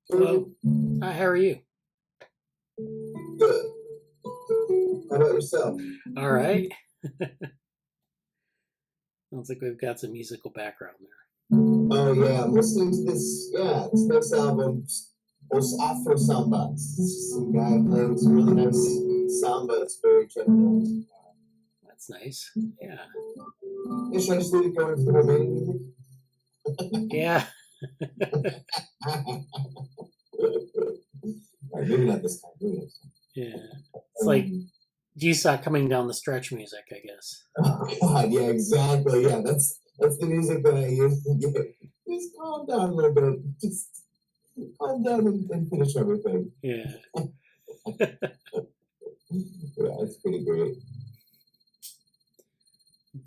Hello. Hi, how are you? Good. How about yourself? All right. Sounds like we've got some musical background Oh yeah, I'm listening to this. Yeah, this next album, Os Afro Samba. It's some guy playing some really nice samba. It's very gentle. there. That's nice. Yeah. Yeah, should I just leave it going for the remaining Yeah. Alright, maybe not this time. Maybe next Yeah. It's like time. GSoC coming down the stretch music, I guess. Oh God, yeah, exactly. Yeah, that's the music that I use. Yeah. Just calm down a little bit. Just calm down and finish everything. Yeah. Yeah, it's pretty great.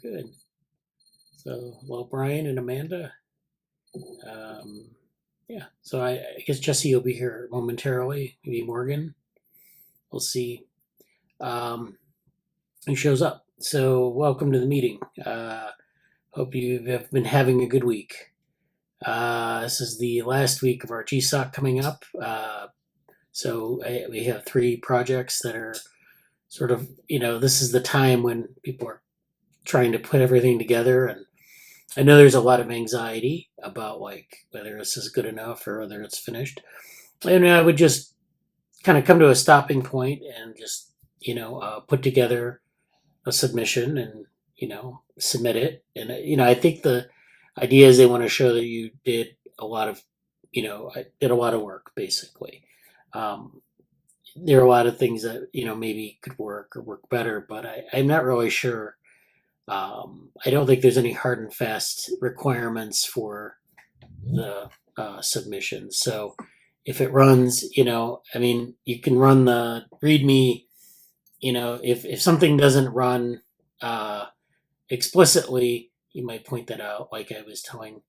Good. So, well, Brian and Amanda. Um, yeah. So I guess Jesse will be here momentarily. Maybe Morgan. We'll see. Um, who shows up? So, welcome to the meeting. Hope you have been having a good week. This is the last week of our GSoC coming up. So we have three projects that are sort of, this is the time when people are trying to put everything together. And I know there's a lot of anxiety about like whether this is good enough or whether it's finished. And I would just kind of come to a stopping point and just, put together a submission and, submit it. And, I think the idea is they want to show that you did a lot of, I did a lot of work basically. Um, there are a lot of things that maybe could work or work better, but I'm not really sure. I don't think there's any hard and fast requirements for the submission. So if it runs, I mean, you can run the README. If something doesn't run uh, explicitly, you might point that out. Like I was telling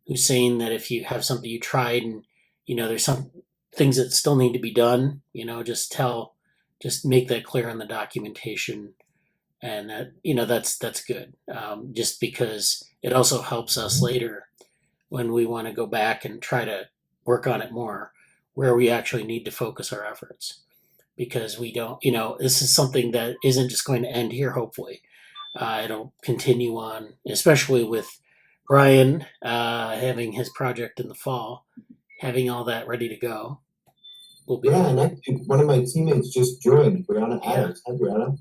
Hussein that if you have something you tried and there's some things that still need to be done, just make that clear on the documentation, and that's good. Just because it also helps us later when we want to go back and try to work on it more, where we actually need to focus our efforts because we don't. This is something that isn't just going to end here. Hopefully, it'll continue on, especially with Brian having his project in the fall, having all that ready to go. Will be Yeah, good. and actually, one of my teammates just joined, Brianna Yeah. Adams. Hi, Brianna.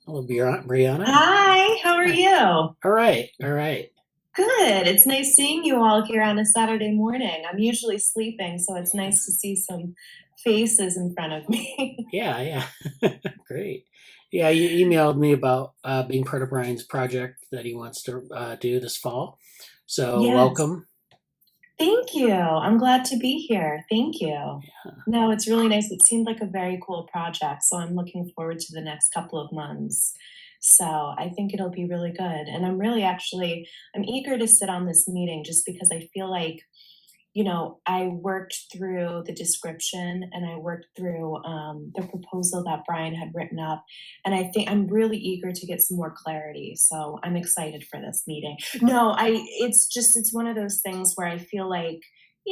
Hello, Brianna. Hi, how are Hi. you? All right. All right. Good. It's nice seeing you all here on a Saturday morning. I'm usually sleeping, so it's nice to see some faces in front of me. Yeah. Yeah. Great. Yeah. You emailed me about being part of Brian's project that he wants to do this fall. So Yes. welcome. Thank you. I'm glad to be here. Thank you. Yeah. No, it's really nice. It seemed like a very cool project, so I'm looking forward to the next couple of months. So I think it'll be really good. And I'm eager to sit on this meeting just because I feel like I worked through the description and I worked through the proposal that Brian had written up. And I think I'm really eager to get some more clarity. So I'm excited for this meeting. No, it's one of those things where I feel like,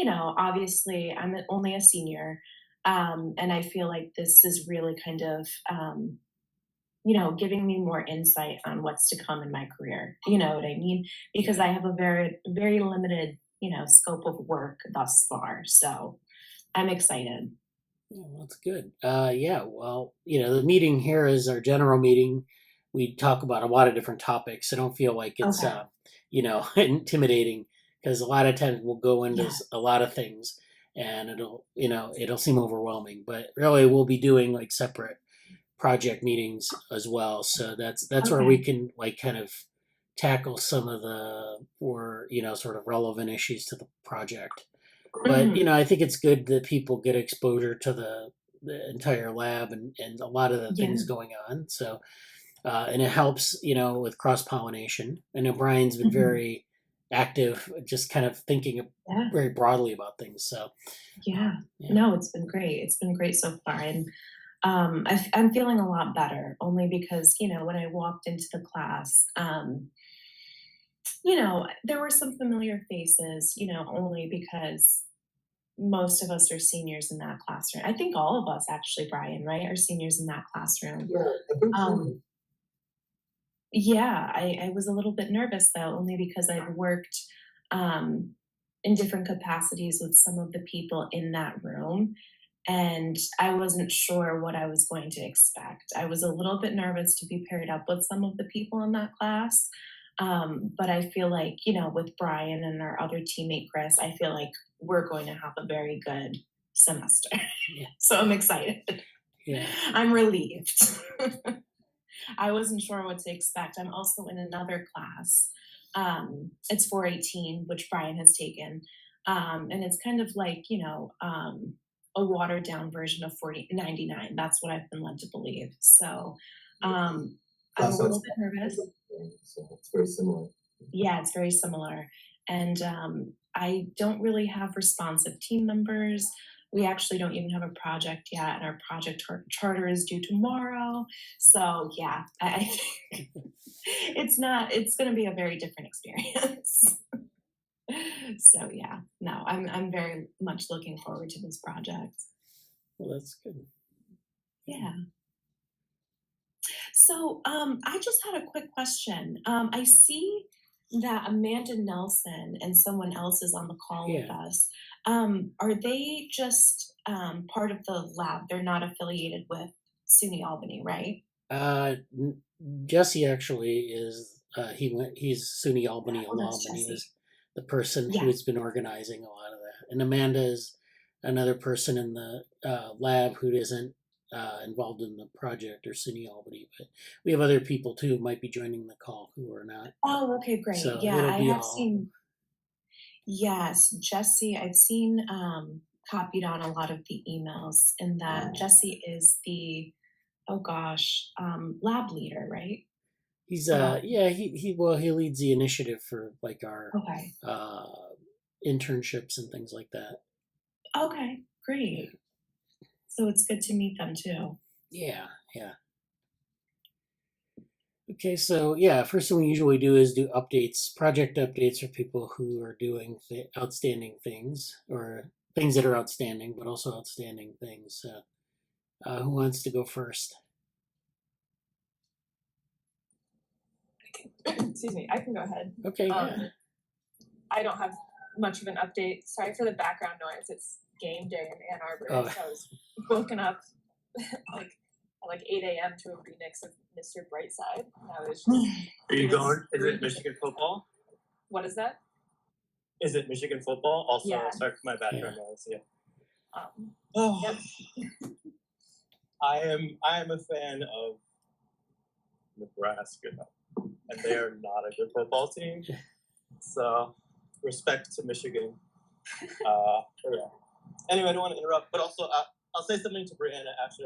obviously I'm only a senior. And I feel like this is really kind of, giving me more insight on what's to come in my career. You know what I mean? Because I have a very, very limited, scope of work thus far. So I'm excited. Yeah, well, that's good. Yeah, well, the meeting here is our general meeting. We talk about a lot of different topics. I don't feel like it's, Okay. intimidating because a lot of times we'll go into Yeah. a lot of things and it'll seem overwhelming. But really, we'll be doing like separate project meetings as well. So that's where we Okay. can like kind of tackle some of the more sort of relevant issues to the project. But Hmm. I think it's good that people get exposure to the entire lab and a lot of the things Yeah. going on. So and it helps with cross pollination. I know Brian's been Hmm. very active, just kind of thinking Yeah. very broadly about things. So Yeah. yeah, No, it's been great. It's been great so far. And I'm feeling a lot better only because, when I walked into the class, there were some familiar faces, only because most of us are seniors in that classroom. I think all of us actually, Brian, right, are seniors in that classroom. Yeah, I think so. Yeah, I was a little bit nervous though, only because I've worked in different capacities with some of the people in that room, and I wasn't sure what I was going to expect. I was a little bit nervous to be paired up with some of the people in that class. But I feel like, with Brian and our other teammate Chris, I feel like we're going to have a very good semester. Yeah. So I'm excited. Yeah. I'm relieved. I wasn't sure what to expect. I'm also in another class. It's 418, which Brian has taken. And it's kind of like, a watered down version of 4099. That's what I've been led to believe. So I'm a little bit nervous. So it's very similar. Yeah, it's very similar. And I don't really have responsive team members. We actually don't even have a project yet, and our project charter is due tomorrow. So yeah, I think it's going to be a very different experience. So yeah, no, I'm very much looking forward to this project. Well, that's good. Yeah. So I just had a quick question. I see that Amanda Nelson and someone else is on the call with us. Are they just part of the lab? They're not affiliated with SUNY Albany, right? Jesse actually is. He's SUNY Albany alum, and he was the person who's been organizing a lot of that. And Amanda is another person in the lab who isn't involved in the project or SUNY Albany, but we have other people too who might be joining the call who are not. Oh, okay, great. So yeah, it'll I be have all... seen. Yes, Jesse. I've seen copied on a lot of the emails, and that Jesse is the lab leader, right? He's he leads the initiative for like our internships and things like that. Okay, great. So it's good to meet them too. Yeah. Okay, so yeah, first thing we usually do is do updates, project updates for people who are doing outstanding things or things that are outstanding, but also outstanding things. Who wants to go first? Excuse me, I can go ahead. Okay, I don't have much of an update. Sorry for the background noise. It's game day in Ann Arbor, so I was woken up like 8 a.m. to a remix of Mr. Brightside. I was just, are you going? Is it Michigan football? What is that? Is it Michigan football? Also, yeah. sorry for my background noise. Yeah. Yep. I am a fan of Nebraska, and they are not a good football team. So, respect to Michigan. Yeah. Anyway, I don't want to interrupt, but also I'll say something to Brianna after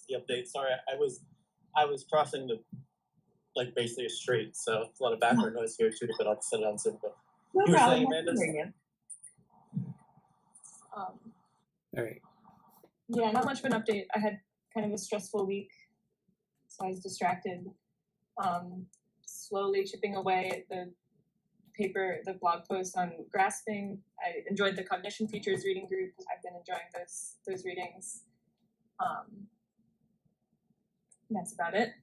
the update. Sorry, I was crossing basically a street, so it's a lot of background noise here too. But I'll set it on simple. No you were problem. saying, Amanda? All right. Yeah, not much of an update. I had kind of a stressful week, so I was distracted. Slowly chipping away at the blog post on grasping. I enjoyed the cognition features reading group. I've been enjoying those readings. That's about it.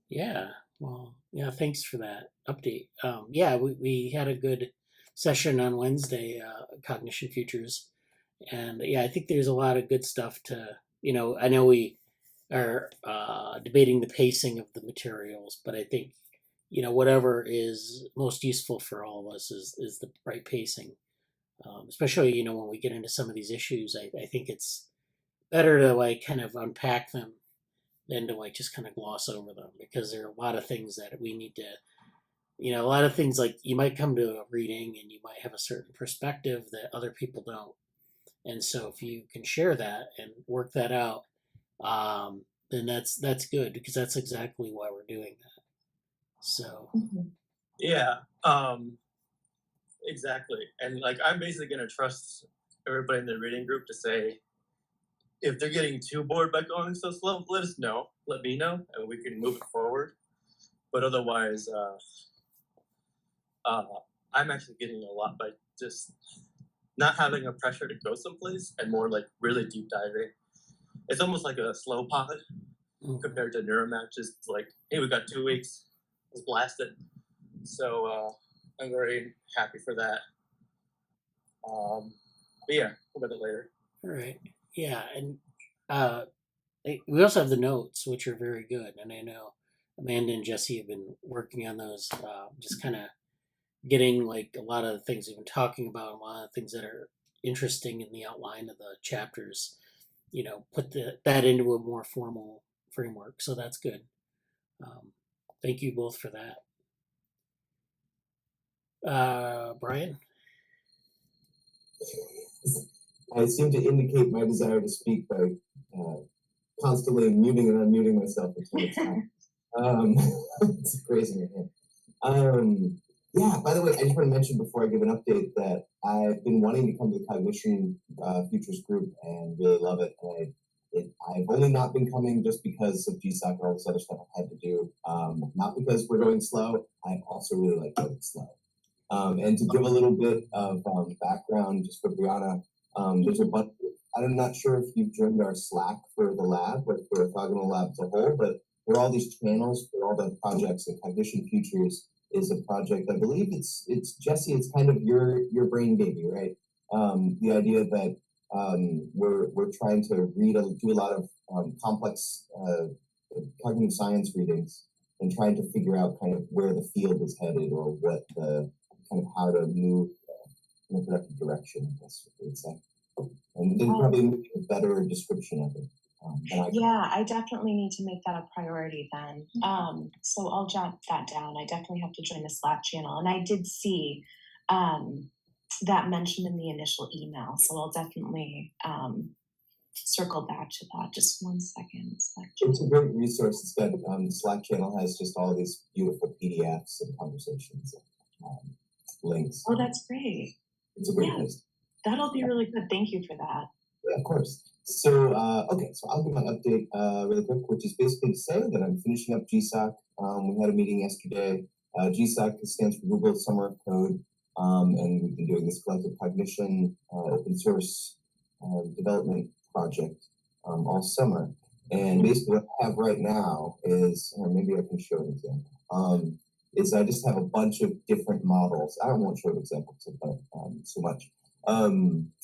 Yeah. Well, yeah, thanks for that update. We had a good session on Wednesday, cognition futures. And yeah, I think there's a lot of good stuff to, I know we are debating the pacing of the materials, but I think, whatever is most useful for all of us is the right pacing. Especially, when we get into some of these issues, I think it's better to kind of unpack them than to just kind of gloss over them, because there are a lot of things that we need to, a lot of things you might come to a reading and you might have a certain perspective that other people don't. And so if you can share that and work that out, then that's good, because that's exactly why we're doing that. So. Yeah, exactly. And I'm basically going to trust everybody in the reading group to say, if they're getting too bored by going so slow, let us know. Let me know, and we can move it forward. But otherwise, I'm actually getting a lot by just not having a pressure to go someplace and more like really deep diving. It's almost like a slow pod compared to Neuromatch. It's like, hey, we got 2 weeks, let's blast it. So I'm very happy for that. But yeah, we'll get it later. All right. Yeah, and we also have the notes, which are very good, and I know Amanda and Jesse have been working on those, just kind of getting like a lot of the things we've been talking about, a lot of things that are interesting in the outline of the chapters. Put that into a more formal framework. So that's good. Thank you both for that. Brian? I seem to indicate my desire to speak by constantly muting and unmuting myself until it's time. It's crazy. Yeah, by the way, I just want to mention before I give an update that I've been wanting to come to the Cognition Futures group and really love it. And I've only not been coming just because of GSoC and all this other stuff I've had to do. Not because we're going slow. I also really like going slow. And to give a little bit of background just for Brianna, there's a bunch. I'm not sure if you've joined our Slack for the lab, or for orthogonal lab as a whole, but there are all these channels for all the projects, and Cognition Futures is a project. I believe it's Jesse. It's kind of your brain baby, right? The idea that we're trying to do a lot of complex cognitive science readings and trying to figure out kind of where the field is headed, or what the kind of how to move in a productive direction, I guess I would say. And then probably make a better description of it. Yeah, I definitely need to make that a priority then. So I'll jot that down. I definitely have to join the Slack channel. And I did see that mentioned in the initial email. So I'll definitely circle back to that. Just 1 second. It's a great resource. It's got the Slack channel has just all these beautiful PDFs and conversations and links. Oh, that's great. It's a great place. That'll be really good. Thank you for that. Yeah, of course. So, okay, so I'll give my update really quick, which is basically to say that I'm finishing up GSoC. We had a meeting yesterday. GSoC stands for Google Summer of Code, and we've been doing this collective cognition open source development project all summer. And basically what I have right now is, or maybe I can show an example, is I just have a bunch of different models. I won't show an example so much. I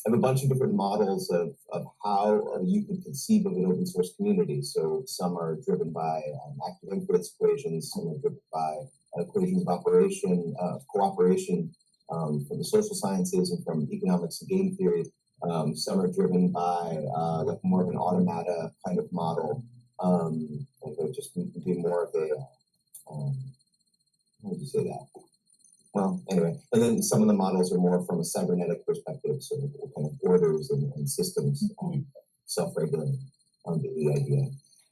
have a bunch of different models of how you can conceive of an open source community. So some are driven by active inference equations, some are driven by equations of cooperation from the social sciences and from economics and game theory. Some are driven by like more of an automata kind of model. Like it would just be more of a, how would you say that? Well, anyway, and then some of the models are more from a cybernetic perspective, so kind of orders and systems self-regulating the idea.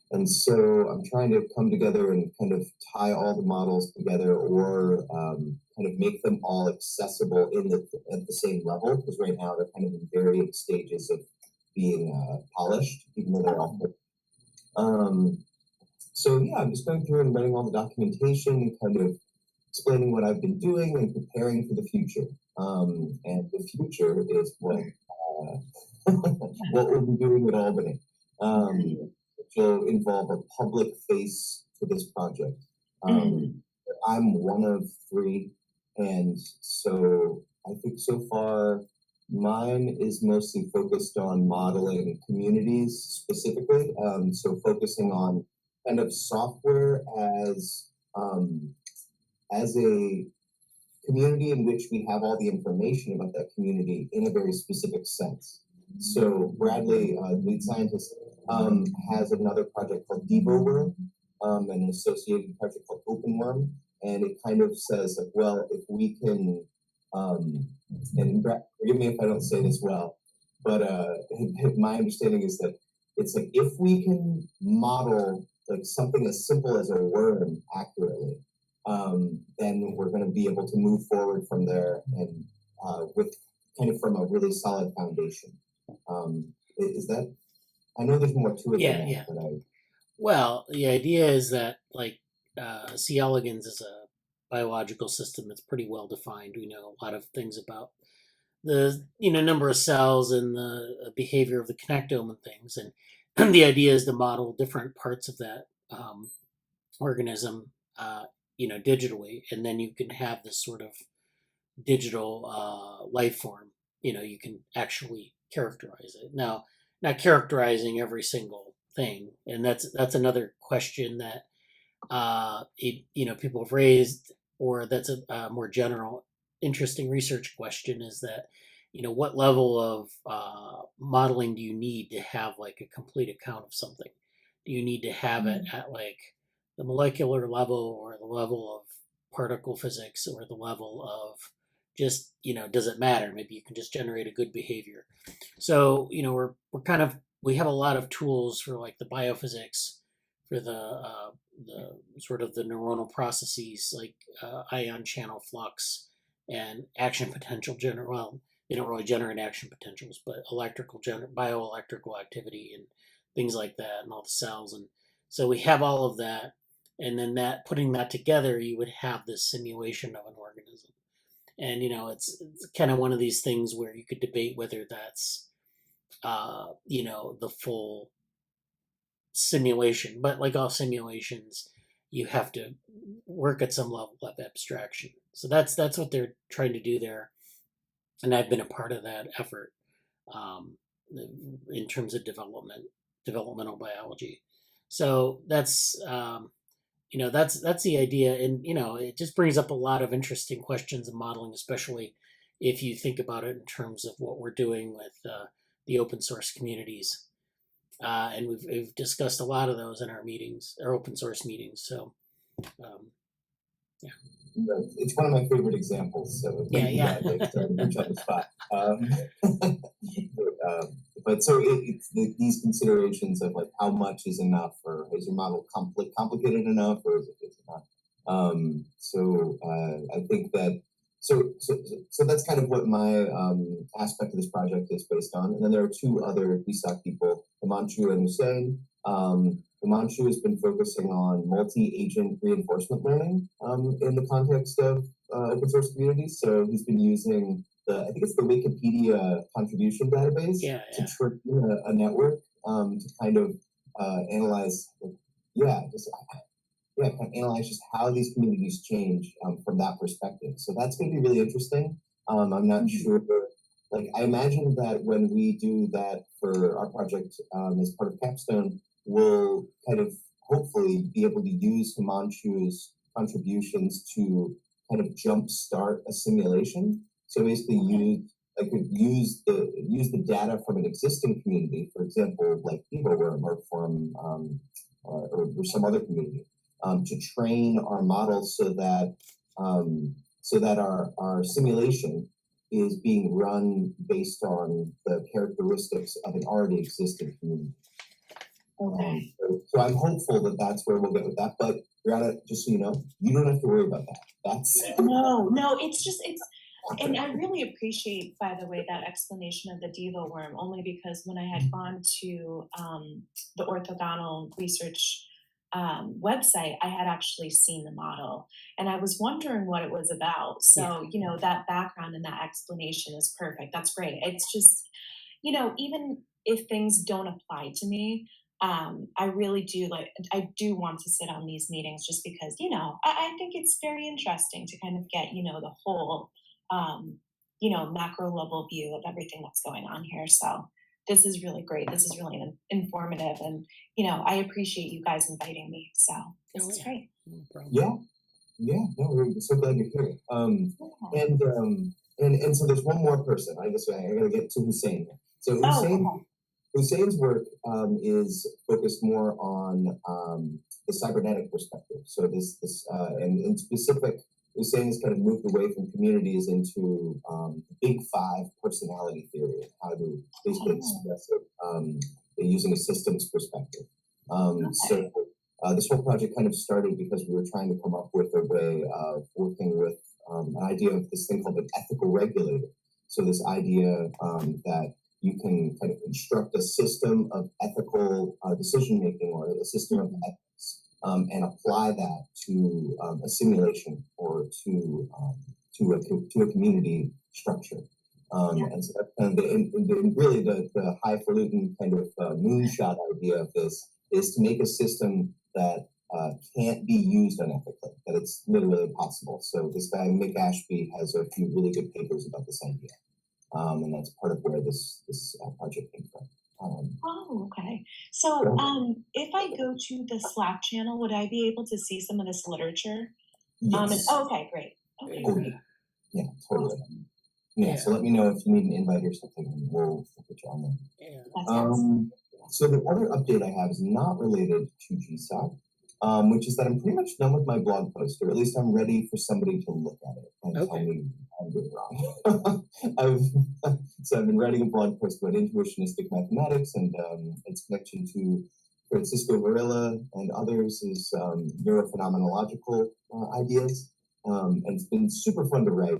And so I'm trying to come together and kind of tie all the models together, or kind of make them all accessible at the same level, because right now they're kind of in varying stages of being polished, even though they're all. So yeah, I'm just going through and writing all the documentation and kind of explaining what I've been doing and preparing for the future. And the future is what we'll be doing at Albany, which will involve a public face to this project. I'm one of 3, and so I think so far mine is mostly focused on modeling communities specifically. So focusing on kind of software as a community in which we have all the information about that community in a very specific sense. So Bradley, lead scientist, has another project called DevoWorld, and an associated project called OpenWorm, and it kind of says like, well, if we can, and forgive me if I don't say this well, but my understanding is that it's like if we can model like something as simple as a worm accurately, then we're going to be able to move forward from there and with kind of from a really solid foundation. Is that? I know there's more to it than that, but Well, the idea is that like C. elegans is a biological system that's pretty well defined. We know a lot of things about number of cells and the behavior of the connectome and things, and the idea is to model different parts of that organism, digitally, and then you can have this sort of digital life form. You can actually characterize it. Now, not characterizing every single thing, and that's another question that people have raised, or that's a more general, interesting research question, is that what level of modeling do you need to have like a complete account of something? Do you need to have it at like the molecular level, or the level of particle physics, or the level of just does it matter? Maybe you can just generate a good behavior. So we have a lot of tools for like the biophysics, for the sort of the neuronal processes, like ion channel flux and action potential well, they don't really generate action potentials, but bioelectrical activity and things like that, and all the cells. And so we have all of that, and then putting that together, you would have this simulation of an organism. And it's kind of one of these things where you could debate whether that's the full simulation, but like all simulations, you have to work at some level of abstraction. So that's what they're trying to do there, and I've been a part of that effort in terms of developmental biology. So that's that's the idea, and it just brings up a lot of interesting questions of modeling, especially if you think about it in terms of what we're doing with the open source communities. And we've discussed a lot of those in our meetings, our open source meetings. So, yeah. It's one of my favorite examples. So thank you, Dave, to put you on the spot. But so it's these considerations of like how much is enough, or is your model complicated enough, or is it enough? I think that so that's kind of what my aspect of this project is based on. And then there are two other GSoC people, Himanshu and Hussein. Himanshu has been focusing on multi-agent reinforcement learning in the context of open source communities. So he's been using I think it's the Wikipedia contribution database to trigger a network to kind of analyze, analyze just how these communities change from that perspective. So that's going to be really interesting. I'm not sure. Like, I imagine that when we do that for our project as part of Capstone, we'll kind of hopefully be able to use Himanshu's contributions to kind of jumpstart a simulation. So basically, use the data from an existing community, for example, like EvoWorm, or from or some other community, to train our models so that our simulation is being run based on the characteristics of an already existing community. Okay. So I'm hopeful that that's where we'll get with that. But Brianna, just so you know, you don't have to worry about that. No, it's and I really appreciate, by the way, that explanation of the DevoWorm, only because when I had gone to the orthogonal research website, I had actually seen the model, and I was wondering what it was about. So, that background and that explanation is perfect. That's great. It's just, even if things don't apply to me, I really do I do want to sit on these meetings, just because, I think it's very interesting to kind of get, the whole, macro level view of everything that's going on here. So this is really great. This is really informative, and I appreciate you guys inviting me. So this is great. No problem. No, we're so glad you're here. And so there's one more person. I gotta get to Hussein. So Hussein's work is focused more on the cybernetic perspective. So this and in specific, Hussein's kind of moved away from communities into Big Five personality theory, and how to basically express it using a systems perspective. So this whole project kind of started because we were trying to come up with a way of working with an idea of this thing called an ethical regulator. So this idea that you can kind of construct a system of ethical decision making, or a system of ethics, and apply that to a simulation, or to a community structure. And so that's kind of really the highfalutin kind of moonshot idea of this is to make a system that can't be used unethically, that it's literally impossible. So this guy, Mick Ashby, has a few really good papers about this idea. And that's part of where this project came from. Oh, okay. So if I go to the Slack channel, would I be able to see some of this literature? Yes. Okay, great. Okay, Oh, great. yeah, totally. Yeah, so let me know if you need an invite or something, and we'll put you on there. Yeah. So the other update I have is not related to GSoC, which is that I'm pretty much done with my blog post, or at least I'm ready for somebody to look at it and tell me I'm doing wrong. So I've been writing a blog post about intuitionistic mathematics and its connection to Francisco Varela and others' neurophenomenological ideas. And it's been super fun to write.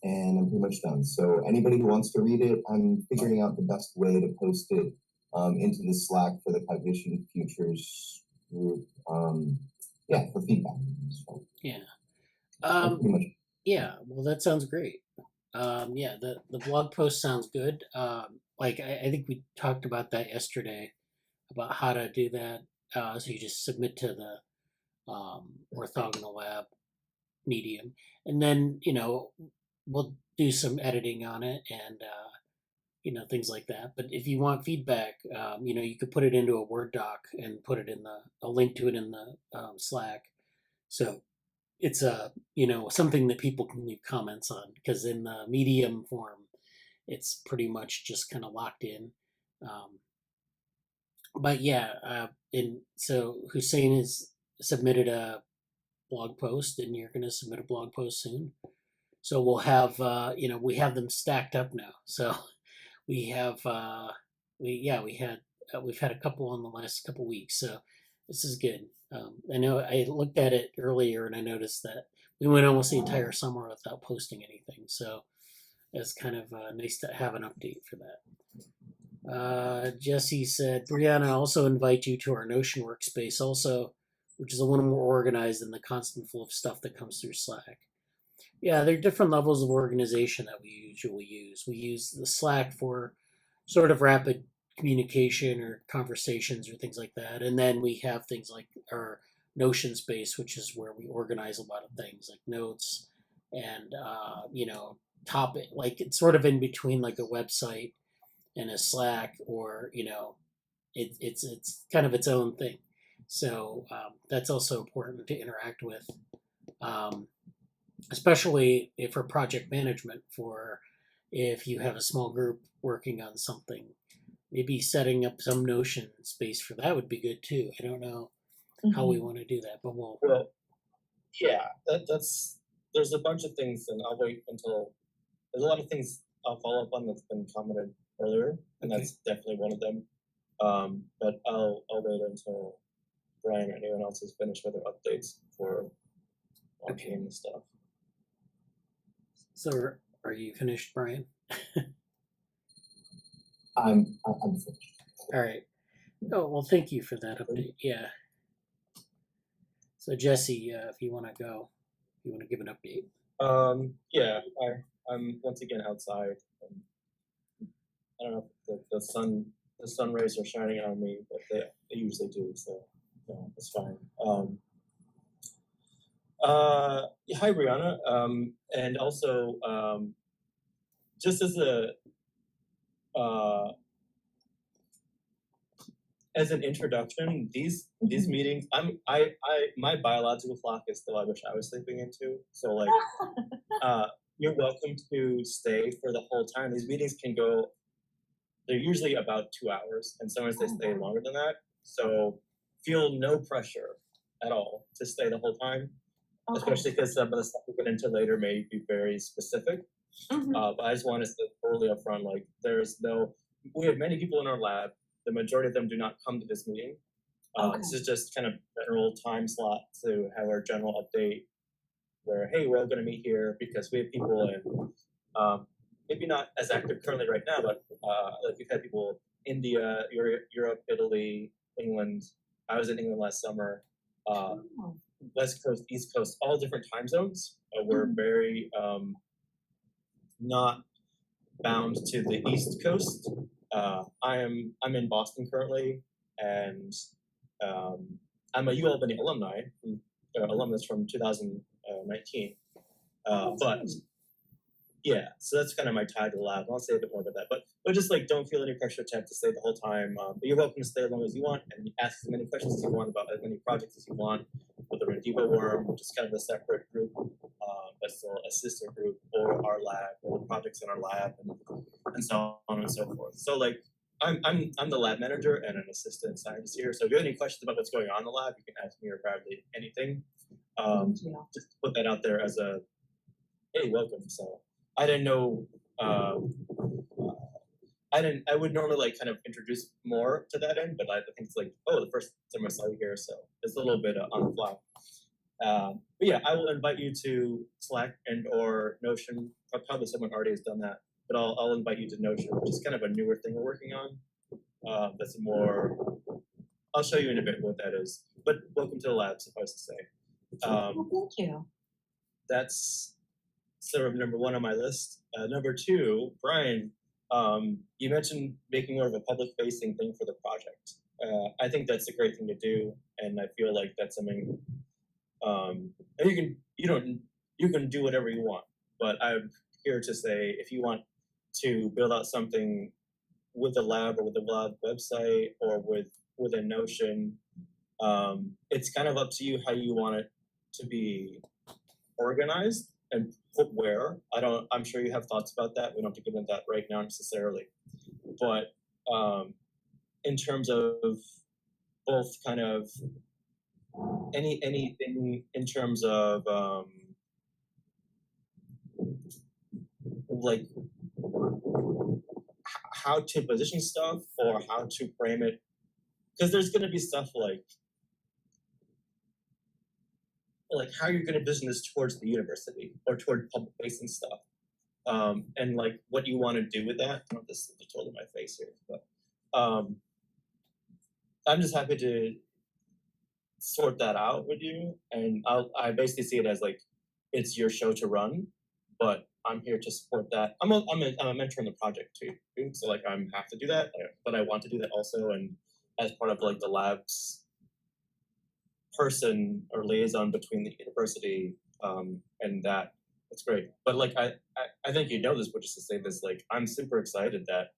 And I'm pretty much done. So anybody who wants to read it, I'm figuring out the best way to post it into the Slack for the Cognition Futures group. For feedback. So, pretty much. Yeah, well, that sounds great. The blog post sounds good. I think we talked about that yesterday about how to do that. So you just submit to the orthogonal lab medium, and then we'll do some editing on it and things like that. But if you want feedback, you could put it into a Word doc and put it in a link to it in the Slack. So it's something that people can leave comments on, because in the medium form it's pretty much just kind of locked in. So Hussein has submitted a blog post, and you're going to submit a blog post soon. So we'll have we have them stacked up now. So we have we've had a couple in the last couple weeks. So this is good. I know I looked at it earlier and I noticed that we went almost the entire summer without posting anything. So it's kind of nice to have an update for that. Jesse said, Brianna, also invite you to our Notion workspace also, which is a little more organized than the constant flow of stuff that comes through Slack. Yeah, there are different levels of organization that we usually use. We use the Slack for sort of rapid communication or conversations or things like that. And then we have things like our Notion space, which is where we organize a lot of things like notes and, topic. Like it's sort of in between like a website and a Slack, or, it's kind of its own thing. So that's also important to interact with. Especially for project management, for if you have a small group working on something, maybe setting up some Notion space for that would be good too. I don't know how we want to do that, but there's a bunch of things, and I'll wait until there's a lot of things I'll follow up on that's been commented earlier, and that's definitely one of them. But I'll wait until Brian or anyone else has finished with their updates for launching and stuff. So are you finished, Brian? I'm finished. All right. Oh, well, thank you for that update. Yeah. So Jesse, if you want to go, you want to give an update? I'm once again outside. I don't know if the sun rays are shining on me, but they usually do, so it's fine. Hi, Brianna. And also, just as an introduction, these meetings, my biological clock is still I wish I was sleeping into. So you're welcome to stay for the whole time. These meetings can go. They're usually about 2 hours, and sometimes they stay longer than that. So feel no pressure at all to stay the whole time. Especially because some of the stuff we'll get into later may be very specific. But I just want to say totally upfront, we have many people in our lab. The majority of them do not come to this meeting. This is just kind of general time slot to have our general update where, hey, we're all going to meet here because we have people in, maybe not as active currently right now, but we've had people India, Europe, Italy, England. I was in England last summer. West Coast, East Coast, all different time zones. We're very not bound to the East Coast. I'm in Boston currently, and I'm a UAlbany alumnus from 2019. But yeah, so that's kind of my tie to the lab. I'll say a bit more about that, but just like don't feel any pressure to have to stay the whole time. But you're welcome to stay as long as you want and ask as many questions as you want about as many projects as you want, whether in Devo Worm, which is kind of a separate group, that's still a sister group, or our lab, or the projects in our lab, and so on and so forth. So like I'm the lab manager and an assistant scientist here. So if you have any questions about what's going on in the lab, you can ask me or Bradley anything. Just put that out there as a hey, welcome. So I didn't know. I would normally like kind of introduce more to that end, but I think it's like, oh, the first time I saw you here, so it's a little bit on the fly. But yeah, I will invite you to Slack and or Notion. Probably someone already has done that, but I'll invite you to Notion, which is kind of a newer thing we're working on. That's more. I'll show you in a bit what that is. But welcome to the lab, suffice to say. Thank you. That's sort of number one on my list. Number two, Brian, you mentioned making more of a public-facing thing for the project. I think that's a great thing to do, and I feel like that's something. And you can do whatever you want, but I'm here to say if you want to build out something with the lab or with the lab website or with a Notion, it's kind of up to you how you want it to be organized and put where. I'm sure you have thoughts about that. We don't have to get into that right now necessarily. But in terms of both kind of anything in terms of like how to position stuff or how to frame it, because there's going to be stuff like how you're going to position this towards the university or toward public facing stuff, and like what you want to do with that. I don't know if this is totally my face here, but I'm just happy to sort that out with you, and I basically see it as like it's your show to run, but I'm here to support that. I'm a mentor in the project too, so like I have to do that, but I want to do that also, and as part of like the lab's person or liaison between the university and that. It's great. But like I think you know this, but just to say this, like I'm super excited that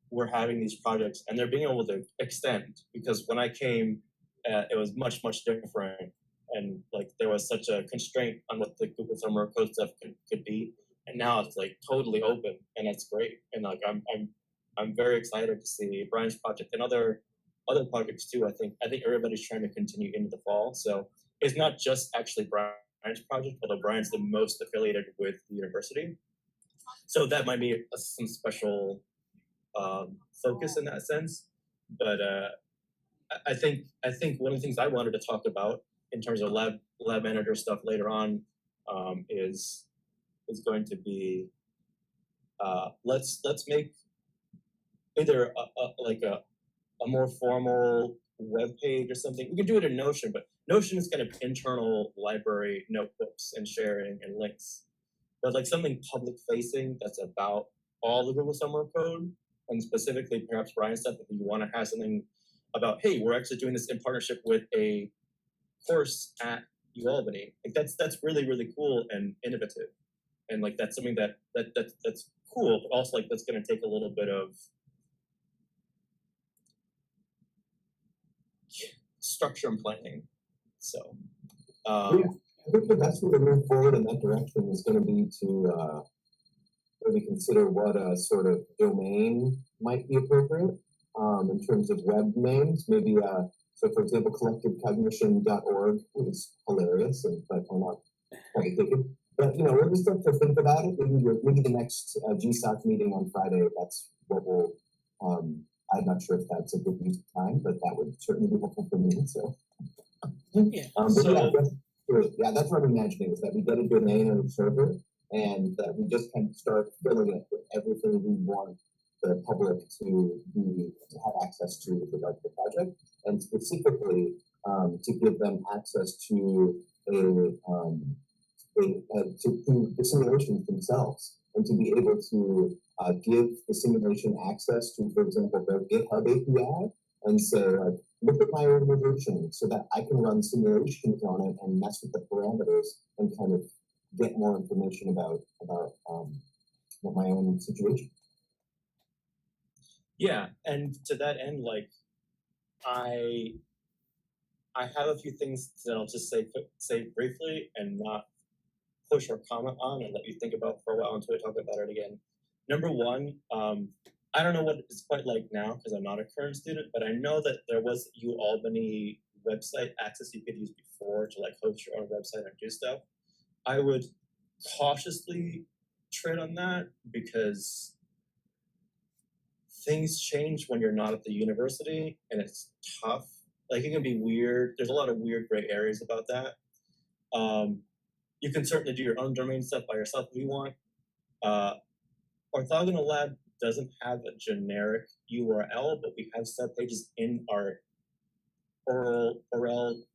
we're having these projects and they're being able to extend, because when I came it was much different, and like there was such a constraint on what the Google Summer Code stuff could be, and now it's like totally open, and it's great. And like I'm very excited to see Brian's project and other projects too. I think everybody's trying to continue into the fall, so it's not just actually Brian's project, although Brian's the most affiliated with the university, so that might be some special focus in that sense. But I think one of the things I wanted to talk about in terms of lab manager stuff later on is going to be let's make either a more formal web page or something. We could do it in Notion, but Notion is kind of internal library notebooks and sharing and links. But like something public facing that's about all the Google Summer Code, and specifically perhaps Brian stuff, if you want to have something about, hey, we're actually doing this in partnership with a course at UAlbany. Like that's really cool and innovative. And like that's something that's cool, but also like that's gonna take a little bit of structure and planning. So I think the best way to move forward in that direction is going to be to maybe consider what a sort of domain might be appropriate in terms of web names. Maybe so, for example, collectivecognition.org is hilarious, and but I'm not probably thinking. But we'll just have to think about it. Maybe the next GSoC meeting on Friday. That's what we'll. I'm not sure if that's a good use of time, but that would certainly be helpful for me. So, that's what I'm imagining, is that we get a domain and a server, and that we just kind of start filling it with everything we want the public to have access to with regard to the project, and specifically to give them access to to the simulations themselves. and to be able to give the simulation access to, for example, their GitHub API and say, like, look at my organization so that I can run simulations on it and mess with the parameters and kind of get more information about my own situation. Yeah, and to that end, like, I have a few things that I'll just say briefly and not push or comment on and let you think about for a while until we talk about it again. Number one, I don't know what it's quite like now because I'm not a current student, but I know that there was UAlbany website access you could use before to like host your own website and do stuff. I would cautiously tread on that because things change when you're not at the university and it's tough. Like, it can be weird. There's a lot of weird gray areas about that. You can certainly do your own domain stuff by yourself if you want. Orthogonal Lab doesn't have a generic URL, but we have subpages in our ORL-group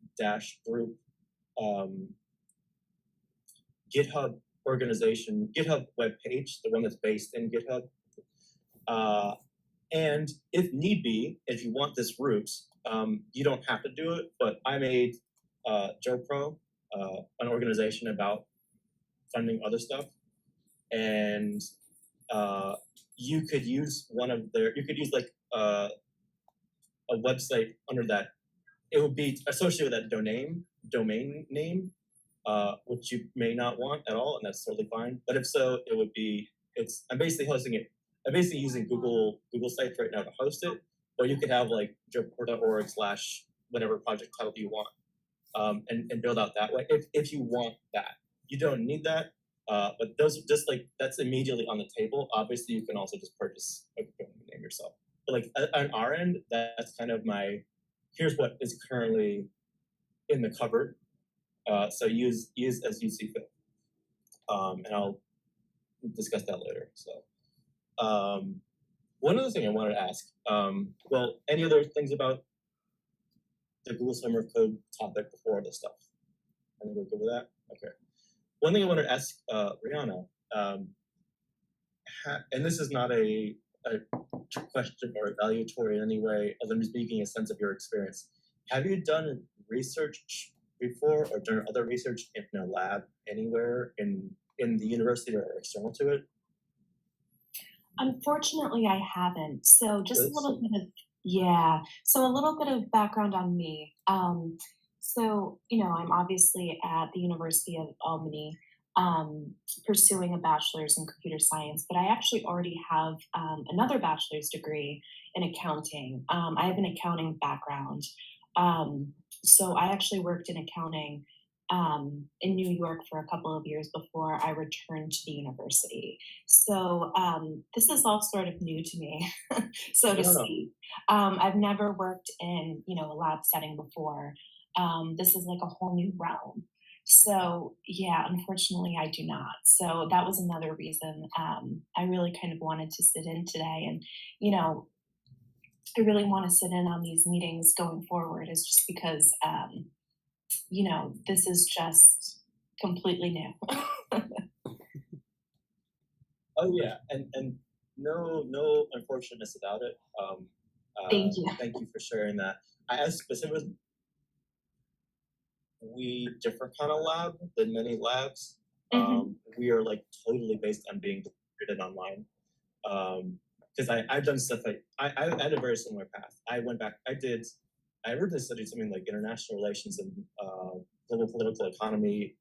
GitHub organization, GitHub webpage, the one that's based in GitHub. And if need be, if you want this route, you don't have to do it, but I made JoPro, an organization about funding other stuff, and you could use like a website under that. It would be associated with that domain name, which you may not want at all, and that's totally fine. But if so, it would be, I'm basically hosting it. I'm basically using Google Sites right now to host it, or you could have like jopro.org/whatever project title you want, and build out that way if you want that. You don't need that, but those just like that's immediately on the table. Obviously, you can also just purchase a domain name yourself. But like on our end, that's kind of here's what is currently in the cupboard. So use as you see fit, and I'll discuss that later. So. One other thing I wanted to ask, well, any other things about the Google Summer of Code topic before this stuff? I think we're good with that? Okay. One thing I wanted to ask Brianna, and this is not a question or evaluatory in any way, other than speaking a sense of your experience. Have you done research before or done other research in a lab anywhere in the university or external to it? Unfortunately, I haven't. So just Good. a little bit of, so a little bit of background on me. So, I'm obviously at the University of Albany pursuing a bachelor's in computer science, but I actually already have another bachelor's degree in accounting. I have an accounting background. So I actually worked in accounting in New York for a couple of years before I returned to the university. So this is all sort of new to me, so to speak. I've never worked in, a lab setting before. This is like a whole new realm. So yeah, unfortunately I do not. So that was another reason I really kind of wanted to sit in today. And, I really want to sit in on these meetings going forward is just because this is just completely new. Oh yeah, and no unfortunateness about it. Thank you. Thank you for sharing that. I asked specifically, we different kind of lab than many labs. We are like totally based on being distributed online. Because I've done stuff like I had a very similar path. I went back. I originally studied something like international relations and global political economy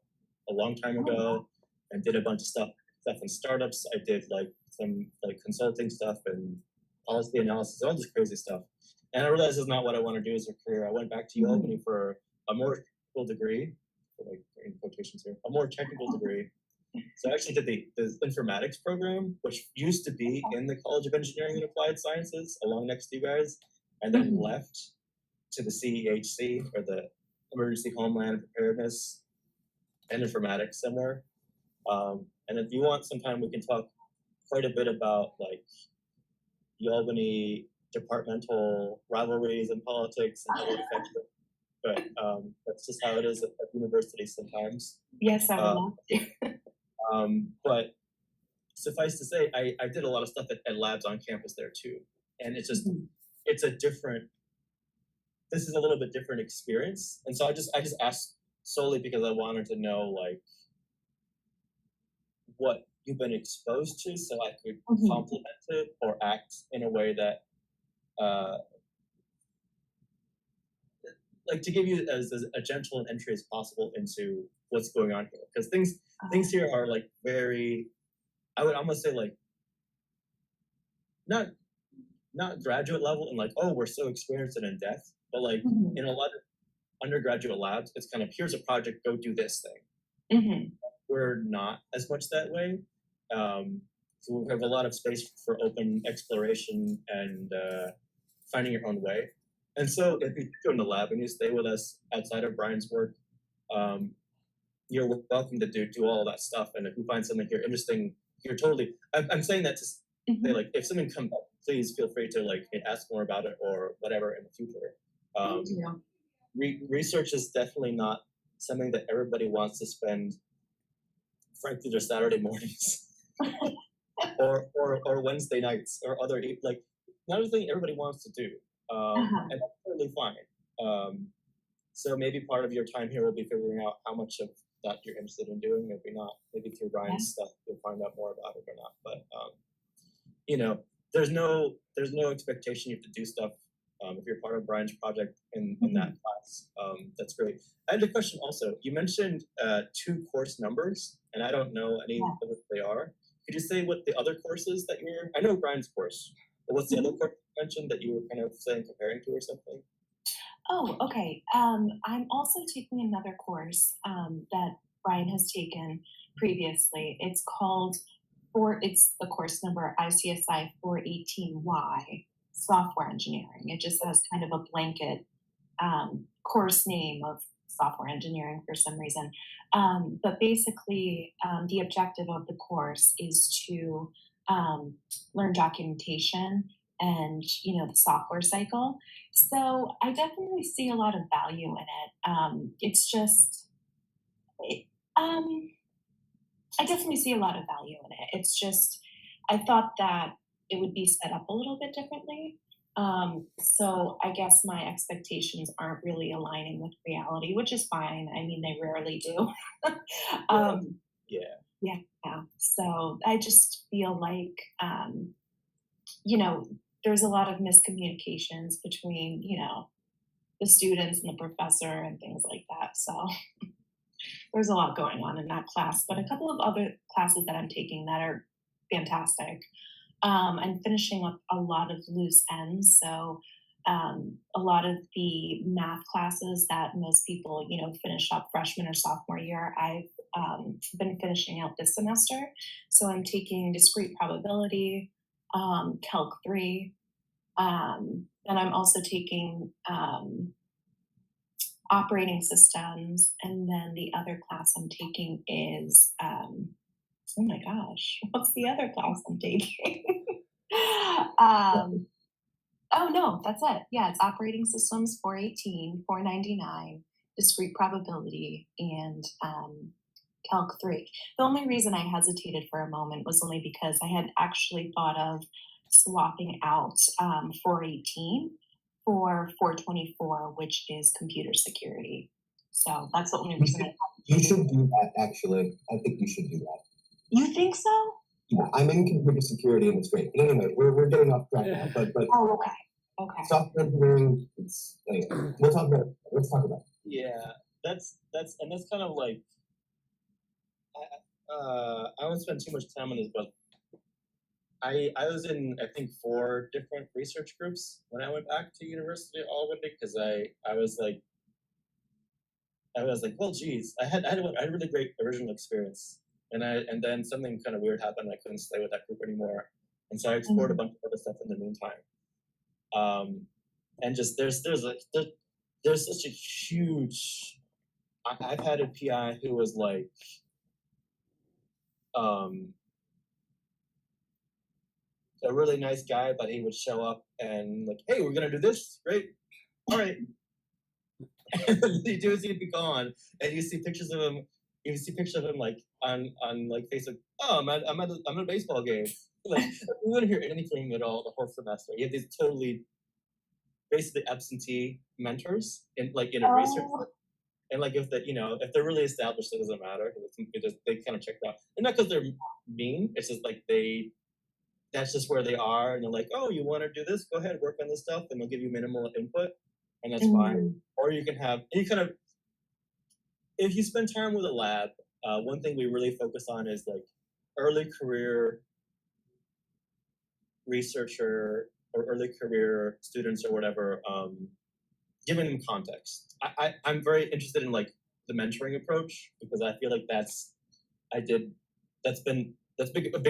a long time ago, and did a bunch of stuff in startups. I did like some like consulting stuff and policy analysis, all this crazy stuff. And I realized it's not what I want to do as a career. I went back to Albany for a more technical degree, like in quotations here, a more technical degree. So I actually did the informatics program, which used to be in the College of Engineering and Applied Sciences, along next to you guys, and then left to the CEHC, or the Emergency Homeland Preparedness and Informatics somewhere. And if you want, sometime we can talk quite a bit about like the Albany departmental rivalries and politics and how it affects it. But that's just how it is at universities sometimes. Yes, I would love to. But suffice to say, I did a lot of stuff at labs on campus there too, and it's just it's a different. This is a little bit different experience, and so I just asked solely because I wanted to know like what you've been exposed to, so I could complement it or act in a way that, like, to give you as a gentle an entry as possible into what's going on here, because things here are like very, I would almost say like not graduate level and like, oh, we're so experienced and in depth, but like in a lot of undergraduate labs, it's kind of, here's a project, go do this thing. We're not as much that way. So we have a lot of space for open exploration and finding your own way. And so if you go in the lab and you stay with us outside of Brian's work, you're welcome to do all that stuff. And if you find something here interesting, you're totally, I'm saying that to say, like, if something comes up, please feel free to like ask more about it or whatever in the future. Research is definitely not something that everybody wants to spend, frankly, their Saturday mornings or Wednesday nights or other, like, not everything everybody wants to do. And that's totally fine. So maybe part of your time here will be figuring out how much of that you're interested in doing. Maybe not. Maybe through Brian's stuff you'll find out more about it or not. But you know, there's no expectation you have to do stuff. If you're part of Brian's project in that class, that's great. I had a question also. You mentioned 2 course numbers, and I don't know any of what they are. Could you say what the other courses that you're? I know Brian's course, but what's the other course you mentioned that you were kind of saying comparing to or something? Oh, okay. I'm also taking another course that Brian has taken previously. It's called it's the course number ICSI 418Y, Software Engineering. It just has kind of a blanket course name of software engineering for some reason. But basically, the objective of the course is to learn documentation and, you know, the software cycle. So I definitely see a lot of value in it. It's just, I definitely see a lot of value in it. It's just, I thought that it would be set up a little bit differently. So I guess my expectations aren't really aligning with reality, which is fine. I mean, they rarely do. Yeah. So I just feel like, you know, there's a lot of miscommunications between, you know, the students and the professor and things like that. So there's a lot going on in that class, but a couple of other classes that I'm taking that are fantastic. I'm finishing up a lot of loose ends. So a lot of the math classes that most people, you know, finish up freshman or sophomore year, I've been finishing out this semester. So I'm taking discrete probability, Calc 3, and I'm also taking operating systems. And then the other class I'm taking is, oh my gosh, what's the other class I'm taking? Oh no, that's it. Yeah, it's operating systems 418, 499, discrete probability, and Calc 3. The only reason I hesitated for a moment was only because I had actually thought of swapping out 418 for 424, which is computer security. So that's the only reason You should do that, actually. I think you should do that. You think so? Yeah, I'm in computer security and it's great. But anyway, we're getting off track now. But Oh, okay. software engineering, anyway, let's talk about it. Yeah, that's kind of like, I won't spend too much time on this, but I was in, I think, 4 different research groups when I went back to university at Albany, because I was like, well, geez, I had a really great original experience, and then something kind of weird happened. I couldn't stay with that group anymore, and so I explored a bunch of other stuff in the meantime. And just there's such a huge. I've had a PI who was like, a really nice guy, but he would show up and like, hey, we're gonna do this, great, all right. And he'd be gone, and you see pictures of him. You see pictures of him like on like Facebook. Oh, I'm at a baseball game. Like we wouldn't hear anything at all the whole semester. You have these totally basically absentee mentors in a research. And like if if they're really established, it doesn't matter because they kind of checked out. And not because they're mean. It's just like that's just where they are, and they're like, oh, you want to do this? Go ahead, work on this stuff, and they'll give you minimal input, and that's fine. Or you can have if you spend time with a lab. One thing we really focus on is like early career researcher or early career students or whatever, giving them context. I'm very interested in like the mentoring approach because I feel like that's a big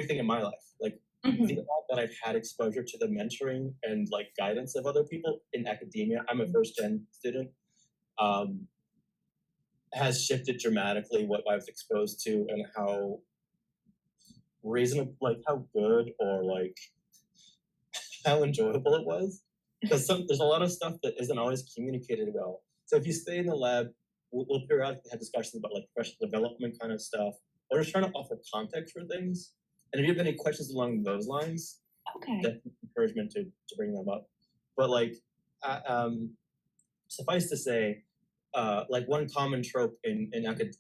thing in my life. Like the fact that I've had exposure to the mentoring and like guidance of other people in academia. I'm a first gen student. Has shifted dramatically what I was exposed to and how reasonable, like how good or like how enjoyable it was. Because there's a lot of stuff that isn't always communicated well. So if you stay in the lab, we'll periodically have discussions about like professional development kind of stuff, or just trying to offer context for things. And if you have any questions along those lines, definitely encouragement to bring them up. But like, suffice to say, like one common trope in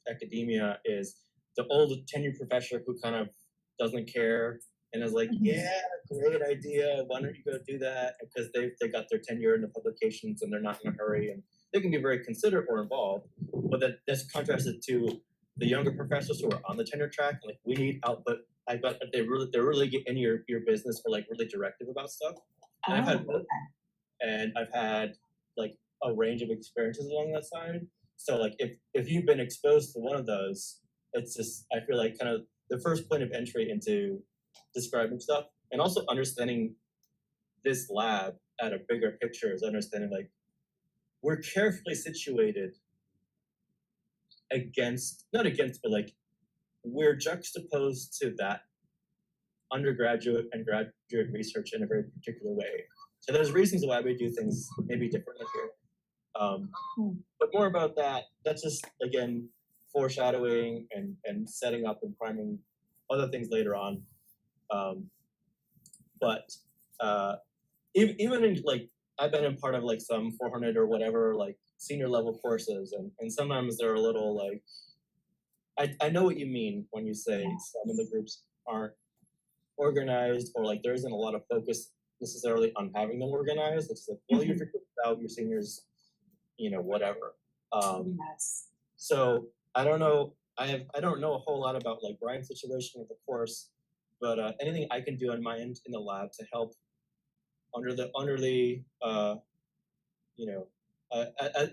academia is the old tenured professor who kind of doesn't care and is like, yeah, great idea. Why don't you go do that? Because they got their tenure in the publications and they're not in a hurry and they can be very considerate or involved. But that's contrasted to the younger professors who are on the tenure track. Like we need output. They're really get in your business or like really directive about stuff. And I've had both. And I've had like a range of experiences along that side. So like if you've been exposed to one of those, it's just I feel like kind of the first point of entry into describing stuff and also understanding this lab at a bigger picture is understanding like we're carefully situated not against, but like we're juxtaposed to that undergraduate and graduate research in a very particular way. So there's reasons why we do things maybe differently here. But more about that, that's just, again, foreshadowing and setting up and priming other things later on. But even in, like, I've been in part of, like, some 400 or whatever, like, senior level courses, and sometimes they're a little, like, I know what you mean when you say some of the groups aren't organized or, like, there isn't a lot of focus necessarily on having them organized. It's like, well, you figure it out, your seniors, whatever. So I don't know. I don't know a whole lot about like Brian's situation with the course, but anything I can do on my end in the lab to help under the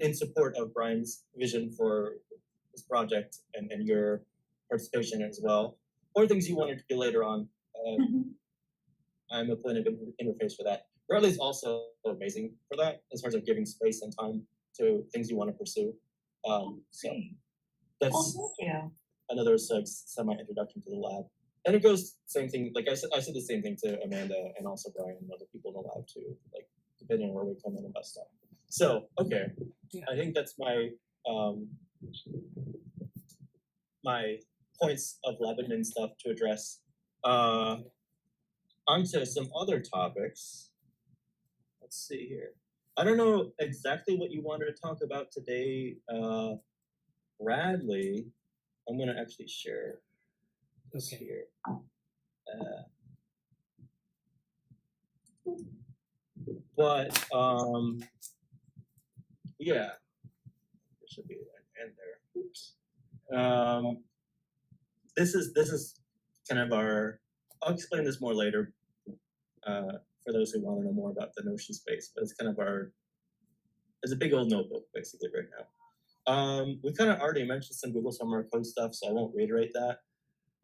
in support of Brian's vision for this project and your participation as well, or things you wanted to do later on. I'm a point of interface for that. Bradley's also amazing for that in terms of giving space and time to things you want to pursue. So that's another semi-introduction to the lab. And it goes same thing. Like I said the same thing to Amanda and also Brian and other people in the lab too. Like depending on where we come in about stuff. So okay, I think that's my my points of lab admin stuff to address. Onto some other topics. Let's see here. I don't know exactly what you wanted to talk about today, Bradley. I'm going to actually share this here. But yeah, there should be an end there. This is kind of our. I'll explain this more later for those who want to know more about the Notion space, but it's kind of it's a big old notebook basically right now. We kind of already mentioned some Google Summer Code stuff, so I won't reiterate that.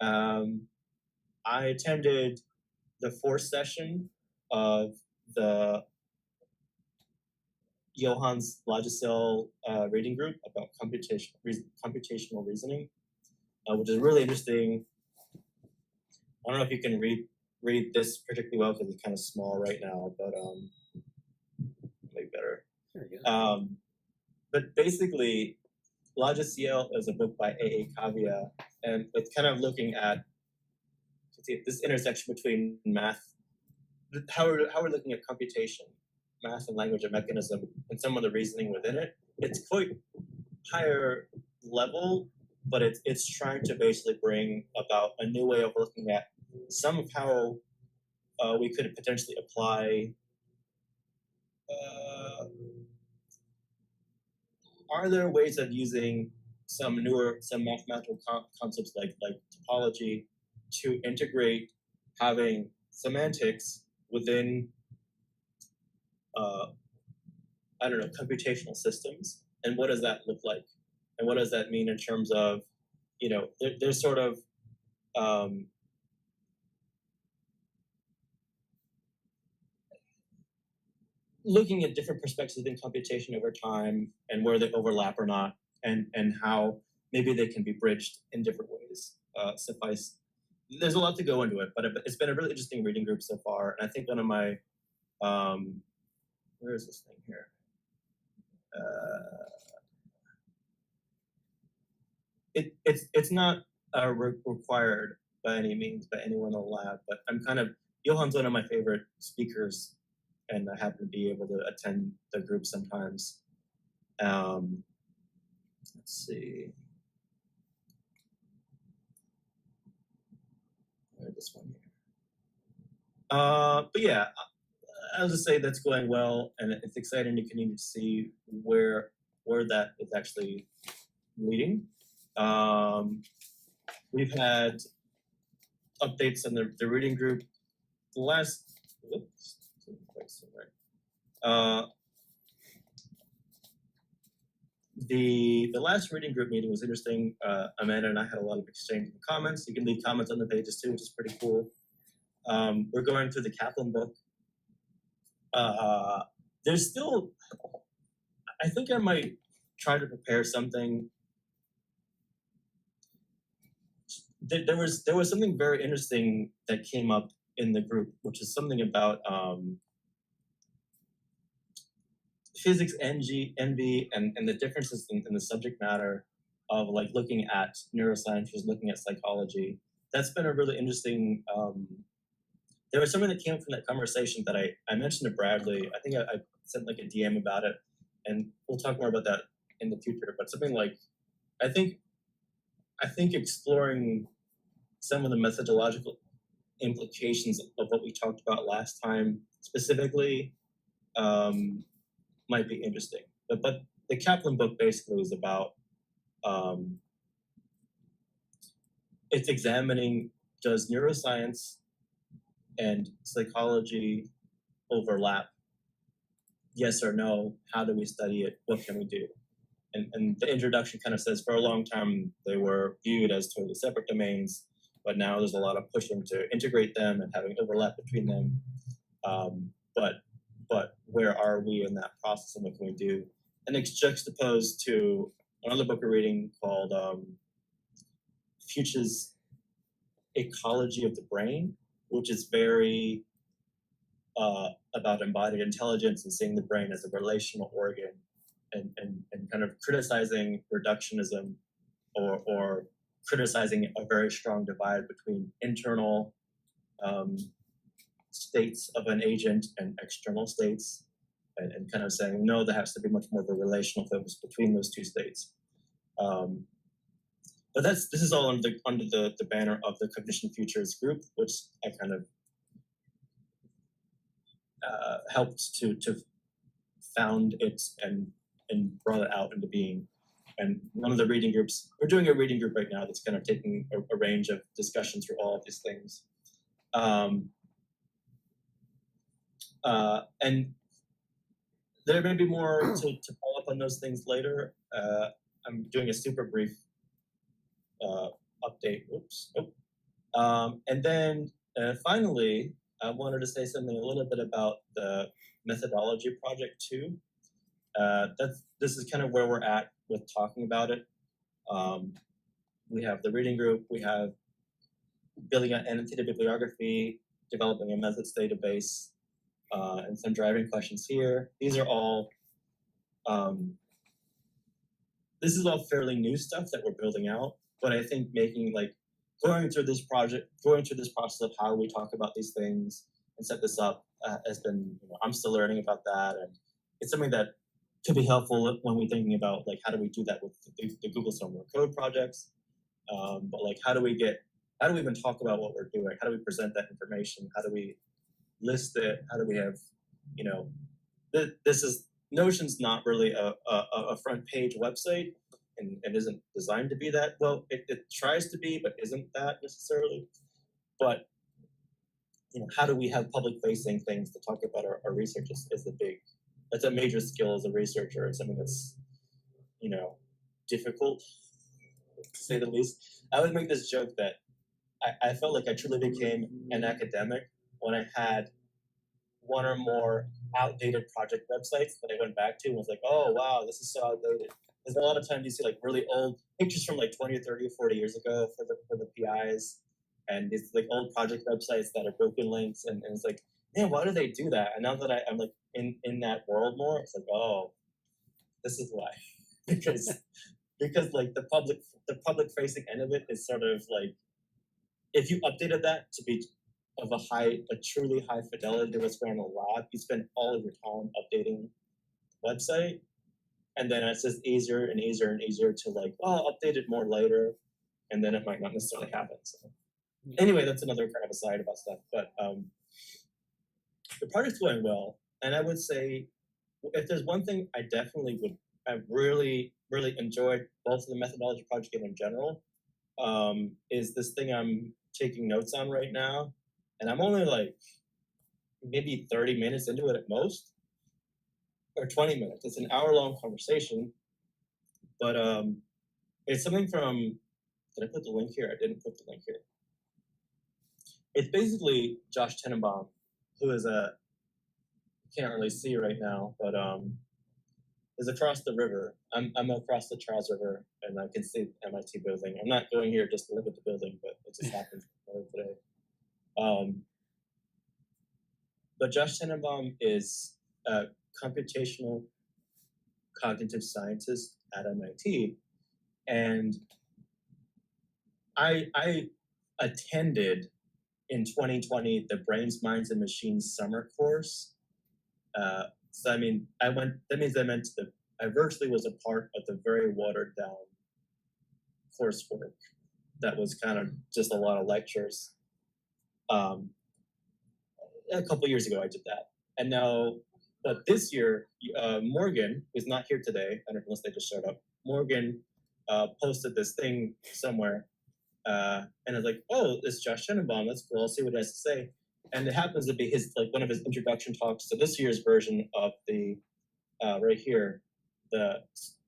I attended the fourth session of the Johan's Logicel reading group about computational reasoning, which is really interesting. I don't know if you can read this particularly well because it's kind of small right now, but maybe better. There you go. But basically, Logicel is a book by A.A. Kavia, and it's kind of looking at this intersection between math, how we're looking at computation, math and language and mechanism, and some of the reasoning within it. It's quite higher level, but it's trying to basically bring about a new way of looking at some of how we could potentially apply. Are there ways of using some mathematical concepts like topology to integrate having semantics within computational systems, and what does that look like, and what does that mean in terms of there's sort of looking at different perspectives in computation over time and where they overlap or not, and how maybe they can be bridged in different ways. There's a lot to go into it, but it's been a really interesting reading group so far. And I think one of my where is this thing here? It's not required by any means by anyone in the lab, but Johan's one of my favorite speakers, and I happen to be able to attend the group sometimes. Let's see. Where's this one here? But yeah, I'll just say that's going well, and it's exciting to continue to see where that is actually leading. We've had updates on the reading group. The last reading group meeting was interesting. Amanda and I had a lot of exchange of comments. You can leave comments on the pages too, which is pretty cool. We're going through the Kaplan book. There's still, I think I might try to prepare something. There was something very interesting that came up in the group, which is something about physics envy and the differences in the subject matter of looking at neuroscience versus looking at psychology. That's been a really interesting. There was something that came from that conversation that I mentioned to Bradley. I think I sent a DM about it, and we'll talk more about that in the future. But something I think exploring some of the methodological implications of what we talked about last time specifically might be interesting. But the Kaplan book basically is about it's examining, does neuroscience and psychology overlap? Yes or no? How do we study it? What can we do? And the introduction kind of says for a long time they were viewed as totally separate domains, but now there's a lot of pushing to integrate them and having overlap between them. But where are we in that process, and what can we do? And it's juxtaposed to another book we're reading called Fuchs's Ecology of the Brain, which is very about embodied intelligence and seeing the brain as a relational organ, and kind of criticizing reductionism or criticizing a very strong divide between internal states of an agent and external states, and kind of saying, no, there has to be much more of a relational focus between those two states. But this is all under the banner of the Cognition Futures group, which I kind of helped to found it and brought it out into being. And one of the reading groups, we're doing a reading group right now that's kind of taking a range of discussions through all of these things. And there may be more to follow up on those things later. I'm doing a super brief update. Oops. Oh. And then finally, I wanted to say something a little bit about the methodology project too. This is kind of where we're at with talking about it. We have the reading group, we have building an annotated bibliography, developing a methods database, and some driving questions here. These are all, this is all fairly new stuff that we're building out. But I think making like going through this process of how we talk about these things and set this up has been, I'm still learning about that, and it's something that could be helpful when we're thinking about like how do we do that with the Google Summer Code projects. But like how do we even talk about what we're doing? How do we present that information? How do we list it? How do we have, Notion's not really a front page website and isn't designed to be that. Well, it tries to be, but isn't that necessarily. But how do we have public facing things to talk about our research is that's a major skill as a researcher, and something that's, difficult to say the least. I would make this joke that I felt like I truly became an academic when I had one or more outdated project websites that I went back to and was like, oh, wow, this is so outdated. Because a lot of times you see like really old pictures from like 20 or 30 or 40 years ago for the PIs, and it's like old project websites that are broken links, and it's like, man, why do they do that? And now that I'm like in that world more, it's like, oh, this is why. because like the public facing end of it is sort of like, if you updated that to be of a truly high fidelity to what's going on in the lab, you spend all of your time updating the website, and then it's just easier and easier and easier to like, oh, I'll update it more later, and then it might not necessarily happen. So anyway, that's another kind of aside about stuff. But the project's going well, and I would say if there's one thing I've really enjoyed both the methodology project and in general, is this thing I'm taking notes on right now. And I'm only like maybe 30 minutes into it at most, or 20 minutes. It's an hour-long conversation, but it's something from, did I put the link here? I didn't put the link here. It's basically Josh Tenenbaum, who is can't really see right now, but is across the river. I'm across the Charles River, and I can see the MIT building. I'm not going here just to look at the building, but it just happened today. But Josh Tenenbaum is a computational cognitive scientist at MIT, and I attended in 2020 the Brains, Minds, and Machines summer course. So I mean, I virtually was a part of the very watered down coursework that was kind of just a lot of lectures. A couple years ago I did that, and now, but this year, Morgan, who's not here today, unless they just showed up, Morgan posted this thing somewhere, and I was like, oh, it's Josh Tenenbaum, that's cool, I'll see what he has to say. And it happens to be one of his introduction talks to this year's version of the, right here, the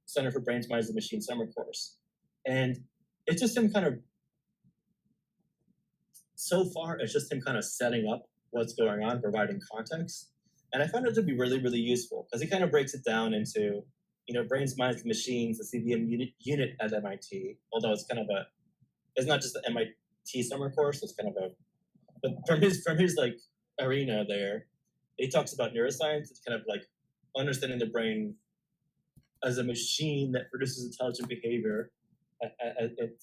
Center for Brains, Minds, and Machines summer course. And it's just him kind of, so far, it's just him kind of setting up what's going on, providing context. And I found it to be really, really useful because he kind of breaks it down into, Brains, Minds, and Machines, the CBM unit at MIT, although it's kind of it's not just the MIT summer course, it's kind of but from his like arena there, he talks about neuroscience. It's kind of like understanding the brain as a machine that produces intelligent behavior,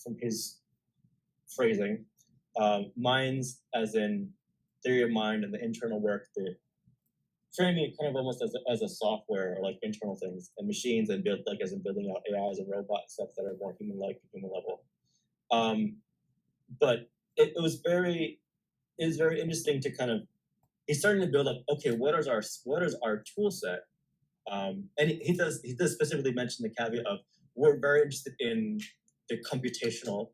from his phrasing. Minds as in theory of mind and the internal work, the framing it kind of almost as a software or like internal things, and machines and as in building out AIs and robots, stuff that are more human-like, human level. But it was very interesting to kind of, he's starting to build up, okay, what is our tool set? And he does specifically mention the caveat of, we're very interested in the computational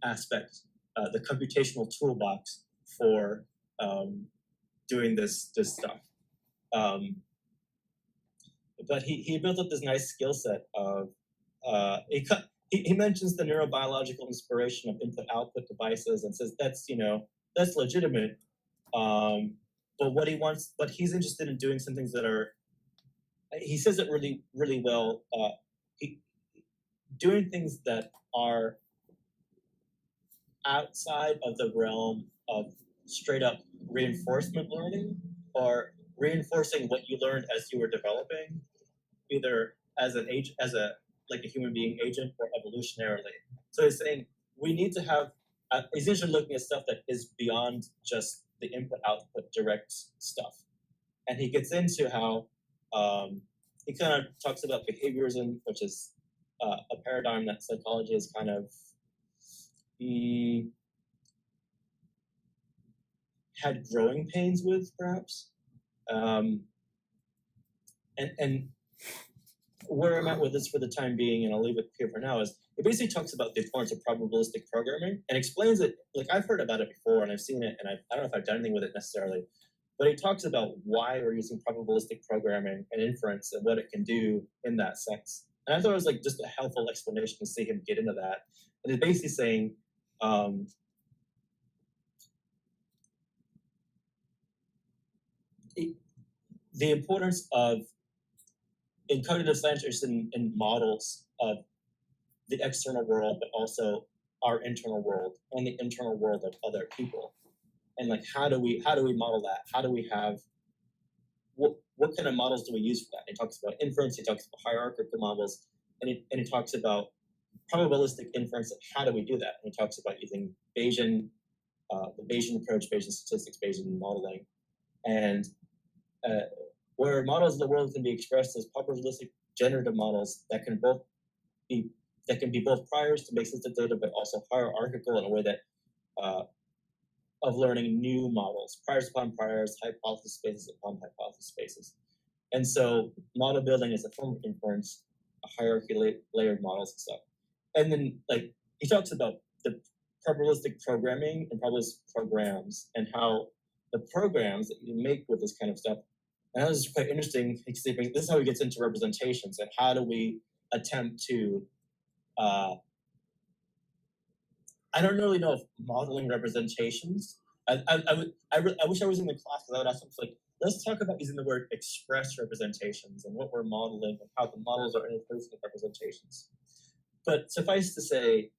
aspect, the computational toolbox for doing this stuff. But he built up this nice skill set of, he mentions the neurobiological inspiration of input-output devices and says that's legitimate. But what he's interested in doing some things that are, he says it really, really well, doing things that are outside of the realm of straight up reinforcement learning, or reinforcing what you learned as you were developing, either as a human being agent or evolutionarily. So he's saying we need to have, essentially looking at stuff that is beyond just the input-output direct stuff. And he gets into how he kind of talks about behaviorism, which is a paradigm that psychology is kind of had growing pains with, perhaps. And where I'm at with this for the time being, and I'll leave it here for now, is it basically talks about the importance of probabilistic programming and explains it. Like, I've heard about it before and I've seen it, and I don't know if I've done anything with it necessarily, but he talks about why we're using probabilistic programming and inference and what it can do in that sense. And I thought it was like just a helpful explanation to see him get into that. And it's basically saying, the importance of, in cognitive science, in models of the external world, but also our internal world and the internal world of other people. And like, how do we model that? How do we have, what kind of models do we use for that? And he talks about inference, he talks about hierarchical models, and he talks about probabilistic inference, and how do we do that? And he talks about using Bayesian, the Bayesian approach, Bayesian statistics, Bayesian modeling, and where models of the world can be expressed as probabilistic generative models that can be both priors to make sense of data, but also hierarchical in a way that of learning new models, priors upon priors, hypothesis spaces upon hypothesis spaces. And so model building is a form of inference, a hierarchy layered models and stuff. And then like he talks about the probabilistic programming and probabilistic programs and how the programs that you make with this kind of stuff. And that was quite interesting. This is how he gets into representations and how do we attempt to I don't really know if modeling representations. I wish I was in the class because I would ask them like, let's talk about using the word express representations and what we're modeling and how the models are interfacing with representations. But suffice to say,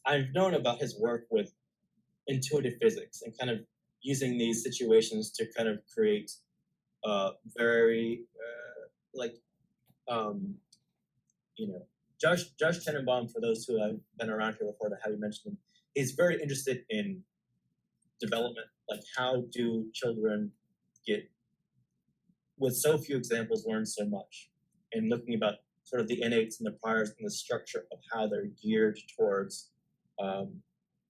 I've known about his work with intuitive physics and kind of using these situations to kind of create very Josh Tenenbaum, for those who have been around here before to have you mentioned him, is very interested in development. Like, how do children get, with so few examples, learn so much? And looking about sort of the innates and the priors and the structure of how they're geared towards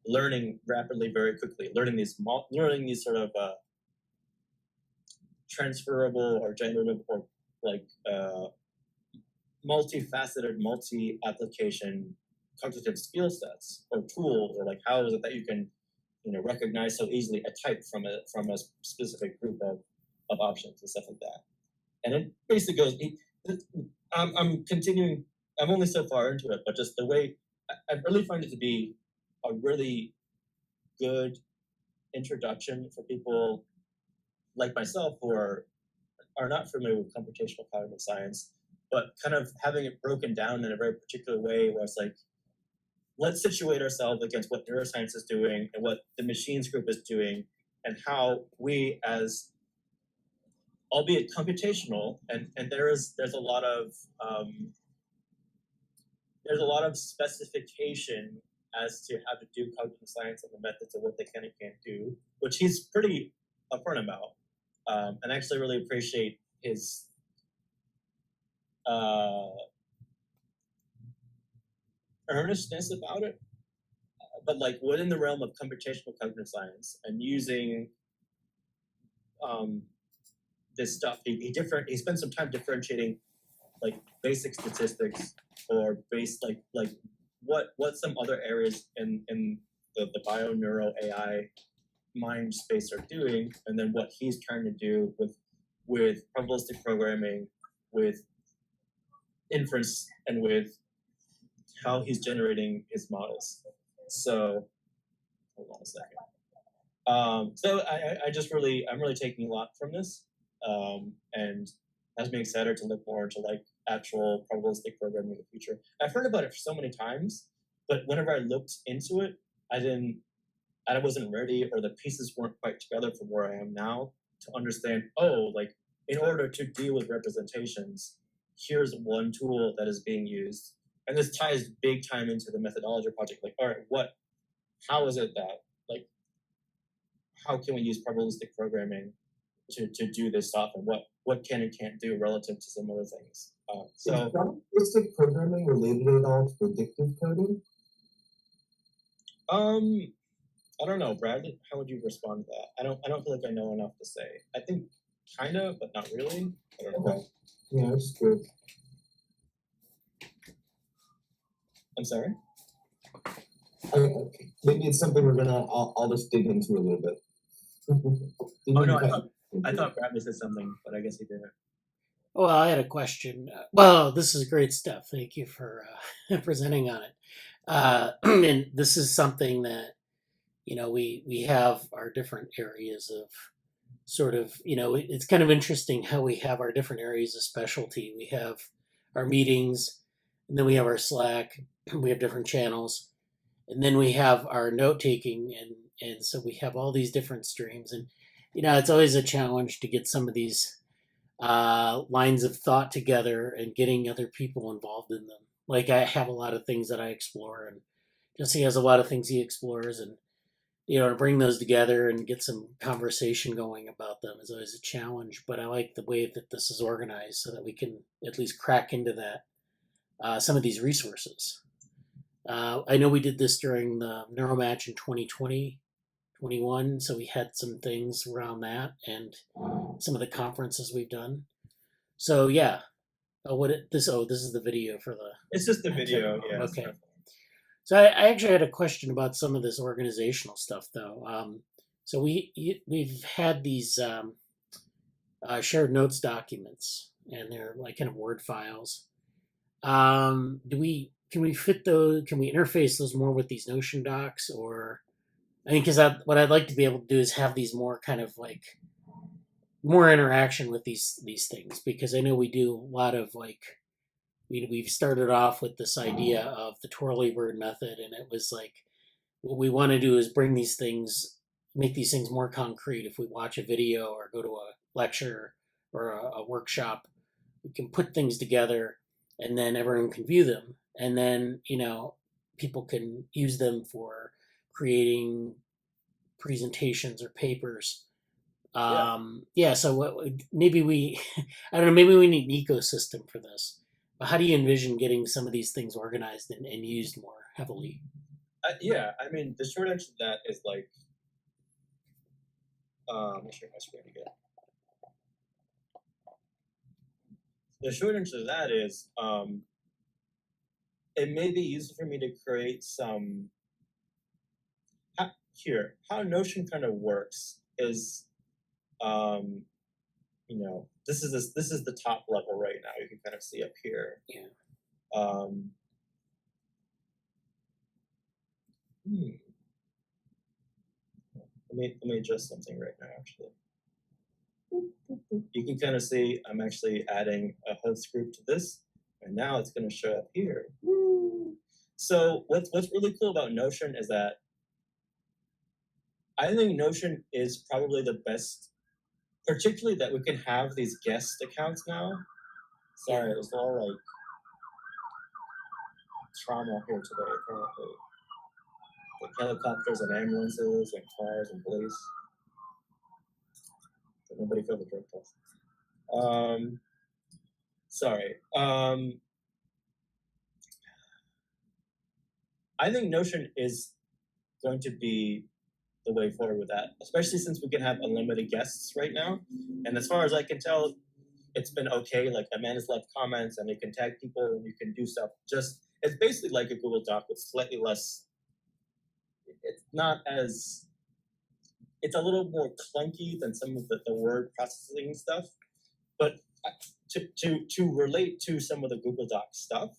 learning rapidly, very quickly, learning these sort of transferable or generative or like multifaceted, multi-application cognitive skill sets or tools, or like how is it that you can, recognize so easily a type from a specific group of options and stuff like that. And it basically goes. I'm continuing. I'm only so far into it, but just the way I really find it to be a really good introduction for people like myself who are not familiar with computational cognitive science, but kind of having it broken down in a very particular way where it's like, let's situate ourselves against what neuroscience is doing and what the machines group is doing, and how we, as albeit computational, and there's a lot of specification as to how to do cognitive science and the methods of what they can and can't do, which he's pretty upfront about, and I actually really appreciate his earnestness about it, but like within the realm of computational cognitive science and using this stuff, he spent some time differentiating like basic statistics or like what some other areas in the bio-neuro AI mind space are doing, and then what he's trying to do with probabilistic programming, with inference, and with how he's generating his models. So hold on a second. So I'm really taking a lot from this, and has me excited to look more into like actual probabilistic programming in the future. I've heard about it so many times, but whenever I looked into it, I wasn't ready, or the pieces weren't quite together from where I am now to understand, like in order to deal with representations, here's one tool that is being used, and this ties big time into the methodology project. Like, all right, how is it that, like, how can we use probabilistic programming to do this stuff, and what can and can't do relative to some other things? Is probabilistic programming related at all to predictive coding? I don't know, Brad. How would you respond to that? I don't feel like I know enough to say. I think kind of, but not really. I don't know. Okay. Yeah, that's good. I'm sorry. Maybe it's something I'll just dig into a little bit. Oh no, I thought Brad said something, but I guess he didn't. Well, I had a question. Well, this is great stuff. Thank you for presenting on it. And this is something that, we have our different areas of sort of, it's kind of interesting how we have our different areas of specialty. We have our meetings, and then we have our Slack, we have different channels, and then we have our note taking, and so we have all these different streams. And, it's always a challenge to get some of these lines of thought together and getting other people involved in them. Like, I have a lot of things that I explore, and Jesse has a lot of things he explores, and to bring those together and get some conversation going about them is always a challenge. But I like the way that this is organized so that we can at least crack into that, some of these resources. I know we did this during the Neuromatch in 2020, 21, so we had some things around that and some of the conferences we've done. So yeah. This is the video for the... It's just the video, yeah. Okay. So I actually had a question about some of this organizational stuff, though. So we've had these shared notes documents, and they're like kind of Word files. Can we fit those? Can we interface those more with these Notion docs, or I mean, because what I'd like to be able to do is have these more kind of like more interaction with these things, because I know we do a lot of like. We've started off with this idea of the Twirlybird method, and it was like, what we want to do is bring these things, make these things more concrete. If we watch a video or go to a lecture or a workshop, we can put things together, and then everyone can view them, and then people can use them for creating presentations or papers. So maybe we, I don't know, maybe we need an ecosystem for this. How do you envision getting some of these things organized and used more heavily? Yeah, I mean, the short answer to that is like, let me share my screen again. The short answer to that is, it may be useful for me to create some. How Notion kind of works is, this is the top level right now. You can kind of see up here. Yeah. Let me adjust something right now. Actually, you can kind of see I'm actually adding a host group to this, and now it's going to show up here. So what's really cool about Notion is that I think Notion is probably the best. Particularly that we can have these guest accounts now. Sorry, it was all like trauma here today, apparently. Like helicopters and ambulances and cars and police. But nobody failed the drug test. Sorry. I think Notion is going to be the way forward with that, especially since we can have unlimited guests right now. And as far as I can tell, it's been okay. Like Amanda's left comments, and you can tag people, and you can do stuff. It's basically like a Google Doc with slightly less. It's not as. It's a little more clunky than some of the word processing stuff, but to relate to some of the Google Doc stuff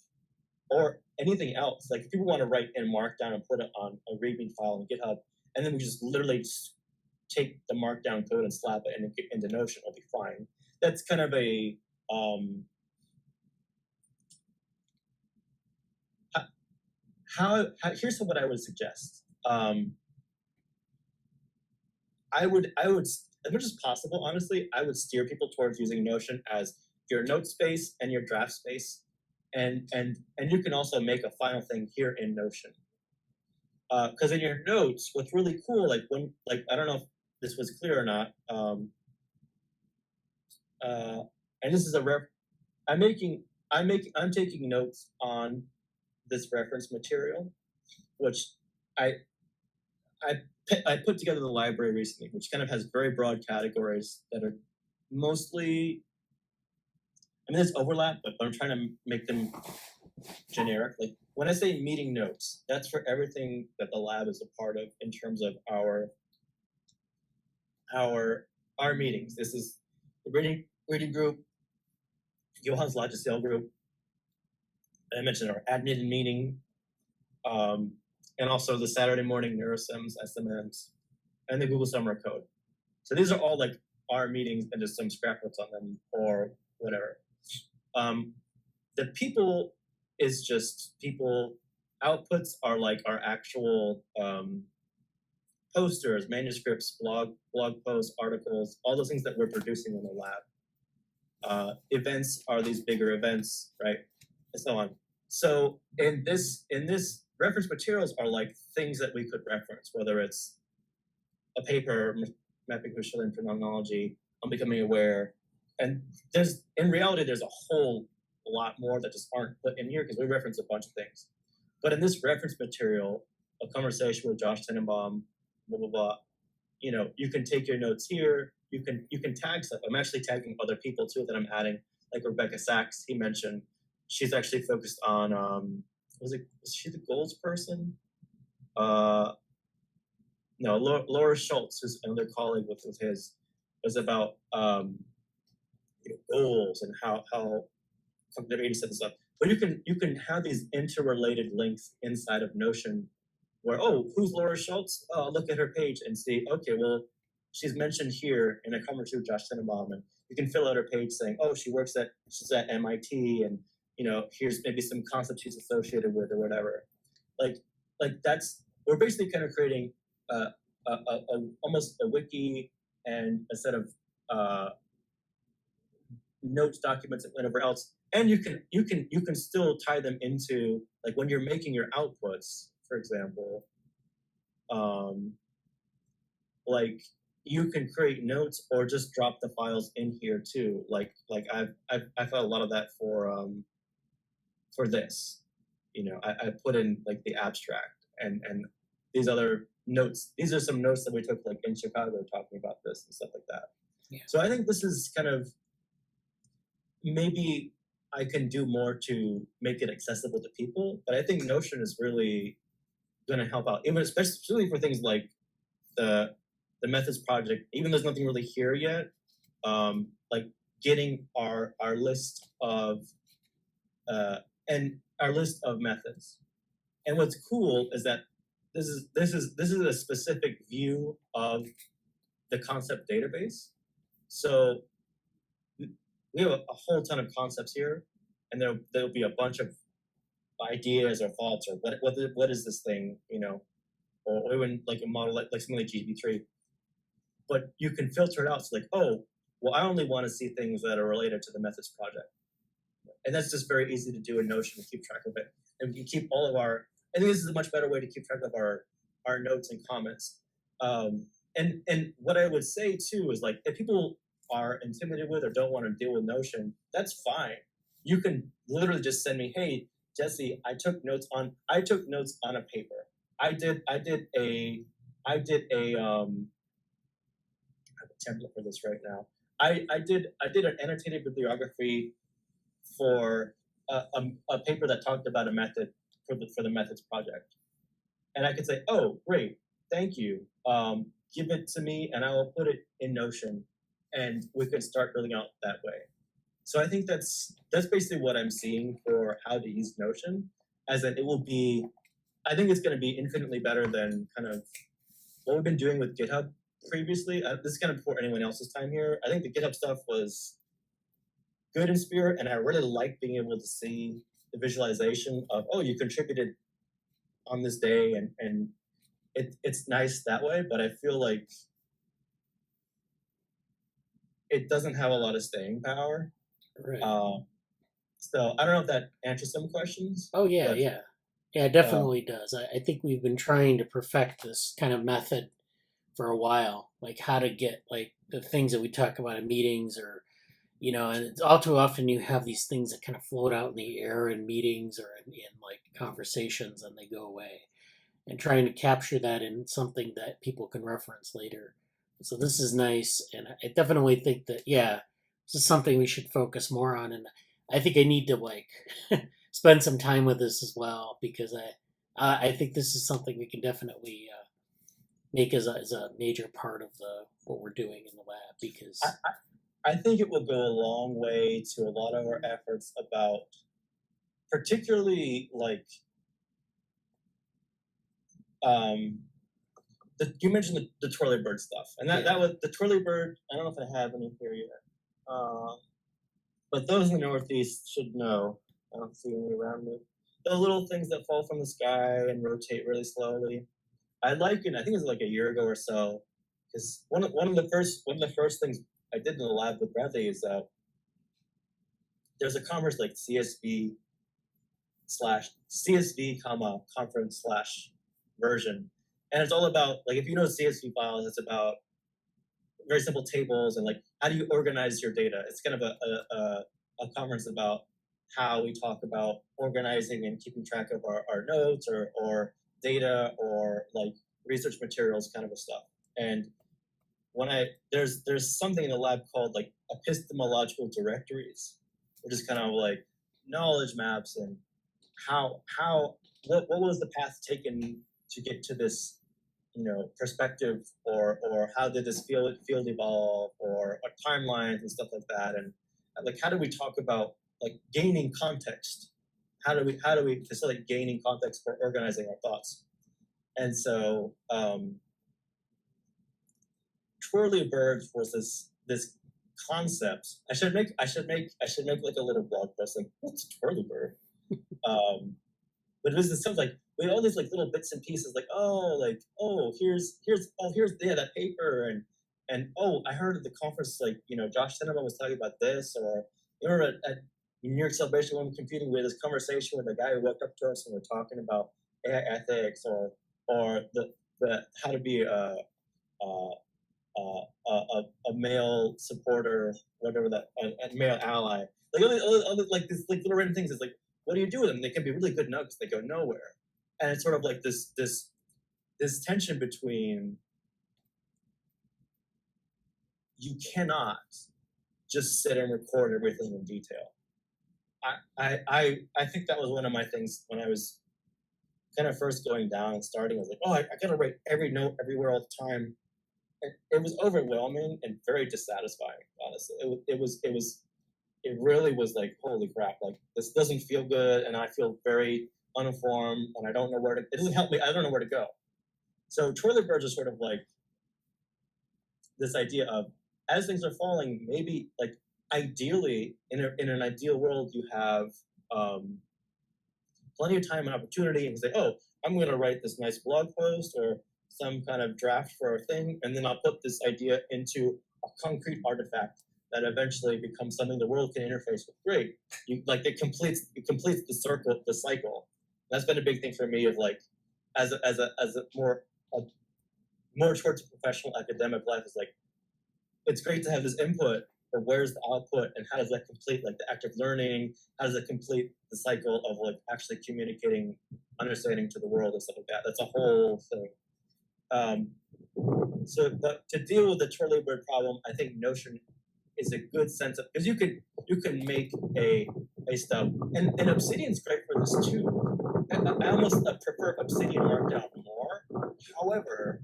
or anything else, like if people want to write in Markdown and put it on a README file on GitHub. And then we just literally take the Markdown code and slap it into Notion. It'll be fine. That's kind of a here's what I would suggest. I would, as much as possible, honestly, I would steer people towards using Notion as your note space and your draft space. and you can also make a final thing here in Notion. Because in your notes, what's really cool, like I don't know if this was clear or not, and this is I'm taking notes on this reference material, which I put together the library recently, which kind of has very broad categories that are mostly, I mean, there's overlap, but I'm trying to make them generic. Like when I say meeting notes, that's for everything that the lab is a part of in terms of our meetings. This is the reading group, Johan's Logicel group. I mentioned our admin meeting, and also the Saturday morning NeuroSims, SMMs, and the Google Summer Code. So these are all like our meetings and just some scrapbooks on them or whatever. The people is just people. Outputs are like our actual posters, manuscripts, blog posts, articles, all those things that we're producing in the lab. Events are these bigger events, right, and so on. So in this reference materials are like things that we could reference, whether it's a paper mapping Michelin phenomenology, on becoming aware, and in reality there's a whole lot more that just aren't put in here because we reference a bunch of things. But in this reference material, a conversation with Josh Tenenbaum, blah blah blah, you can take your notes here. You can tag stuff. I'm actually tagging other people too that I'm adding, like Rebecca Sachs. He mentioned she's actually focused on was she the goals person? No, Laura Schultz, who's another colleague with his, was about goals and how their agency and stuff. But you can have these interrelated links inside of Notion, where who's Laura Schultz? Oh, look at her page and see. Okay, well, she's mentioned here in a conversation with Josh Tenenbaum, and you can fill out her page saying, she's at MIT, and here's maybe some concepts she's associated with or whatever. Like that's, we're basically kind of creating almost a wiki and a set of notes, documents, and whatever else. And you can still tie them into, like, when you're making your outputs, for example, like you can create notes or just drop the files in here too. Like I've found a lot of that for this. I put in like the abstract and these other notes. These are some notes that we took like in Chicago talking about this and stuff like that. Yeah. So I think this is kind of, maybe I can do more to make it accessible to people, but I think Notion is really going to help out, even especially for things like the methods project. Even though there's nothing really here yet, like getting our list of methods. And what's cool is that this is a specific view of the concept database. So we have a whole ton of concepts here, and there'll be a bunch of ideas or thoughts or what is this thing, or even like a model like something like GPT-3. But you can filter it out. So like, I only want to see things that are related to the methods project, and that's just very easy to do in Notion to keep track of it. And we can keep all of our. I think this is a much better way to keep track of our notes and comments. And what I would say too is, like, if people are intimidated with or don't want to deal with Notion, that's fine. You can literally just send me, hey, Jesse, I took notes on a paper. I have a template for this right now. I did an annotated bibliography for a paper that talked about a method for the methods project. And I could say, oh, great, thank you. Give it to me and I will put it in Notion, and we can start building out that way. So I think that's basically what I'm seeing for how to use Notion, as that it will be, I think it's going to be infinitely better than kind of what we've been doing with GitHub previously. This is kind of before anyone else's time here. I think the GitHub stuff was good in spirit, and I really like being able to see the visualization of, you contributed on this day, and it's nice that way, but I feel like it doesn't have a lot of staying power. Right. So I don't know if that answers some questions. Oh yeah, but, yeah, yeah. It definitely does. I think we've been trying to perfect this kind of method for a while, like how to get like the things that we talk about in meetings, or and it's all too often you have these things that kind of float out in the air in meetings or in like conversations, and they go away. And trying to capture that in something that people can reference later. So this is nice, and I definitely think that this is something we should focus more on. And I think I need to like spend some time with this as well, because I think this is something we can definitely make as a major part of the what we're doing in the lab. Because I think it will go a long way to a lot of our efforts about, particularly like, you mentioned the Twirlybird stuff, and that was the Twirlybird. I don't know if I have any here yet, but those in the Northeast should know. I don't see any around me. The little things that fall from the sky and rotate really slowly. I think it was like a year ago or so, because one of the first things I did in the lab with Bradley is there's a conference like CSV, conference / version, and it's all about, like, if you know CSV files, it's about very simple tables and like how do you organize your data. It's kind of a conference about how we talk about organizing and keeping track of our notes or data or like research materials kind of stuff. And there's something in the lab called like epistemological directories, which is kind of like knowledge maps and what was the path taken to get to this perspective, or how did this field evolve, or timelines and stuff like that. And like, how do we talk about like gaining context? How do we facilitate gaining context for organizing our thoughts? And so Twirlybird was this concept. I should make like a little blog post like, what's Twirlybird? But it was this stuff like, we had all these like little bits and pieces, like here's that paper, and I heard at the conference, like, Josh Tenenbaum was talking about this, or you remember at New York Celebration Women Computing, we had this conversation with a guy who walked up to us and we're talking about AI ethics, or the how to be a male supporter, whatever that, a male ally, like all like this like little random things. Is like, what do you do with them? They can be really good nuggets, they go nowhere. And it's sort of like this tension between, you cannot just sit and record everything in detail. I think that was one of my things when I was kind of first going down and starting. I was like, I gotta write every note everywhere all the time. And it was overwhelming and very dissatisfying, honestly. It really was like, holy crap, like this doesn't feel good, and I feel very uninformed, and I don't know it doesn't help me, I don't know where to go. So Twirlybird is sort of like this idea of, as things are falling, maybe like ideally in an ideal world, you have plenty of time and opportunity, and say, I'm going to write this nice blog post or some kind of draft for a thing, and then I'll put this idea into a concrete artifact that eventually becomes something the world can interface with. Great, it completes the cycle. That's been a big thing for me, of like, as a more towards professional academic life, is like, it's great to have this input, but where's the output, and how does that complete like the active learning? How does it complete the cycle of like actually communicating understanding to the world and stuff like that? That's a whole thing. But to deal with the Twirlybird problem, I think Notion is a good sense of, because you can make a stub, and Obsidian's great for this too. I almost prefer Obsidian Markdown more. However,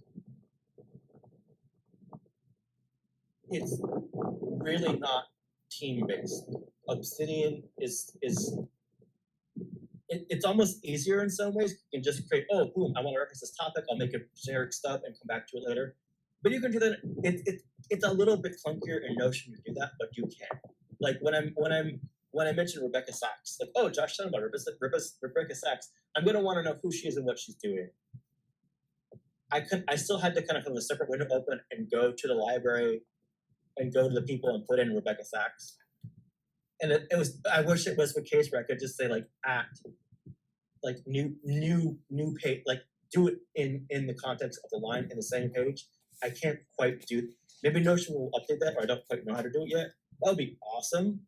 it's really not team-based. Obsidian is it's almost easier in some ways. You can just create, boom, I want to reference this topic, I'll make a generic stub and come back to it later. But you can do that. It's a little bit clunkier in Notion to do that, but you can. Like when I mentioned Rebecca Sachs, like, Josh Tenenbaum, Rebecca Sachs, I'm gonna want to know who she is and what she's doing. I still had to kind of have a separate window open and go to the library and go to the people and put in Rebecca Sachs. and it was. I wish it was the case where I could just say like like new page, like do it in the context of the line in the same page. I can't quite do. Maybe Notion will update that, or I don't quite know how to do it yet. That would be awesome.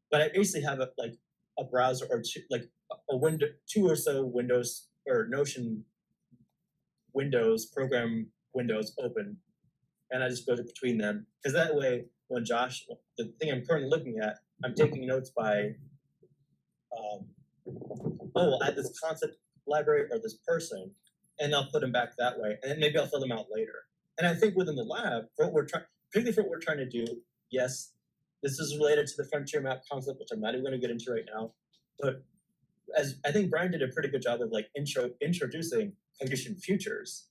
But I basically have a browser or two, like a window, 2 or so Windows or Notion windows, program windows open, and I just go between them, because that way when Josh, the thing I'm currently looking at, I'm taking notes by I'll add this concept library or this person, and I'll put them back that way, and then maybe I'll fill them out later. And I think within the lab, for what we're trying, particularly for what we're trying to do, yes, this is related to the frontier map concept, which I'm not even going to get into right now. But as I think Brian did a pretty good job of like introducing cognition futures.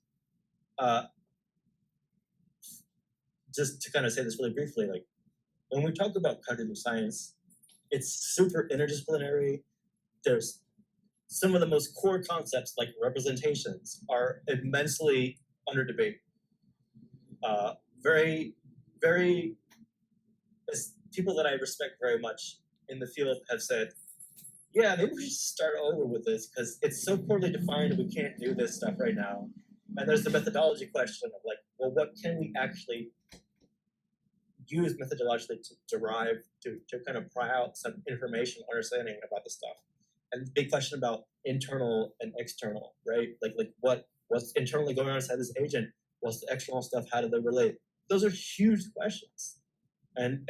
Just to kind of say this really briefly, like when we talk about cognitive science, it's super interdisciplinary. There's some of the most core concepts, like representations, are immensely under debate. Very, people that I respect very much in the field have said, yeah, maybe we should start over with this because it's so poorly defined, we can't do this stuff right now. And there's the methodology question of like, well, what can we actually use methodologically to derive, to kind of pry out some information, understanding about this stuff. And the big question about internal and external, right? Like what's internally going on inside this agent? What's the external stuff? How do they relate? Those are huge questions. And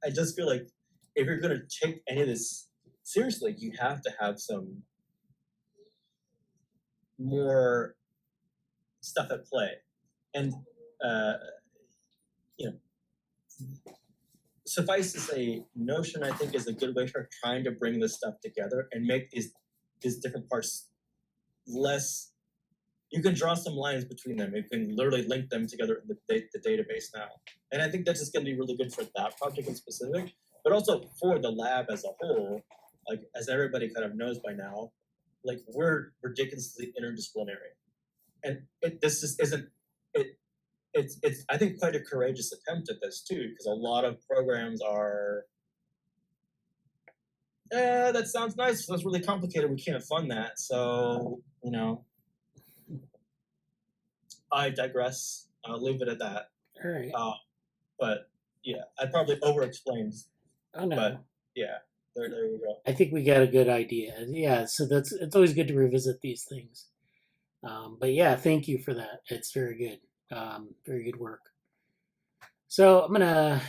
I just feel like if you're going to take any of this seriously, you have to have some more stuff at play. And, suffice to say, Notion, I think, is a good way for trying to bring this stuff together and make these different parts less. You can draw some lines between them. You can literally link them together in the database now. And I think that's just going to be really good for that project in specific, but also for the lab as a whole. Like, as everybody kind of knows by now, like, we're ridiculously interdisciplinary. And this just isn't, it's I think quite a courageous attempt at this too, because a lot of programs are, that sounds nice, that's really complicated, we can't fund that. So, I digress. I'll leave it at that. All right. But yeah, I probably over-explained. Oh no. But yeah, there you go. I think we got a good idea. Yeah, so it's always good to revisit these things. But yeah, thank you for that. It's very good. Very good work. So I'm gonna,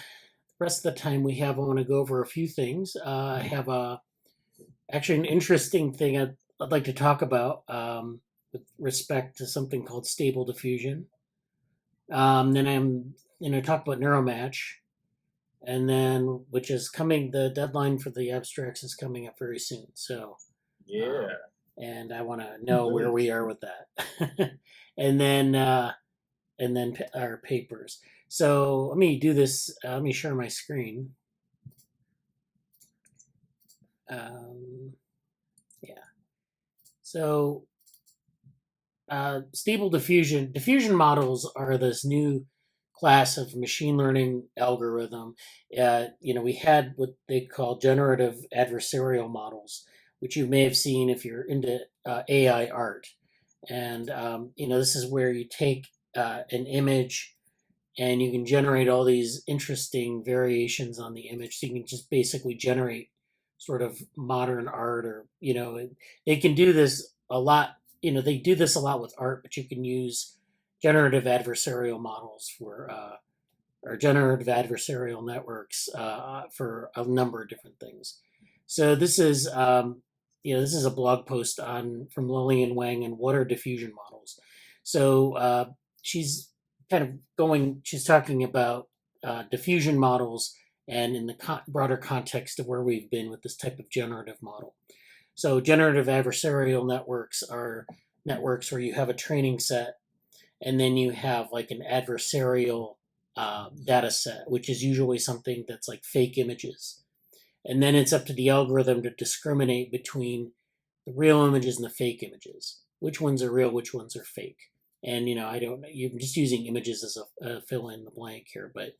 the rest of the time we have, I want to go over a few things. I have actually an interesting thing I'd like to talk about with respect to something called Stable Diffusion. Then I'm going to talk about Neuromatch, and then which is coming. The deadline for the abstracts is coming up very soon. So yeah, and I want to know where we are with that, and then our papers. So let me do this. Let me share my screen. Yeah. So Stable Diffusion. Diffusion models are this new class of machine learning algorithm. We had what they call generative adversarial models, which you may have seen if you're into AI art. And this is where you take an image and you can generate all these interesting variations on the image. So you can just basically generate sort of modern art, or they can do this a lot. They do this a lot with art, but you can use generative adversarial models for or generative adversarial networks for a number of different things. So this is this is a blog post from Lillian Wang and what are diffusion models. So she's talking about diffusion models and in the broader context of where we've been with this type of generative model. So generative adversarial networks are networks where you have a training set and then you have like an adversarial data set, which is usually something that's like fake images. And then it's up to the algorithm to discriminate between the real images and the fake images. Which ones are real, which ones are fake. And, you're just using images as a fill in the blank here, but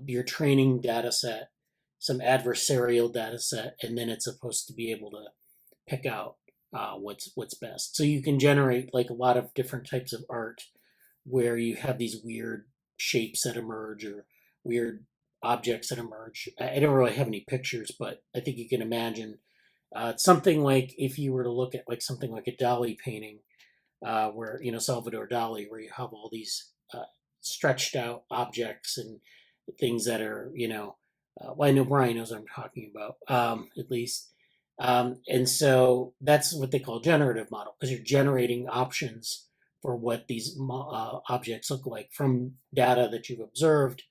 your training data set some adversarial data set, and then it's supposed to be able to pick out what's best. So you can generate like a lot of different types of art where you have these weird shapes that emerge or weird objects that emerge. I don't really have any pictures, but I think you can imagine something like if you were to look at like something like a Dali painting, where Salvador Dali, where you have all these stretched out objects and things that are well, I know Brian knows what I'm talking about, at least. And so that's what they call generative model, because you're generating options for what these objects look like from data that you've observed,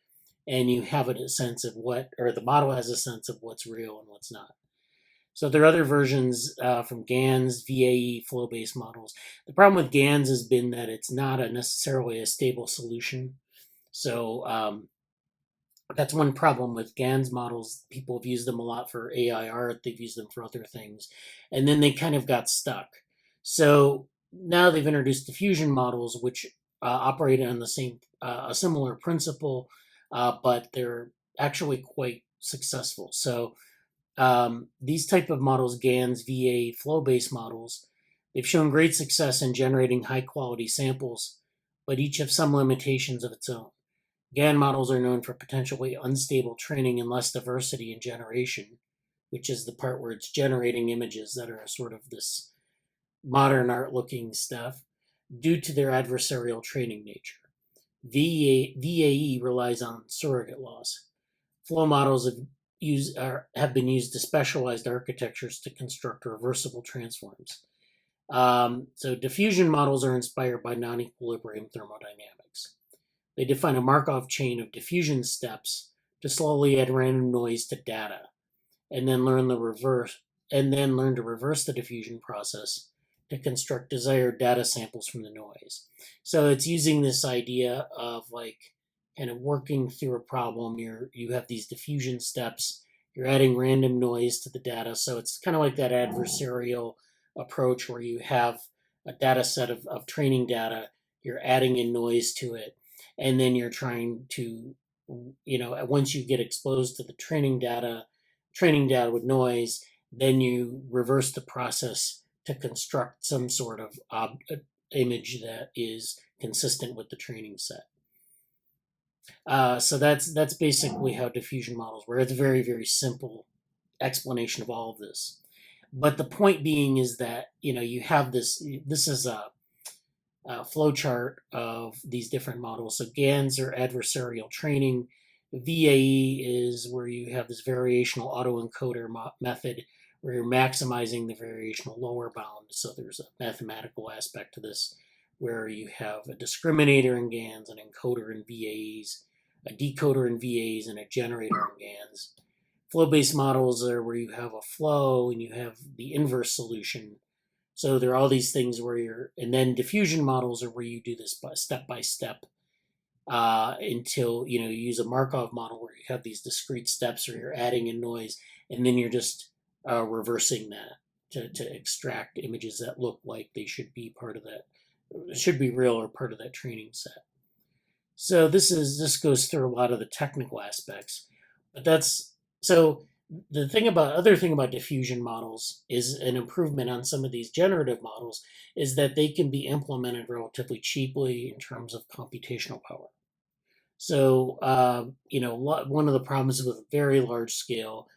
and you have a sense of or the model has a sense of what's real and what's not. So there are other versions from GANs, VAE, flow-based models. The problem with GANs has been that it's not necessarily a stable solution. So that's one problem with GANs models. People have used them a lot for AI art. They've used them for other things. And then they kind of got stuck. So now they've introduced diffusion models, which operate on a similar principle, but they're actually quite successful. So these type of models, GANs, VA, flow-based models, they've shown great success in generating high-quality samples, but each have some limitations of its own. GAN models are known for potentially unstable training and less diversity in generation, which is the part where it's generating images that are sort of this modern art-looking stuff, due to their adversarial training nature. VAE relies on surrogate laws. Flow models have been used to specialized architectures to construct reversible transforms. So diffusion models are inspired by non-equilibrium thermodynamics. They define a Markov chain of diffusion steps to slowly add random noise to data, and then learn to reverse the diffusion process to construct desired data samples from the noise. So it's using this idea of like kind of working through a problem. You have these diffusion steps, you're adding random noise to the data. So it's kind of like that adversarial approach where you have a data set of training data, you're adding in noise to it, and then you're trying to, once you get exposed to the training data with noise, then you reverse the process to construct some sort of image that is consistent with the training set. So that's basically how diffusion models work. It's a very, very simple explanation of all of this. But the point being is that, you have this is a flow chart of these different models. So GANs are adversarial training. VAE is where you have this variational autoencoder method where you're maximizing the variational lower bound. So there's a mathematical aspect to this where you have a discriminator in GANs, an encoder in VAEs, a decoder in VAs, and a generator in GANs. Flow-based models are where you have a flow and you have the inverse solution. So there are all these things and then diffusion models are where you do this step by step until, you use a Markov model where you have these discrete steps where you're adding in noise, and then you're just reversing that to extract images that look like they should be part of that, should be real or part of that training set. So this goes through a lot of the technical aspects, but so the other thing about diffusion models is an improvement on some of these generative models is that they can be implemented relatively cheaply in terms of computational power. So, one of the problems with very large scale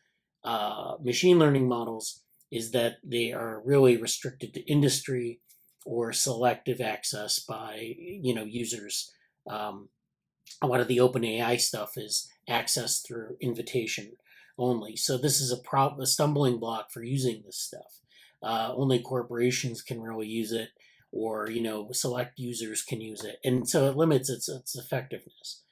machine learning models is that they are really restricted to industry or selective access by, users. A lot of the OpenAI stuff is accessed through invitation only. So this is a stumbling block for using this stuff. Only corporations can really use it, or select users can use it, and so it limits its effectiveness.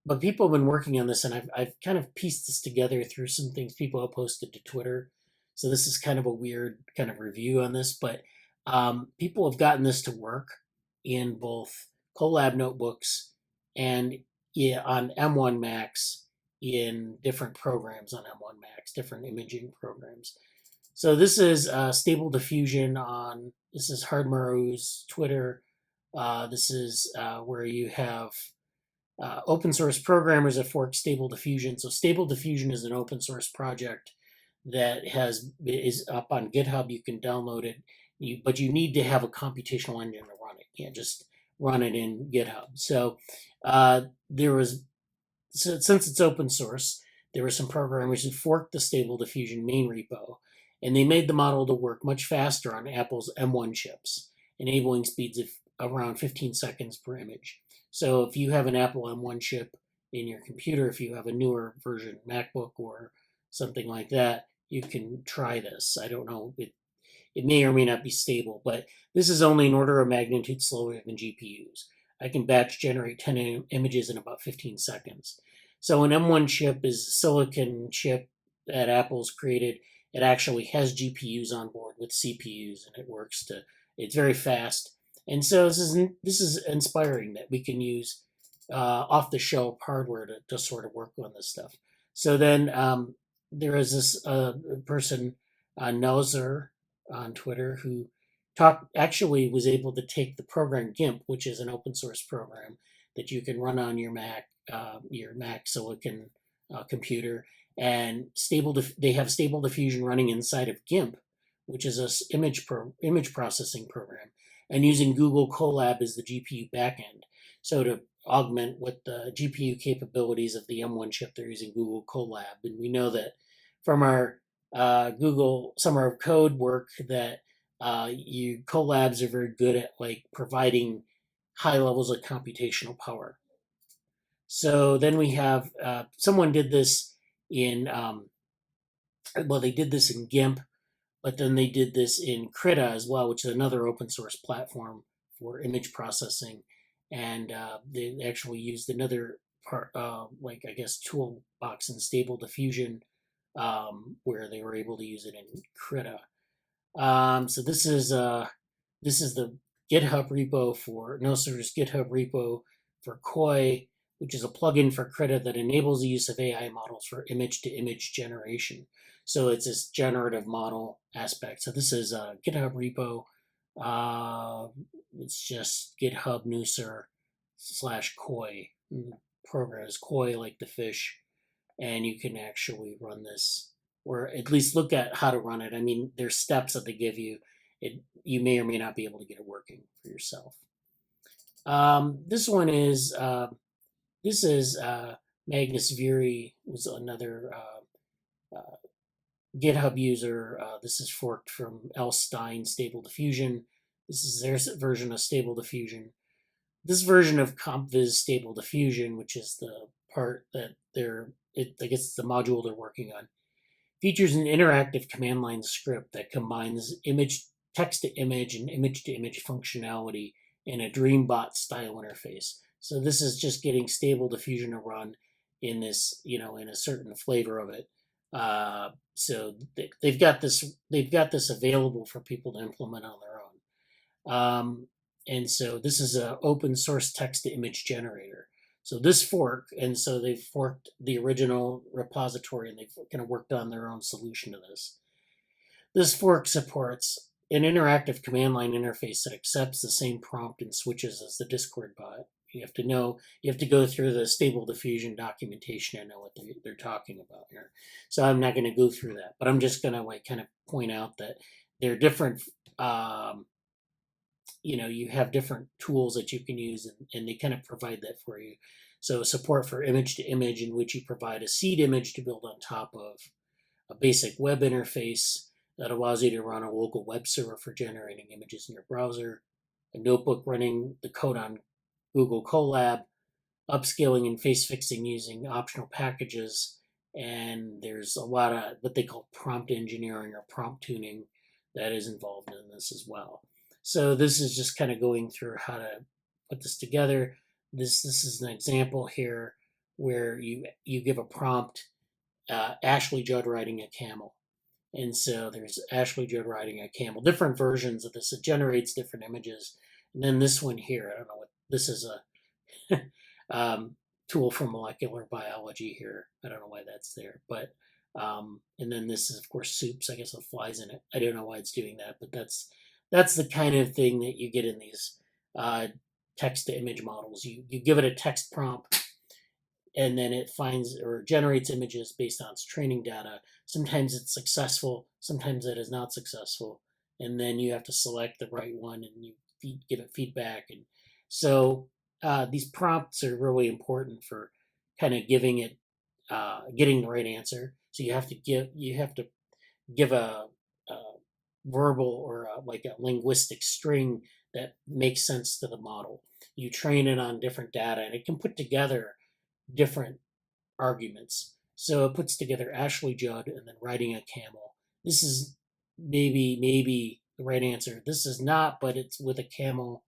But people have been working on this, and I've kind of pieced this together through some things people have posted to Twitter. So this is kind of a weird kind of review on this, but people have gotten this to work in both Colab notebooks and on M1 Max in different programs on M1 Max, different imaging programs. So this is Stable Diffusion this is Hardmaru's Twitter. This is where you have open source programmers that fork Stable Diffusion. So Stable Diffusion is an open source project that is up on GitHub. You can download it, but you need to have a computational engine to run it. You can't just run it in GitHub. So since it's open source, there were some programmers who forked the Stable Diffusion main repo, and they made the model to work much faster on Apple's M1 chips, enabling speeds of around 15 seconds per image. So if you have an Apple M1 chip in your computer, if you have a newer version MacBook or something like that, you can try this. I don't know, it may or may not be stable, but this is only an order of magnitude slower than GPUs. I can batch generate 10 images in about 15 seconds. So an M1 chip is a silicon chip that Apple's created. It actually has GPUs on board with CPUs, and it's very fast. And so this is inspiring that we can use off-the-shelf hardware to sort of work on this stuff. So then there is this person, Nelzer, on Twitter, who was able to take the program GIMP, which is an open source program that you can run on your Mac Silicon computer, and they have Stable Diffusion running inside of GIMP, which is a image processing program, and using Google Colab as the GPU backend. So to augment what the GPU capabilities of the M1 chip, they're using Google Colab, and we know that from our summer of code work that collabs are very good at like providing high levels of computational power. So then we have someone did this in they did this in GIMP, but then they did this in Krita as well, which is another open source platform for image processing, and they actually used another part, toolbox in Stable Diffusion, where they were able to use it in Krita. So this is the GitHub repo for NeuroSim's GitHub repo for Koi, which is a plugin for Krita that enables the use of AI models for image-to-image generation. So it's this generative model aspect. So this is a GitHub repo. It's just GitHub /Koi. Program is Koi like the fish, and you can actually run this, or at least look at how to run it. I mean, there's steps that they give you. You may or may not be able to get it working for yourself. This is Magnus Viri, was another GitHub user. This is forked from L. Stein Stable Diffusion. This is their version of Stable Diffusion. This version of CompViz Stable Diffusion, which is the part that I guess it's the module they're working on, features an interactive command line script that combines text-to-image and image-to-image functionality in a Dreambot style interface. So this is just getting Stable Diffusion to run in this, in a certain flavor of it. So they've got this available for people to implement on their own. And so this is an open source text-to-image generator. So this fork, and so they've forked the original repository, and they've kind of worked on their own solution to this. This fork supports an interactive command line interface that accepts the same prompt and switches as the Discord bot. You have to go through the Stable Diffusion documentation and know what they're talking about here. So I'm not going to go through that, but I'm just going to kind of point out that there are different, you have different tools that you can use, and they kind of provide that for you. So support for image to image, in which you provide a seed image to build on top of a basic web interface that allows you to run a local web server for generating images in your browser, a notebook running the code on Google Colab, upscaling and face fixing using optional packages, and there's a lot of what they call prompt engineering or prompt tuning that is involved in this as well. So this is just kind of going through how to put this together. This is an example here where you give a prompt, Ashley Judd riding a camel. And so there's Ashley Judd riding a camel, different versions of this. It generates different images. And then this one here, I don't know what, this is a tool for molecular biology here. I don't know why that's there, but, and then this is of course soups, I guess it flies in it. I don't know why it's doing that, but that's the kind of thing that you get in these text to image models. You give it a text prompt, and then it finds or generates images based on its training data. Sometimes it's successful, sometimes it is not successful, and then you have to select the right one and you give it feedback. And so these prompts are really important for kind of giving it getting the right answer. So you have to give a verbal or like a linguistic string that makes sense to the model. You train it on different data, and it can put together different arguments. So it puts together Ashley Judd and then riding a camel. This is maybe the right answer. This is not, but it's with a camel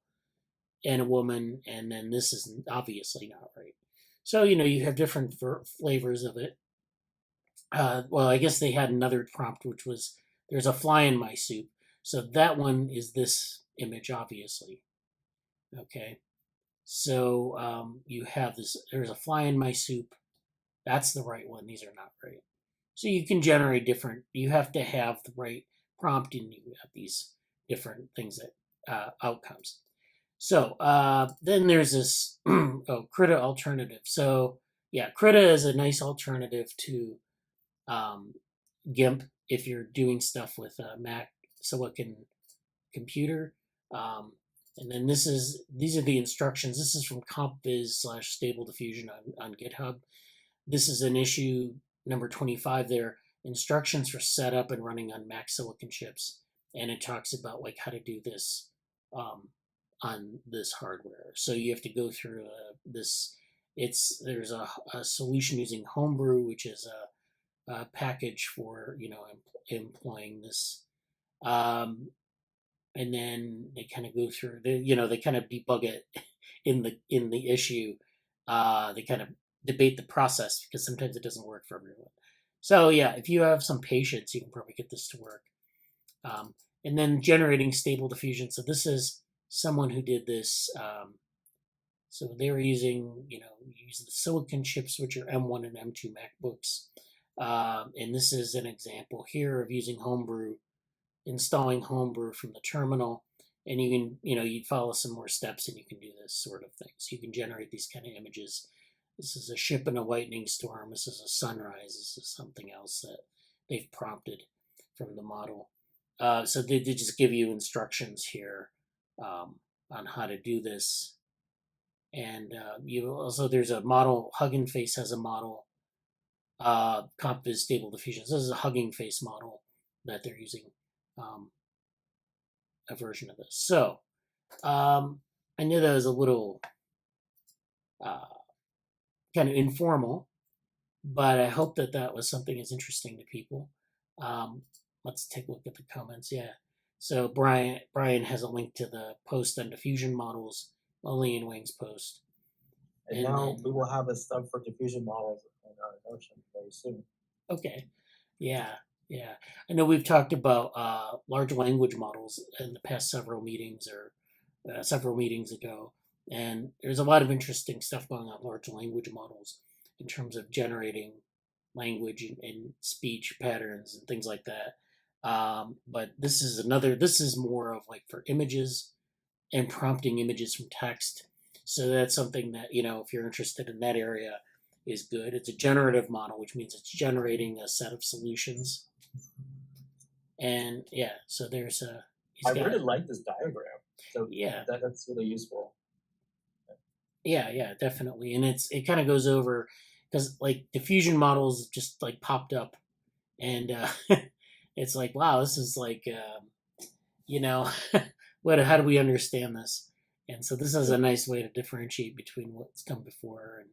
and a woman, and then this is obviously not right. So you have different flavors of it. Well, I guess they had another prompt, which was there's a fly in my soup. So that one is this image, obviously. Okay. So you have this, there's a fly in my soup. That's the right one. These are not right. So you can generate different, you have to have the right prompt and you have these different things that outcomes. So then there's this CRITA alternative. So yeah, CRITA is a nice alternative to GIMP if you're doing stuff with a Mac Silicon computer. And then these are the instructions. This is from compviz/Stable Diffusion on GitHub. This is an issue number 25 there, instructions for setup and running on Mac Silicon chips. And it talks about like how to do this on this hardware. So you have to go through this. There's a solution using Homebrew, which is a package for employing this. And then they kind of go through they kind of debug it in the issue. They kind of debate the process because sometimes it doesn't work for everyone. So yeah, if you have some patience, you can probably get this to work. And then generating Stable Diffusion. So this is someone who did this. So they were using use the silicon chips, which are M1 and M2 MacBooks. And this is an example here of using Homebrew, installing Homebrew from the terminal, and you can you follow some more steps and you can do this sort of thing. So you can generate these kind of images. This is a ship in a lightning storm. This is a sunrise. This is something else that they've prompted from the model. So they just give you instructions here on how to do this. And there's a model. Hugging Face has a model. CompViz Stable Diffusion. So this is a Hugging Face model that they're using. A version of this. So I knew that was a little kind of informal, but I hope that was something that's interesting to people. Let's take a look at the comments. Yeah. So Brian has a link to the post on diffusion models, only in Wang's post. And now we will have a stub for diffusion models in our Notion very soon. Okay. Yeah. I know we've talked about large language models in the past several meetings several meetings ago, and there's a lot of interesting stuff going on large language models in terms of generating language and speech patterns and things like that. But this is more of like for images and prompting images from text. So that's something that, if you're interested in that area, is good. It's a generative model, which means it's generating a set of solutions. And yeah, so there's I really like this diagram. So yeah, that's really useful. Yeah, definitely. And it kind of goes over because like diffusion models just like popped up, and it's like, wow, this is like how do we understand this? And so this is a nice way to differentiate between what's come before. And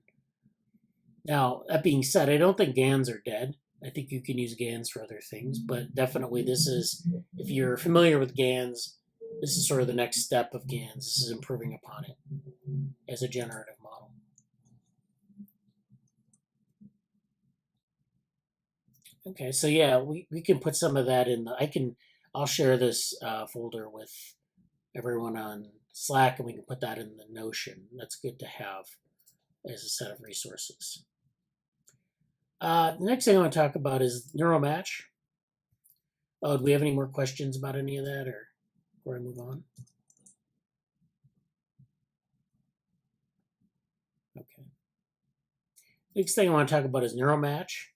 now, that being said, I don't think GANs are dead. I think you can use GANs for other things, but definitely this is, if you're familiar with GANs, this is sort of the next step of GANs. This is improving upon it as a generative model. Okay, so yeah, we can put some of that in I'll share this folder with everyone on Slack, and we can put that in the Notion. That's good to have as a set of resources. The next thing I want to talk about is Neuromatch. Oh, do we have any more questions about any of that, or before I move on? Okay. next thing I want to talk about is Neuromatch.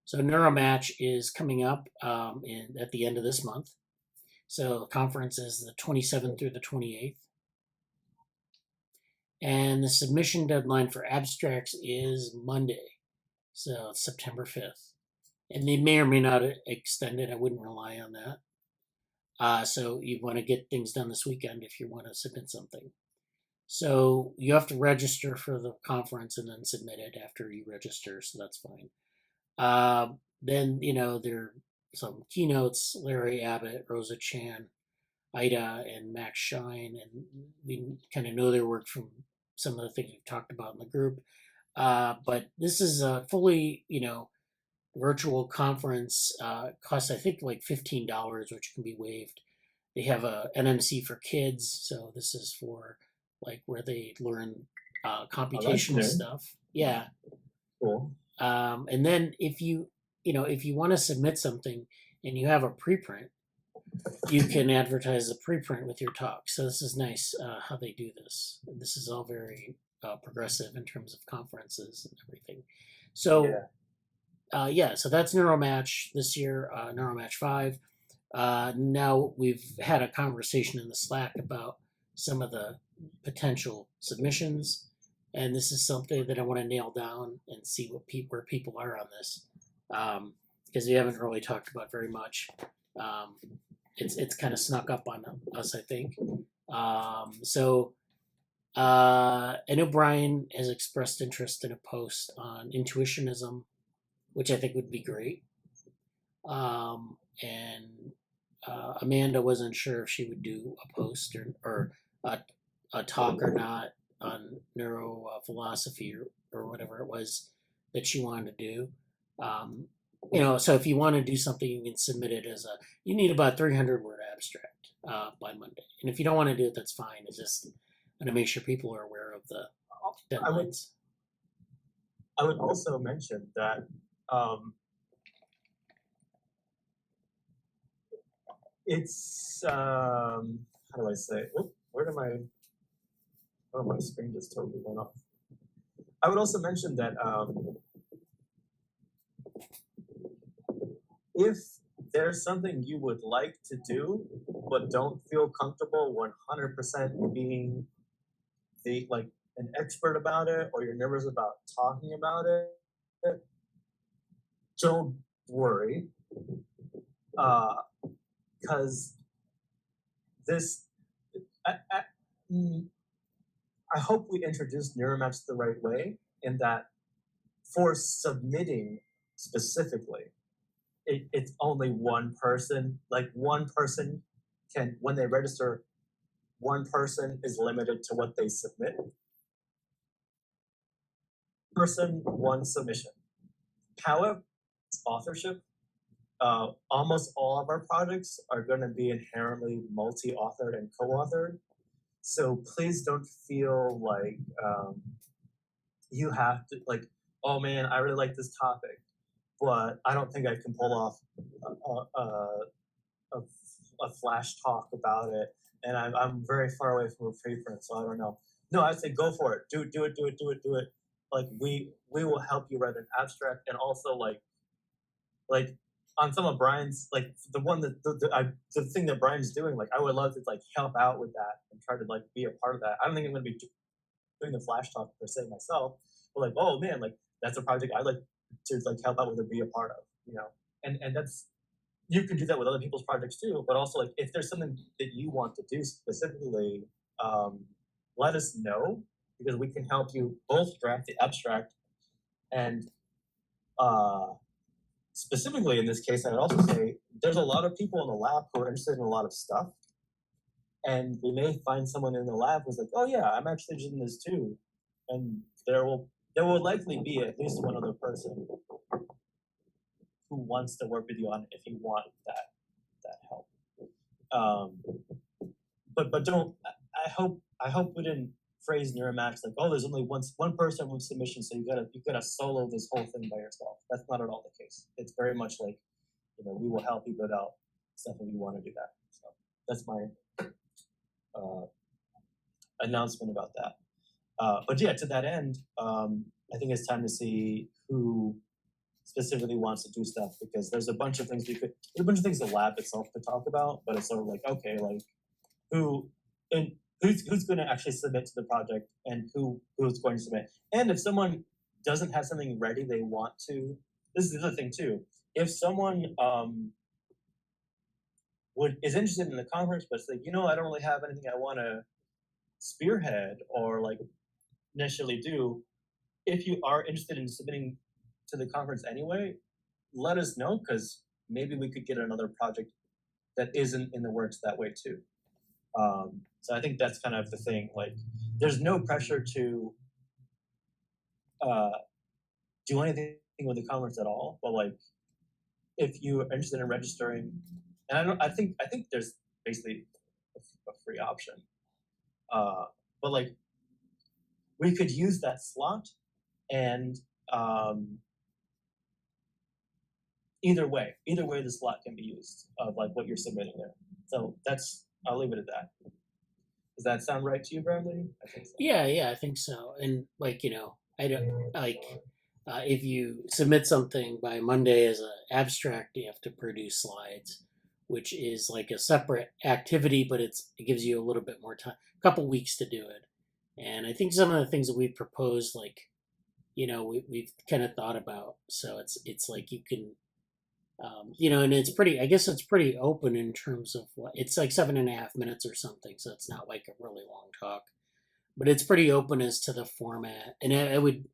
So Neuromatch is coming up at the end of this month. So the conference is the 27th through the 28th. And the submission deadline for abstracts is Monday, so September 5th. And they may or may not extend it. I wouldn't rely on that. So you want to get things done this weekend if you want to submit something. So you have to register for the conference and then submit it after you register, so that's fine. Then, there are some keynotes, Larry Abbott, Rosa Chan, Ida, and Max Shine, and we kind of know their work from some of the things we've talked about in the group. But this is a fully, virtual conference. Costs, I think, like $15, which can be waived. They have a NMC for kids, so this is for like where they learn computational stuff. Yeah. Cool. And then if you want to submit something and you have a preprint, you can advertise a preprint with your talk. So this is nice how they do this. This is all very progressive in terms of conferences and everything. So so that's Neuromatch this year, Neuromatch 5. Now we've had a conversation in the Slack about some of the potential submissions, and this is something that I want to nail down and see where people are on this, because we haven't really talked about very much. It's kind of snuck up on us, I think. So I know Brian has expressed interest in a post on intuitionism, which I think would be great. And Amanda wasn't sure if she would do a post or a talk or not on neurophilosophy or whatever it was that she wanted to do. So if you want to do something, you can submit it you need about 300-word abstract by Monday. And if you don't want to do it, that's fine. It's just going to make sure people are aware of the deadlines. I would also mention that it's how do I say? My screen just totally went off. I would also mention that if there's something you would like to do but don't feel comfortable 100% being an expert about it, or you're nervous about talking about it, don't worry, because I hope we introduced Neuromatch the right way, in that for submitting specifically, it's only one person. Like, one person can, when they register, one person is limited to what they submit. Person, one submission. However, authorship, almost all of our projects are going to be inherently multi-authored and co-authored. So please don't feel like you have to, oh man, I really like this topic, but I don't think I can pull off a flash talk about it, and I'm very far away from a preprint, so I don't know. No, I'd say go for it. Do it. Like, we will help you write an abstract, and also like on some of Brian's, the thing that Brian's doing, I would love to help out with that and try to be a part of that. I don't think I'm going to be doing the flash talk per se myself, but oh man, that's a project I'd like to help out with or be a part of, and that's, you can do that with other people's projects too, but also if there's something that you want to do specifically, let us know, because we can help you both draft the abstract, and specifically in this case, I would also say there's a lot of people in the lab who are interested in a lot of stuff, and we may find someone in the lab who's oh yeah, I'm actually interested in this too, and there will likely be at least one other person who wants to work with you on it if you want that help. But don't. I hope we didn't phrase Neuromatch there's only one person with submission, so you gotta solo this whole thing by yourself. That's not at all the case. It's very much we will help you build out stuff if you want to do that. So that's my announcement about that. But yeah, to that end, I think it's time to see who specifically wants to do stuff, because there's a bunch of things there's a bunch of things the lab itself could talk about, but it's sort of like, okay, like who's going to actually submit to the project, and who's going to submit. And if someone doesn't have something ready they want to, this is the other thing too. If someone is interested in the conference, but it's like, I don't really have anything I want to spearhead or like initially do. If you are interested in submitting to the conference anyway, let us know, because maybe we could get another project that isn't in the works that way too. So I think that's kind of the thing. Like, there's no pressure to do anything with the conference at all. But like, if you're interested in registering, and I think there's basically a free option. But like, we could use that slot, and either way the slot can be used of like what you're submitting there. So I'll leave it at that. Does that sound right to you, Bradley? I think so. Yeah, I think so. And like, I don't like if you submit something by Monday as an abstract, you have to produce slides, which is like a separate activity, but it gives you a little bit more time, a couple weeks to do it. And I think some of the things that we've proposed, like, we've kind of thought about. So it's like you can, and it's pretty, I guess it's pretty open in terms of what it's like 7.5 minutes or something. So it's not like a really long talk, but it's pretty open as to the format. And I would,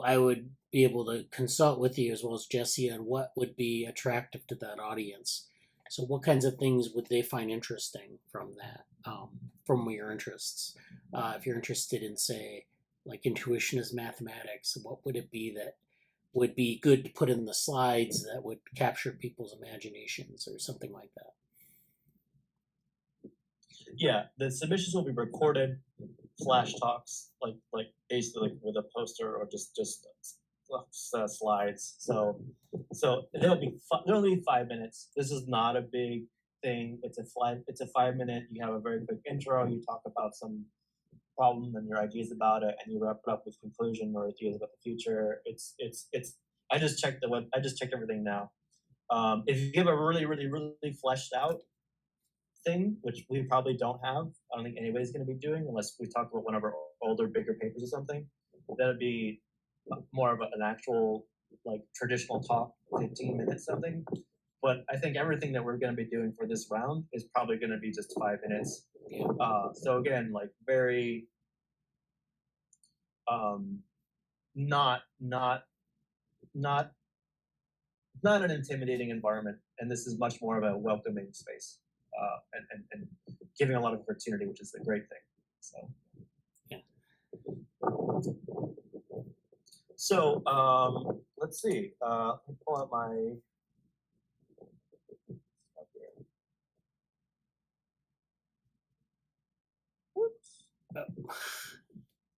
I would be able to consult with you as well as Jesse on what would be attractive to that audience. So what kinds of things would they find interesting from that, from your interests? If you're interested in, say, like intuition as mathematics, what would it be that would be good to put in the slides that would capture people's imaginations or something like that? Yeah, the submissions will be recorded, flash talks, like basically like with a poster or just slides. So there'll be 5 minutes. This is not a big thing. It's a 5 minute. You have a very quick intro. You talk about some problem and your ideas about it, and you wrap it up with conclusion or ideas about the future. It's. I just checked I just checked everything now. If you give a really fleshed out thing, which we probably don't have, I don't think anybody's going to be doing unless we talk about one of our older, bigger papers or something. That'd be more of an actual like traditional talk, 15 minutes something. But I think everything that we're going to be doing for this round is probably going to be just 5 minutes. So again, like very not an intimidating environment, and this is much more of a welcoming space, and giving a lot of opportunity, which is a great thing. So yeah. So let's see. Let me pull out my.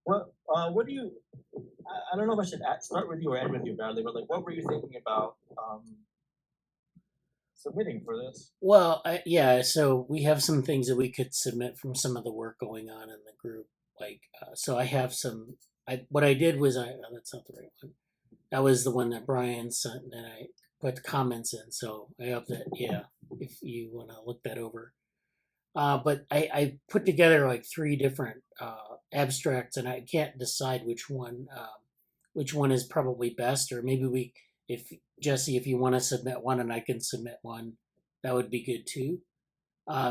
What do you? I don't know if I should start with you or end with you, Bradley. But like, what were you thinking about submitting for this? Well, yeah. So we have some things that we could submit from some of the work going on in the group. Like, so I have some. What I did was that's not the right one. That was the one that Brian sent, and I put the comments in. So I hope that if you want to look that over. But I put together like 3 different abstracts, and I can't decide which one is probably best. Or maybe if Jesse, if you want to submit one and I can submit one, that would be good too.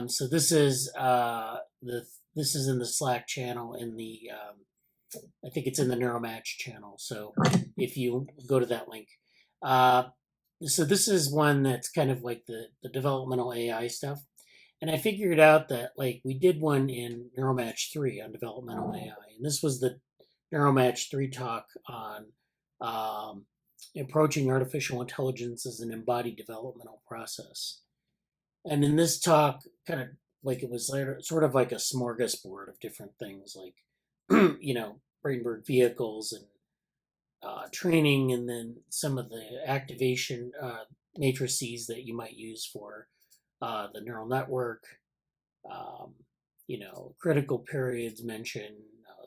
So this is this is in the Slack channel in the I think it's in the Neuromatch channel. So if you go to that link. So this is one that's kind of like the developmental AI stuff. And I figured out that like we did one in Neuromatch 3 on developmental AI. And this was the Neuromatch 3 talk on approaching artificial intelligence as an embodied developmental process. And in this talk, kind of like it was sort of like a smorgasbord of different things, like, Brainbird vehicles and training, and then some of the activation matrices that you might use for the neural network, critical periods mentioned,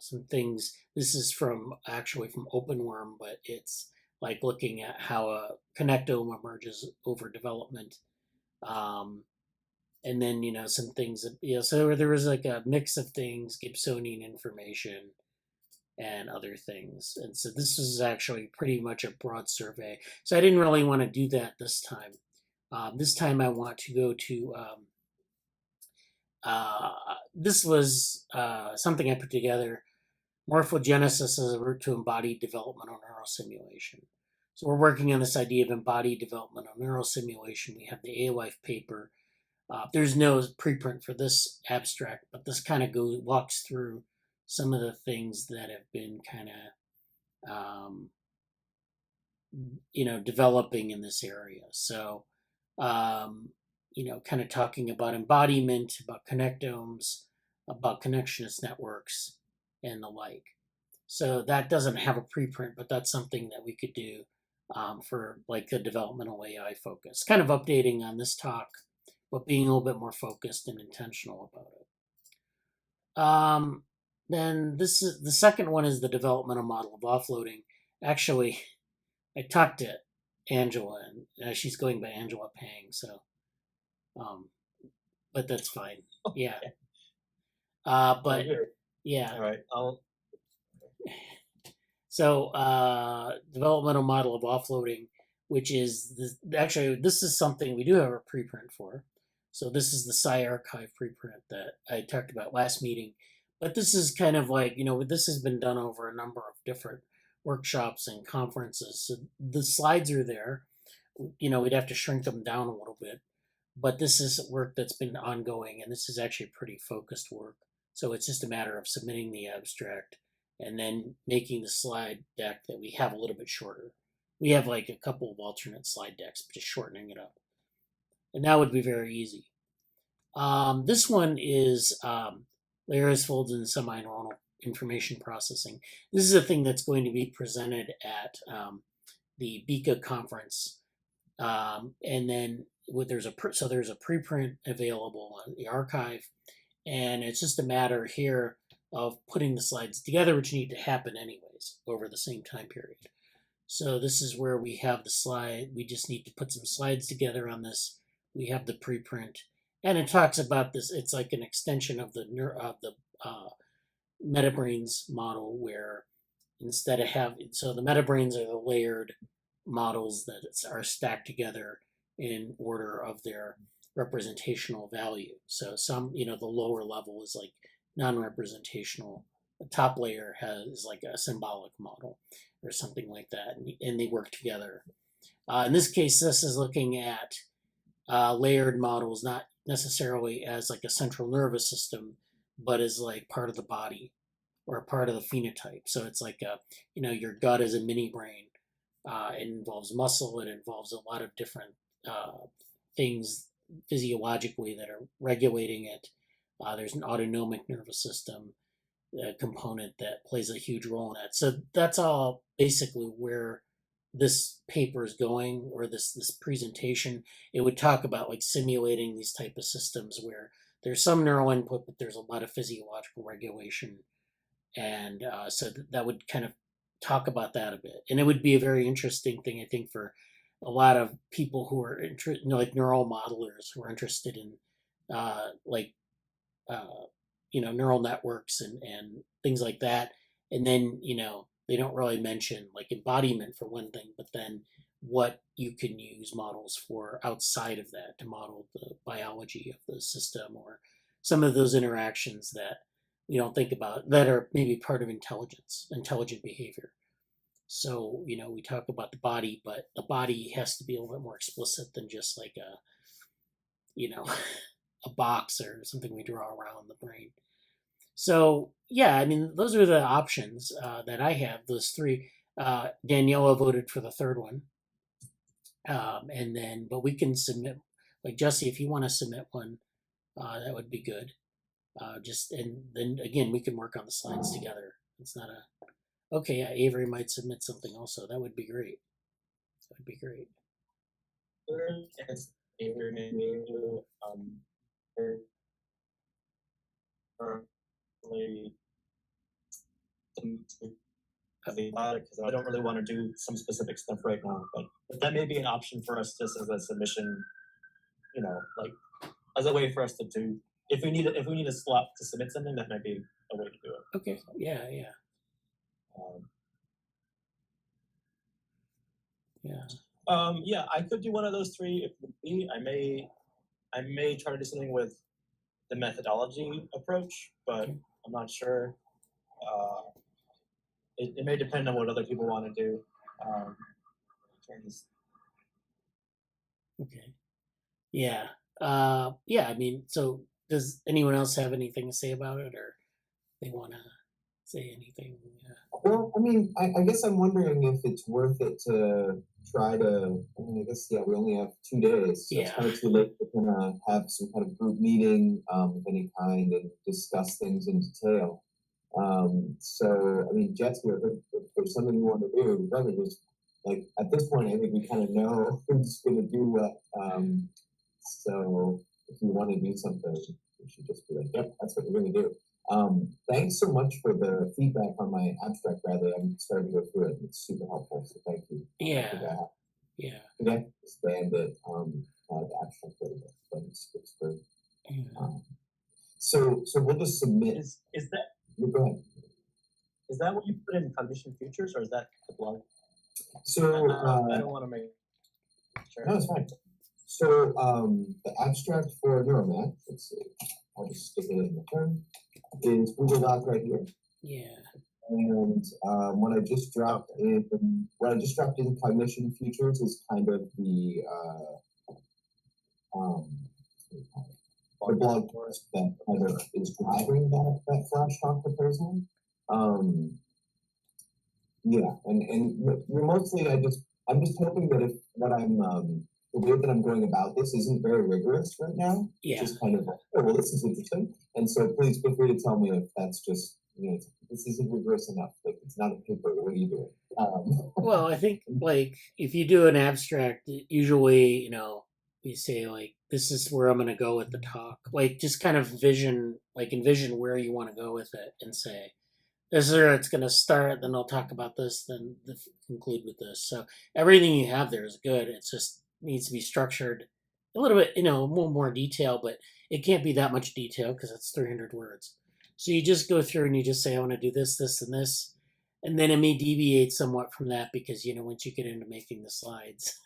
some things. This is from actually from Openworm, but it's like looking at how a connectome emerges over development. And then, some things that, so there was like a mix of things, Gibsonian information and other things. And so this was actually pretty much a broad survey. So I didn't really want to do that this time. This time I want to go to, this was something I put together, morphogenesis as a route to embodied developmental neurosimulation. So we're working on this idea of embodied developmental neurosimulation. We have the Alewife paper. There's no preprint for this abstract, but this kind of walks through some of the things that have been kind of, developing in this area. So, kind of talking about embodiment, about connectomes, about connectionist networks, and the like. So that doesn't have a preprint, but that's something that we could do for like the developmental AI focus. Kind of updating on this talk, but being a little bit more focused and intentional about it. Then this is the second one is the developmental model of offloading. Actually, I talked to Angela, and she's going by Angela Pang, so, but that's fine. Yeah. But yeah. All right. So, developmental model of offloading, which is actually this is something we do have a preprint for. So this is the SciArchive preprint that I talked about last meeting. But this is kind of like, this has been done over a number of different workshops and conferences. So the slides are there. We'd have to shrink them down a little bit. But this is work that's been ongoing, and this is actually pretty focused work. So it's just a matter of submitting the abstract and then making the slide deck that we have a little bit shorter. We have like a couple of alternate slide decks, but just shortening it up. And that would be very easy. This one is layers, folds, and semi-neuronal information processing. This is a thing that's going to be presented at the BICA conference. And then there's a preprint available on the archive. And it's just a matter here of putting the slides together, which need to happen anyways over the same time period. So this is where we have the slide. We just need to put some slides together on this. We have the preprint, and it talks about this. It's like an extension of the MetaBrains model, where instead of the MetaBrains are the layered models that are stacked together in order of their representational value. So some, the lower level is like non-representational. The top layer is like a symbolic model or something like that, and they work together. In this case, this is looking at layered models, not necessarily as like a central nervous system, but as like part of the body or part of the phenotype. So it's like your gut is a mini brain. It involves muscle. It involves a lot of different things physiologically that are regulating it. There's an autonomic nervous system component that plays a huge role in that. So that's all basically where this paper is going, or this presentation. It would talk about like simulating these type of systems where there's some neural input, but there's a lot of physiological regulation. And so that would kind of talk about that a bit. And it would be a very interesting thing, I think, for a lot of people who are like neural modelers who are interested in neural networks and things like that. And then, they don't really mention like embodiment for one thing, but then what you can use models for outside of that to model the biology of the system, or some of those interactions that we don't think about that are maybe part of intelligent behavior. So, we talk about the body, but the body has to be a little bit more explicit than just like a box or something we draw around the brain. So, yeah, I mean, those are the options that I have, those three. Daniela voted for the third one. But we can submit, like Jesse, if you want to submit one, that would be good. And then again, we can work on the slides together. It's not okay, yeah, Avery might submit something also. That would be great. That would be great. Avery maybe about it because I don't really want to do some specific stuff right now. But that may be an option for us just as a submission, you know, like as a way for us to do. If we need a slot to submit something, that might be a way to do it. Okay. Yeah. Yeah. Yeah. Yeah, I could do one of those three if need be. I may try to do something with the methodology approach, but Okay. I'm not sure. It may depend on what other people want to do. Okay. Yeah. Yeah. I mean, so does anyone else have anything to say about it, or they want to say anything? Well, I mean, I guess I'm wondering if it's worth it to try to. I mean, I guess we only have 2 days, so it's Yeah. kind of too late to kind of have some kind of group meeting of any kind and discuss things in detail. So, I mean, Jetsy, if there's something you want to do, rather just like at this point, I think we kind of know who's going to do what. So, if you want to do something, you should just be like, "Yep, that's what we're going to do." Thanks so much for the feedback on my abstract, Bradley. I'm starting to go through it. It's super helpful, so thank you. Yeah. Yeah. Again, expand it the abstract a little bit, but it's great. Yeah. So we'll just submit. Is that? Go ahead. Is that what you put in Cognition Futures, or is that the blog? So I don't want to make. Sure. No, it's fine. So the abstract for Neuromatch, let's see, I'll just stick it in the term, is Google Doc right here. Yeah. And what I just dropped in Cognition Futures is kind of the blog post that kind of is driving that Flash Talk proposal. Yeah, and mostly I'm just hoping that if what I'm the way that I'm going about this isn't very rigorous right now. Yeah. Just kind of, oh well, this is interesting, and so please feel free to tell me if that's just this isn't rigorous enough. Like it's not a paper. What are you doing? Well, I think like if you do an abstract, usually you say like this is where I'm going to go with the talk. Like just kind of envision where you want to go with it, and say this is where it's going to start. Then I'll talk about this. Then conclude with this. So everything you have there is good. It just needs to be structured a little bit, more detail, but it can't be that much detail because it's 300 words. So you just go through and you just say, I want to do this, this, and this. And then it may deviate somewhat from that because, once you get into making the slides.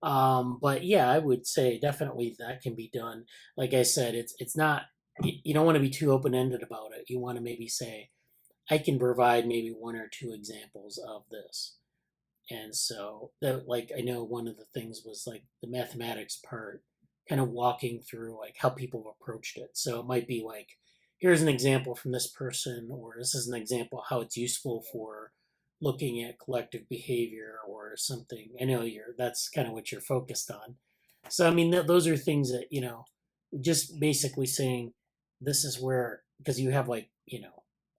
But yeah, I would say definitely that can be done. Like I said, it's not, you don't want to be too open-ended about it. You want to maybe say, I can provide maybe 1 or 2 examples of this. And so that, like, I know one of the things was like the mathematics part, kind of walking through like how people have approached it. So it might be like, here's an example from this person, or this is an example how it's useful for looking at collective behavior or something. I know that's kind of what you're focused on. So I mean, those are things that just basically saying this is where, because you have like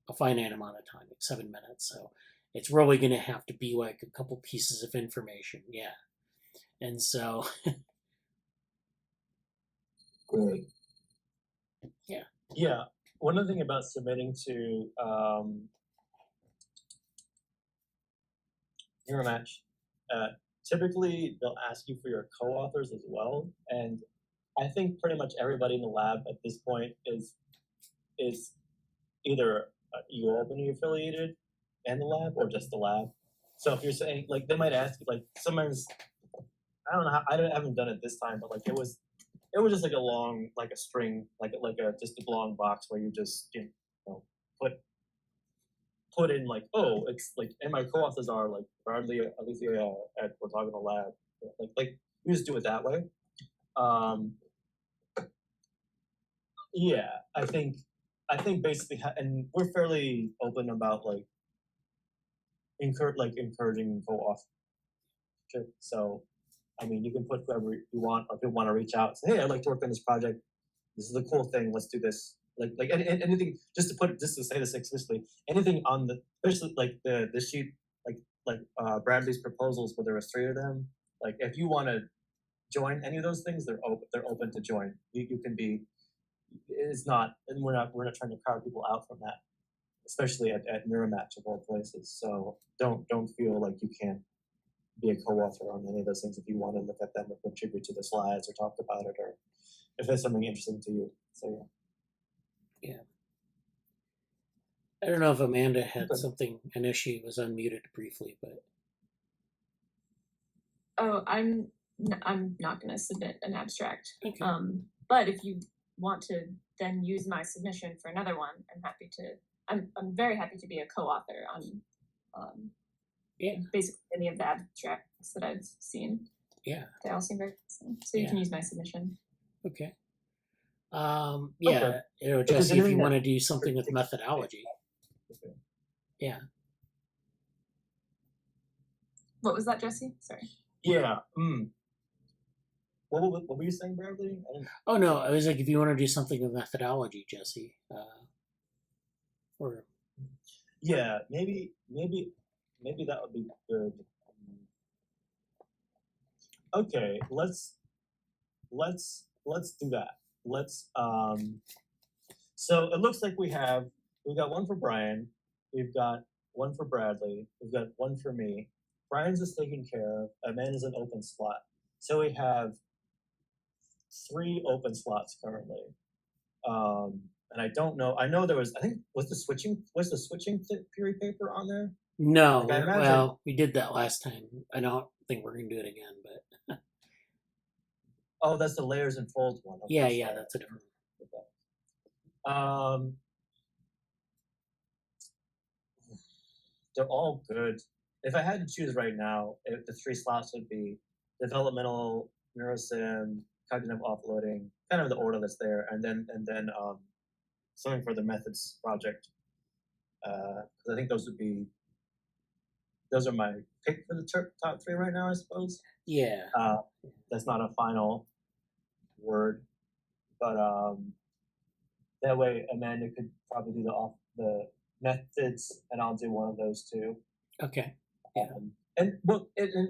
a finite amount of time, like 7 minutes, so it's really going to have to be like a couple pieces of information. Yeah. And so. Great. Yeah. Yeah. One other thing about submitting to Neuromatch, typically they'll ask you for your co-authors as well. And I think pretty much everybody in the lab at this point is either UAlbany affiliated and the lab or just the lab. So if you're saying, like, they might ask you, like, sometimes, I don't know how, I haven't done it this time, but like it was just like a long, like a string, just a long box where you just put in like, oh, it's like, and my co-authors are like Alicea at Orthogonal Lab. Like you just do it that way. Yeah, I think basically, and we're fairly open about like encouraging co-authorship. So, I mean, you can put whoever you want, or if you want to reach out, say, hey, I'd like to work on this project. This is a cool thing. Let's do this. Like anything, just to say this explicitly, anything on especially like the sheet, like Bradley's proposals, where there was 3 of them. Like if you want to join any of those things, they're open to join. You can be. It's not, and we're not trying to crowd people out from that. especially at Neuromatch of all places. So don't feel like you can't be a co-author on any of those things if you want to look at them or contribute to the slides or talk about it, or if there's something interesting to you. So Yeah. I don't know if Amanda had Okay. something. I know she was unmuted briefly, but Oh, I'm not going to submit an abstract. okay. But if you want to then use my submission for another one, I'm very happy to be a co-author on Yeah. basically any of the abstracts that I've seen. Yeah. They all seem very excellent. So you Yeah. can use my submission. Okay. Okay. You know, If there's Jesse, if you anything want to that- do something with methodology, Okay. yeah. What was that, Jesse? Sorry. Yeah. What were you saying, Bradley? I didn't... Oh no, I was like, if you want to do something with methodology, Jesse, or Yeah, maybe that would be good. Okay, let's do that. So it looks like we've got one for Brian, we've got one for Bradley, we've got one for me. Brian's is taken care of. Amanda's an open slot. So we have 3 open slots currently. And I don't know. I know there was. I think was the switching theory paper on there. no. Like, I imagine- Well, we did that last time. I don't think we're gonna do it again, but Oh, that's the layers and folds one. Okay, yeah, sorry. that's a different. They're all good. If I had to choose right now, the 3 slots would be developmental, NeuroSim, cognitive offloading, kind of the order that's there, and then something for the methods project. Because I think those are my pick for the top 3 right now, I suppose. Yeah. That's not a final word, but that way Amanda could probably do the methods, and I'll do one of those 2. Okay. And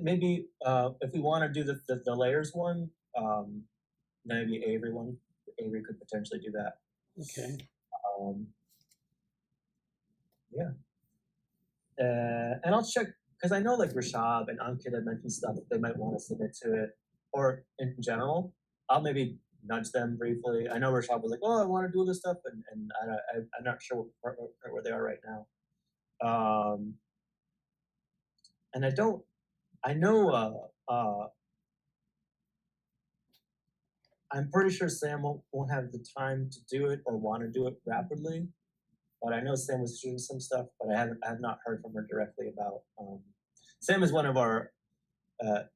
maybe if we want to do the layers one, maybe Avery could potentially do that. Okay. Yeah. And I'll check, because I know like Rashab and Ankit had mentioned stuff that they might want to submit to it, or in general, I'll maybe nudge them briefly. I know Rashab was like, "Oh, I want to do this stuff," and I'm not sure where they are right now. And I know I'm pretty sure Sam won't have the time to do it or want to do it rapidly. But I know Sam was doing some stuff, but I have not heard from her directly about. Sam is one of our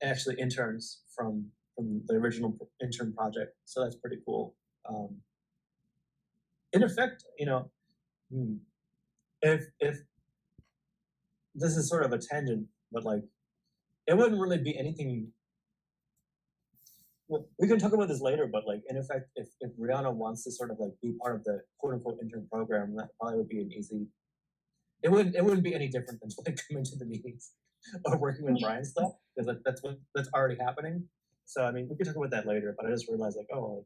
actually interns from the original intern project, so that's pretty cool. In effect, if this is sort of a tangent, but like it wouldn't really be anything. Well, we can talk about this later, but like in effect, if Brianna wants to sort of like be part of the quote unquote intern program, that probably would be an easy. It wouldn't be any different than like coming to the meetings or working with Brian's stuff, because that's already happening. So I mean, we could talk about that later, but I just realized like, oh, like,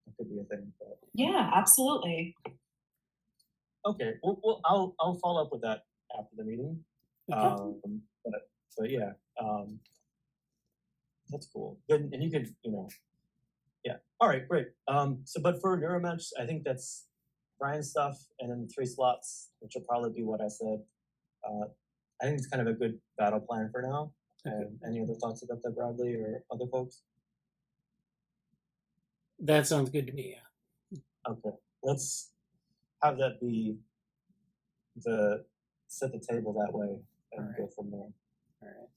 that could be a thing. But... Yeah, absolutely. Okay, well, I'll follow up with that after the meeting. Okay. But yeah, that's cool. And you could, yeah. All right, great. So, but for Neuromatch, I think that's Brian's stuff, and then 3 slots, which will probably be what I said. I think it's kind of a good battle plan for now. Any other thoughts about that, Bradley, or other folks? That sounds good to me. Yeah. Okay, let's have that be set the table that way and go from there. All right.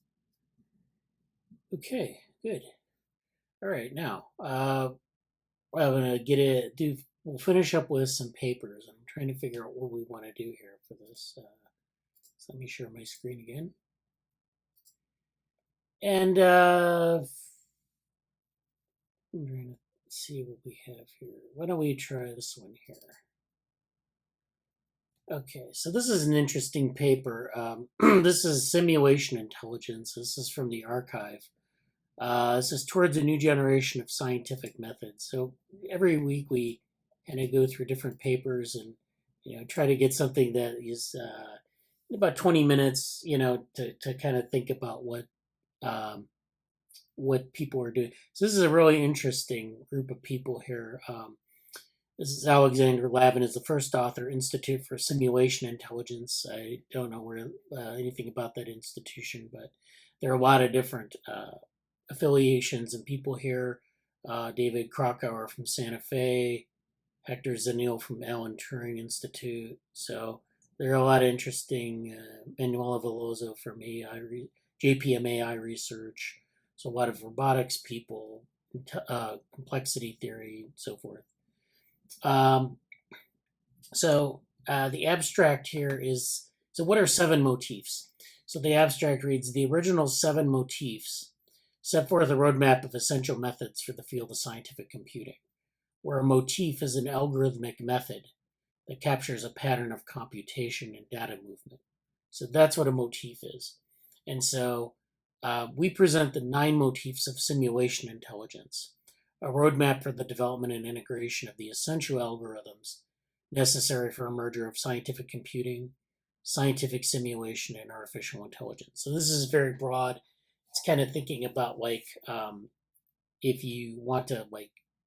Okay, good. All right, now I'm gonna we'll finish up with some papers. I'm trying to figure out what we want to do here for this. So let me share my screen again. And I'm trying to see what we have here. Why don't we try this one here? Okay, so this is an interesting paper. This is simulation intelligence. This is from the archive. This is towards a new generation of scientific methods. So every week we kind of go through different papers and try to get something that is about 20 minutes, to kind of think about what people are doing. So this is a really interesting group of people here. This is Alexander Lavin, is the first author, Institute for Simulation Intelligence. I don't know where anything about that institution, but there are a lot of different affiliations and people here. David Krakauer from Santa Fe, Hector Zanil from Alan Turing Institute. So there are a lot of interesting, Manuela Veloso from JPM AI Research. So a lot of robotics people, complexity theory, and so forth. The abstract here is, so what are 7 motifs? So the abstract reads, the original 7 motifs set forth a roadmap of essential methods for the field of scientific computing, where a motif is an algorithmic method that captures a pattern of computation and data movement. So that's what a motif is. And so we present the 9 motifs of simulation intelligence, a roadmap for the development and integration of the essential algorithms necessary for a merger of scientific computing, scientific simulation, and artificial intelligence. So this is very broad. It's kind of thinking about if you want to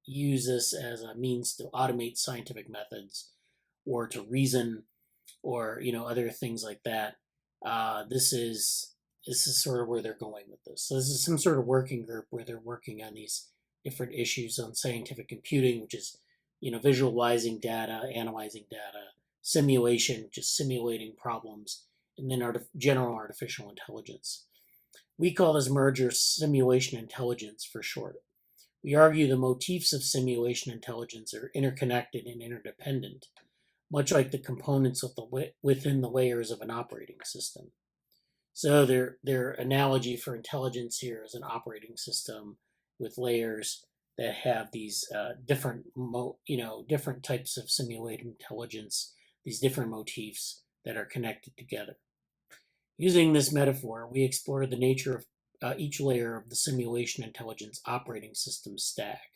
use this as a means to automate scientific methods or to reason or other things like that. This is sort of where they're going with this. So this is some sort of working group where they're working on these different issues on scientific computing, which is visualizing data, analyzing data, simulation, which is simulating problems, and then general artificial intelligence. We call this merger simulation intelligence for short. We argue the motifs of simulation intelligence are interconnected and interdependent, much like the components within the layers of an operating system. So their analogy for intelligence here is an operating system with layers that have these different types of simulated intelligence, these different motifs that are connected together. Using this metaphor, we explore the nature of each layer of the simulation intelligence operating system stack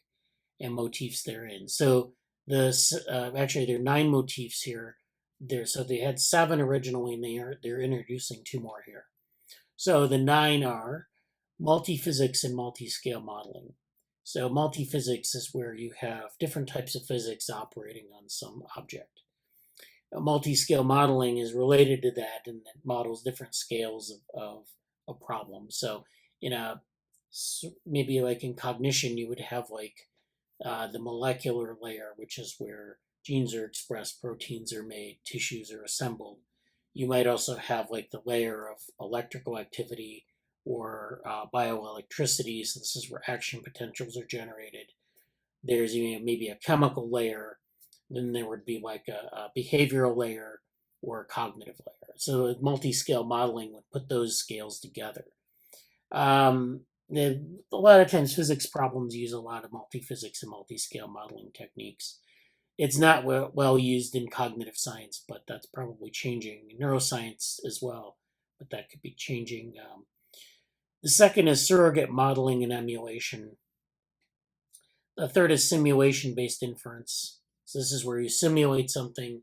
and motifs therein. So actually there are 9 motifs here. So they had 7 originally, and they're introducing 2 more here. So the 9 are multiphysics and multi-scale modeling. So multiphysics is where you have different types of physics operating on some object. Multi-scale modeling is related to that, and it models different scales of problems. So maybe like in cognition, you would have the molecular layer, which is where genes are expressed, proteins are made, tissues are assembled. You might also have the layer of electrical activity or bioelectricity. So this is where action potentials are generated. There's maybe a chemical layer. Then there would be a behavioral layer or a cognitive layer. So multi-scale modeling would put those scales together. A lot of times physics problems use a lot of multiphysics and multi-scale modeling techniques. It's not well used in cognitive science, but that's probably changing. In neuroscience as well, but that could be changing. The second is surrogate modeling and emulation. The third is simulation-based inference. So this is where you simulate something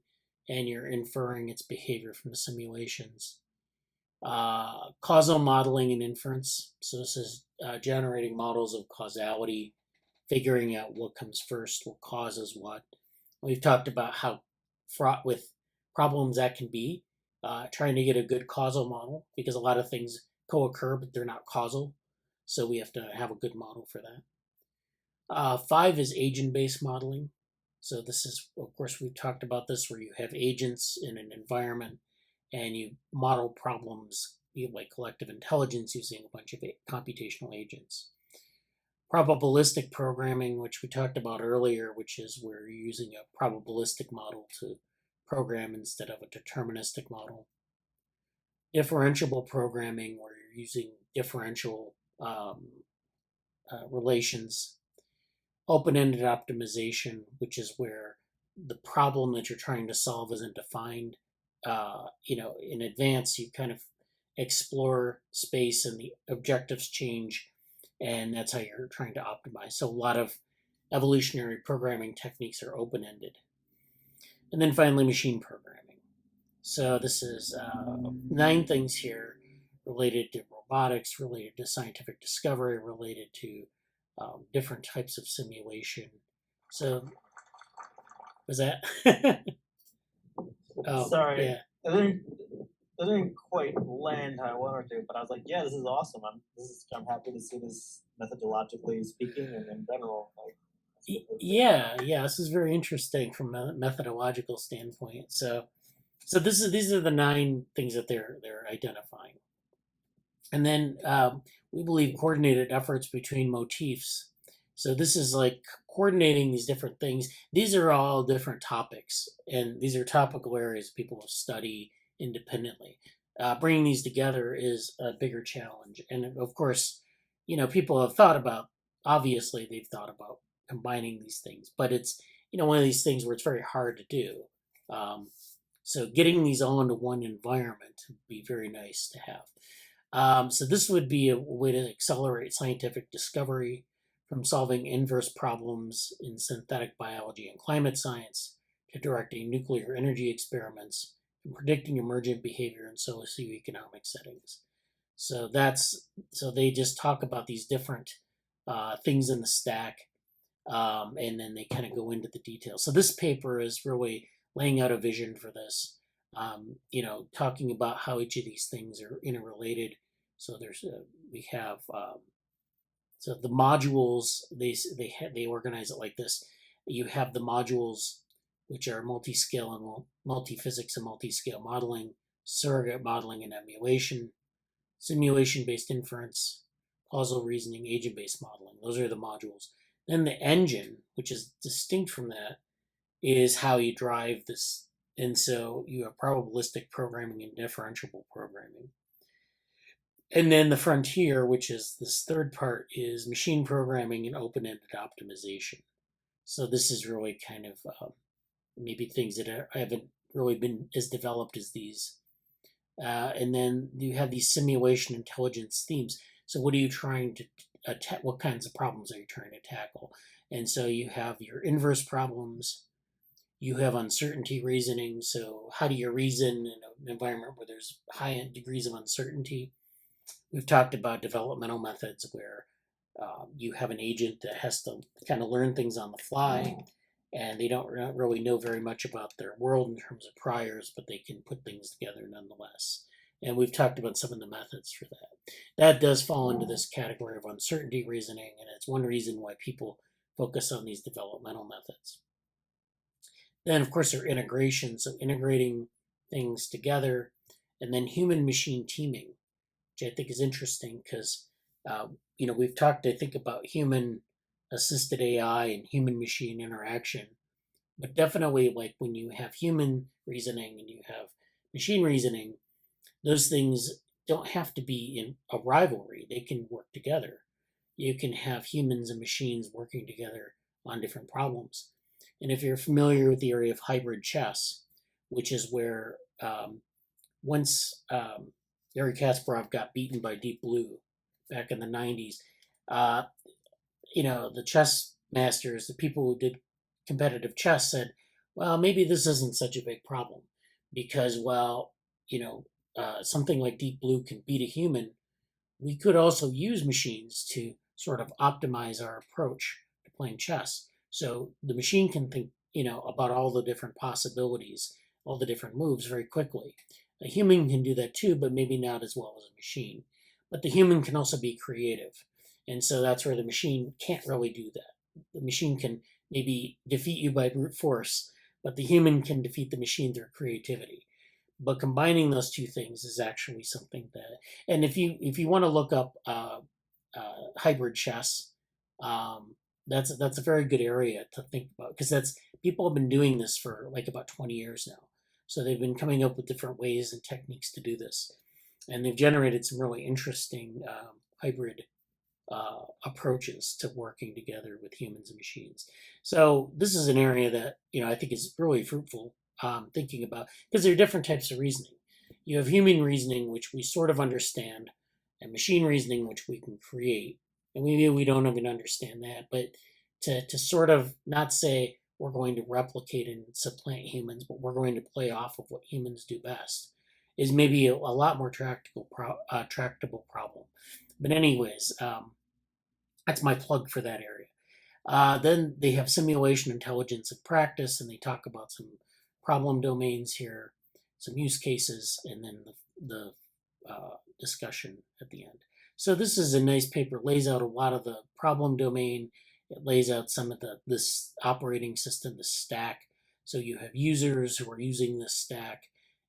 and you're inferring its behavior from the simulations. Causal modeling and inference. So this is generating models of causality, figuring out what comes first, what causes what. We've talked about how fraught with problems that can be, trying to get a good causal model, because a lot of things co-occur, but they're not causal. So we have to have a good model for that. 5 is agent-based modeling. So this is, of course, we've talked about this, where you have agents in an environment and you model problems like collective intelligence using a bunch of computational agents. Probabilistic programming, which we talked about earlier, which is where you're using a probabilistic model to program instead of a deterministic model. Differentiable programming, where you're using differential relations. Open-ended optimization, which is where the problem that you're trying to solve isn't defined. In advance, you kind of explore space and the objectives change, and that's how you're trying to optimize. So a lot of evolutionary programming techniques are open-ended. And then finally, machine programming. So this is 9 things here related to robotics, related to scientific discovery, related to different types of simulation. So, was that? Oh, Sorry, yeah. I didn't quite land how I wanted to, but I was like, yeah, this is awesome. I'm happy to see this methodologically speaking and in general. Like, Yeah, this is very interesting from a methodological standpoint. So these are the 9 things that they're identifying, and then we believe coordinated efforts between motifs. So this is like coordinating these different things. These are all different topics, and these are topical areas people will study independently. Bringing these together is a bigger challenge, and of course, people have thought about. Obviously, they've thought about combining these things, but it's one of these things where it's very hard to do. So getting these all into one environment would be very nice to have. So this would be a way to accelerate scientific discovery, from solving inverse problems in synthetic biology and climate science to directing nuclear energy experiments and predicting emergent behavior in socioeconomic settings. So they just talk about these different things in the stack, and then they kind of go into the details. So this paper is really laying out a vision for this. Talking about how each of these things are interrelated. So we have so the modules, they organize it like this. You have the modules, which are multi-scale and multi-physics and multi-scale modeling, surrogate modeling and emulation, simulation-based inference, causal reasoning, agent-based modeling. Those are the modules. Then the engine, which is distinct from that, is how you drive this. And so you have probabilistic programming and differentiable programming. And then the frontier, which is this third part, is machine programming and open-ended optimization. So this is really kind of maybe things that haven't really been as developed as these. And then you have these simulation intelligence themes. So what are you trying to what kinds of problems are you trying to tackle? And so you have your inverse problems. You have uncertainty reasoning. So how do you reason in an environment where there's high degrees of uncertainty? We've talked about developmental methods where you have an agent that has to kind of learn things on the fly, and they don't really know very much about their world in terms of priors, but they can put things together nonetheless. And we've talked about some of the methods for that. That does fall into this category of uncertainty reasoning, and it's one reason why people focus on these developmental methods. Then, of course, there are integrations, so integrating things together, and then human-machine teaming, which I think is interesting because, we've talked, I think, about human-assisted AI and human-machine interaction, but definitely like when you have human reasoning and you have machine reasoning, those things don't have to be in a rivalry. They can work together. You can have humans and machines working together on different problems. And if you're familiar with the area of hybrid chess, which is where once Garry Kasparov got beaten by Deep Blue back in the 90s, the chess masters, the people who did competitive chess said, well, maybe this isn't such a big problem because, something like Deep Blue can beat a human. We could also use machines to sort of optimize our approach to playing chess. So the machine can think, about all the different possibilities, all the different moves very quickly. A human can do that too, but maybe not as well as a machine. But the human can also be creative. And so that's where the machine can't really do that. The machine can maybe defeat you by brute force, but the human can defeat the machine through creativity. But combining those two things is actually something that, and if you want to look up hybrid chess, that's a very good area to think about because people have been doing this for like about 20 years now. So they've been coming up with different ways and techniques to do this, and they've generated some really interesting hybrid approaches to working together with humans and machines. So this is an area that I think is really fruitful thinking about because there are different types of reasoning. You have human reasoning, which we sort of understand, and machine reasoning, which we can create. And maybe we don't even understand that, but to sort of not say, we're going to replicate and supplant humans, but we're going to play off of what humans do best, is maybe a lot more tractable problem. But anyways, that's my plug for that area. Then they have simulation, intelligence, and practice, and they talk about some problem domains here, some use cases, and then the discussion at the end. So this is a nice paper, lays out a lot of the problem domain. It lays out some of this operating system, the stack. So you have users who are using this stack.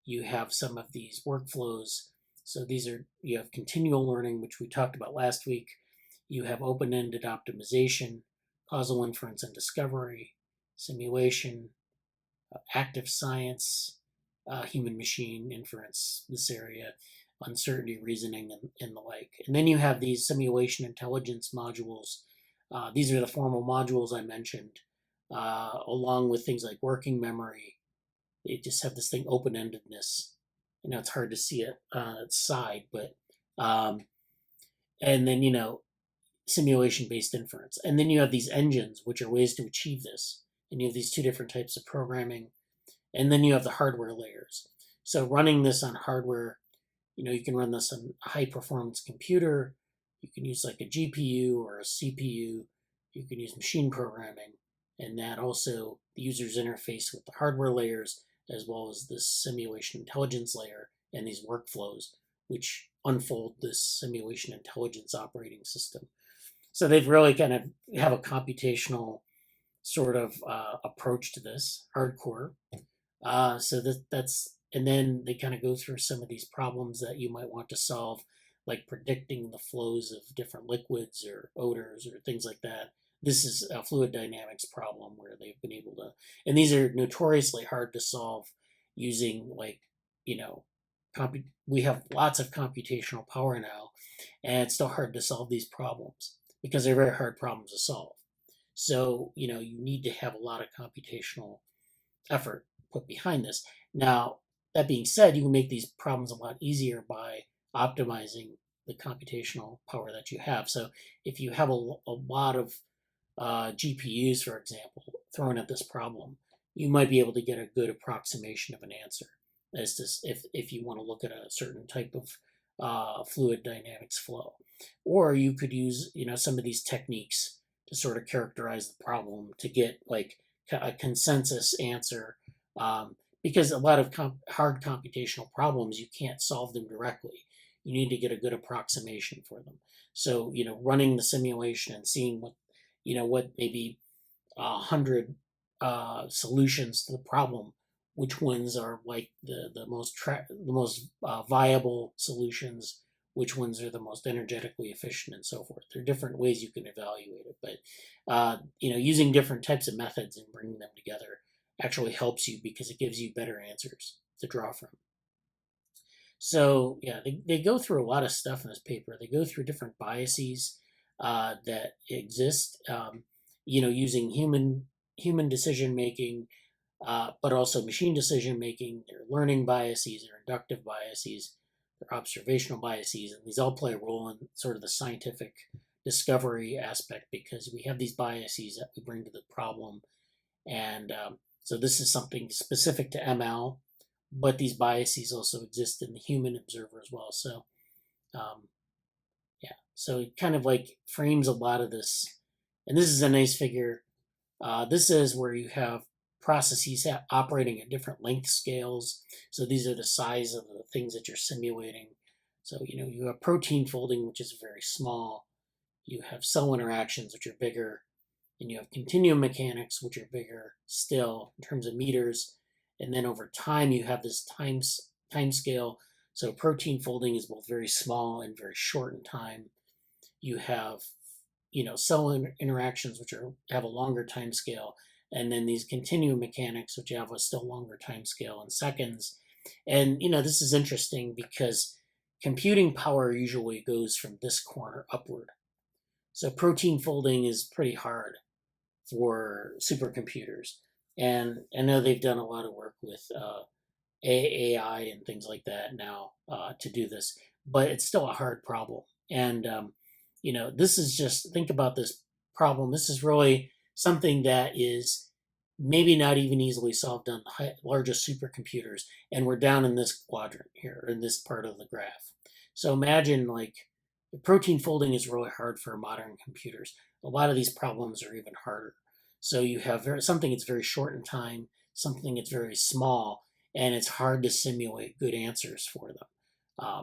You have some of these workflows. So you have continual learning, which we talked about last week. You have open-ended optimization, causal inference and discovery, simulation, active science, human-machine inference, this area, uncertainty reasoning, and the like. And then you have these simulation intelligence modules. These are the formal modules I mentioned, along with things like working memory. They just have this thing open-endedness. I know it's hard to see it on its side, but and then simulation-based inference. And then you have these engines, which are ways to achieve this. And you have these two different types of programming. And then you have the hardware layers. So running this on hardware, you can run this on a high-performance computer. You can use like a GPU or a CPU. You can use machine programming. And that also, the user's interface with the hardware layers, as well as this simulation intelligence layer and these workflows, which unfold this simulation intelligence operating system. So they've really kind of have a computational sort of approach to this, hardcore. So that's, and then they kind of go through some of these problems that you might want to solve, like predicting the flows of different liquids or odors or things like that. This is a fluid dynamics problem where they've been able to, and these are notoriously hard to solve using we have lots of computational power now, and it's still hard to solve these problems because they're very hard problems to solve. So, you need to have a lot of computational effort put behind this. Now, that being said, you can make these problems a lot easier by optimizing the computational power that you have. So if you have a lot of GPUs, for example, thrown at this problem, you might be able to get a good approximation of an answer as to if you want to look at a certain type of fluid dynamics flow. Or you could use, some of these techniques to sort of characterize the problem to get like a consensus answer. Because a lot of hard computational problems, you can't solve them directly. You need to get a good approximation for them. So, running the simulation and seeing what maybe 100 solutions to the problem, which ones are like the most viable solutions, which ones are the most energetically efficient, and so forth. There are different ways you can evaluate it, but using different types of methods and bringing them together actually helps you because it gives you better answers to draw from. So yeah, they go through a lot of stuff in this paper. They go through different biases that exist, using human decision making, but also machine decision making. Their learning biases, their inductive biases, their observational biases, and these all play a role in sort of the scientific discovery aspect because we have these biases that we bring to the problem. And so this is something specific to ML, but these biases also exist in the human observer as well. So so it kind of like frames a lot of this. And this is a nice figure. This is where you have processes operating at different length scales. So these are the size of the things that you're simulating. So, you have protein folding, which is very small. You have cell interactions, which are bigger. And you have continuum mechanics, which are bigger still in terms of meters. And then over time, you have this time scale. So protein folding is both very small and very short in time. You have, cell interactions, which have a longer time scale. And then these continuum mechanics, which have a still longer time scale in seconds. And, this is interesting because computing power usually goes from this corner upward. So protein folding is pretty hard for supercomputers. And I know they've done a lot of work with AI and things like that now to do this, but it's still a hard problem. And, this is just, think about this problem. This is really something that is maybe not even easily solved on the largest supercomputers, and we're down in this quadrant here, in this part of the graph. So imagine like protein folding is really hard for modern computers. A lot of these problems are even harder. So you have something that's very short in time, something that's very small, and it's hard to simulate good answers for them.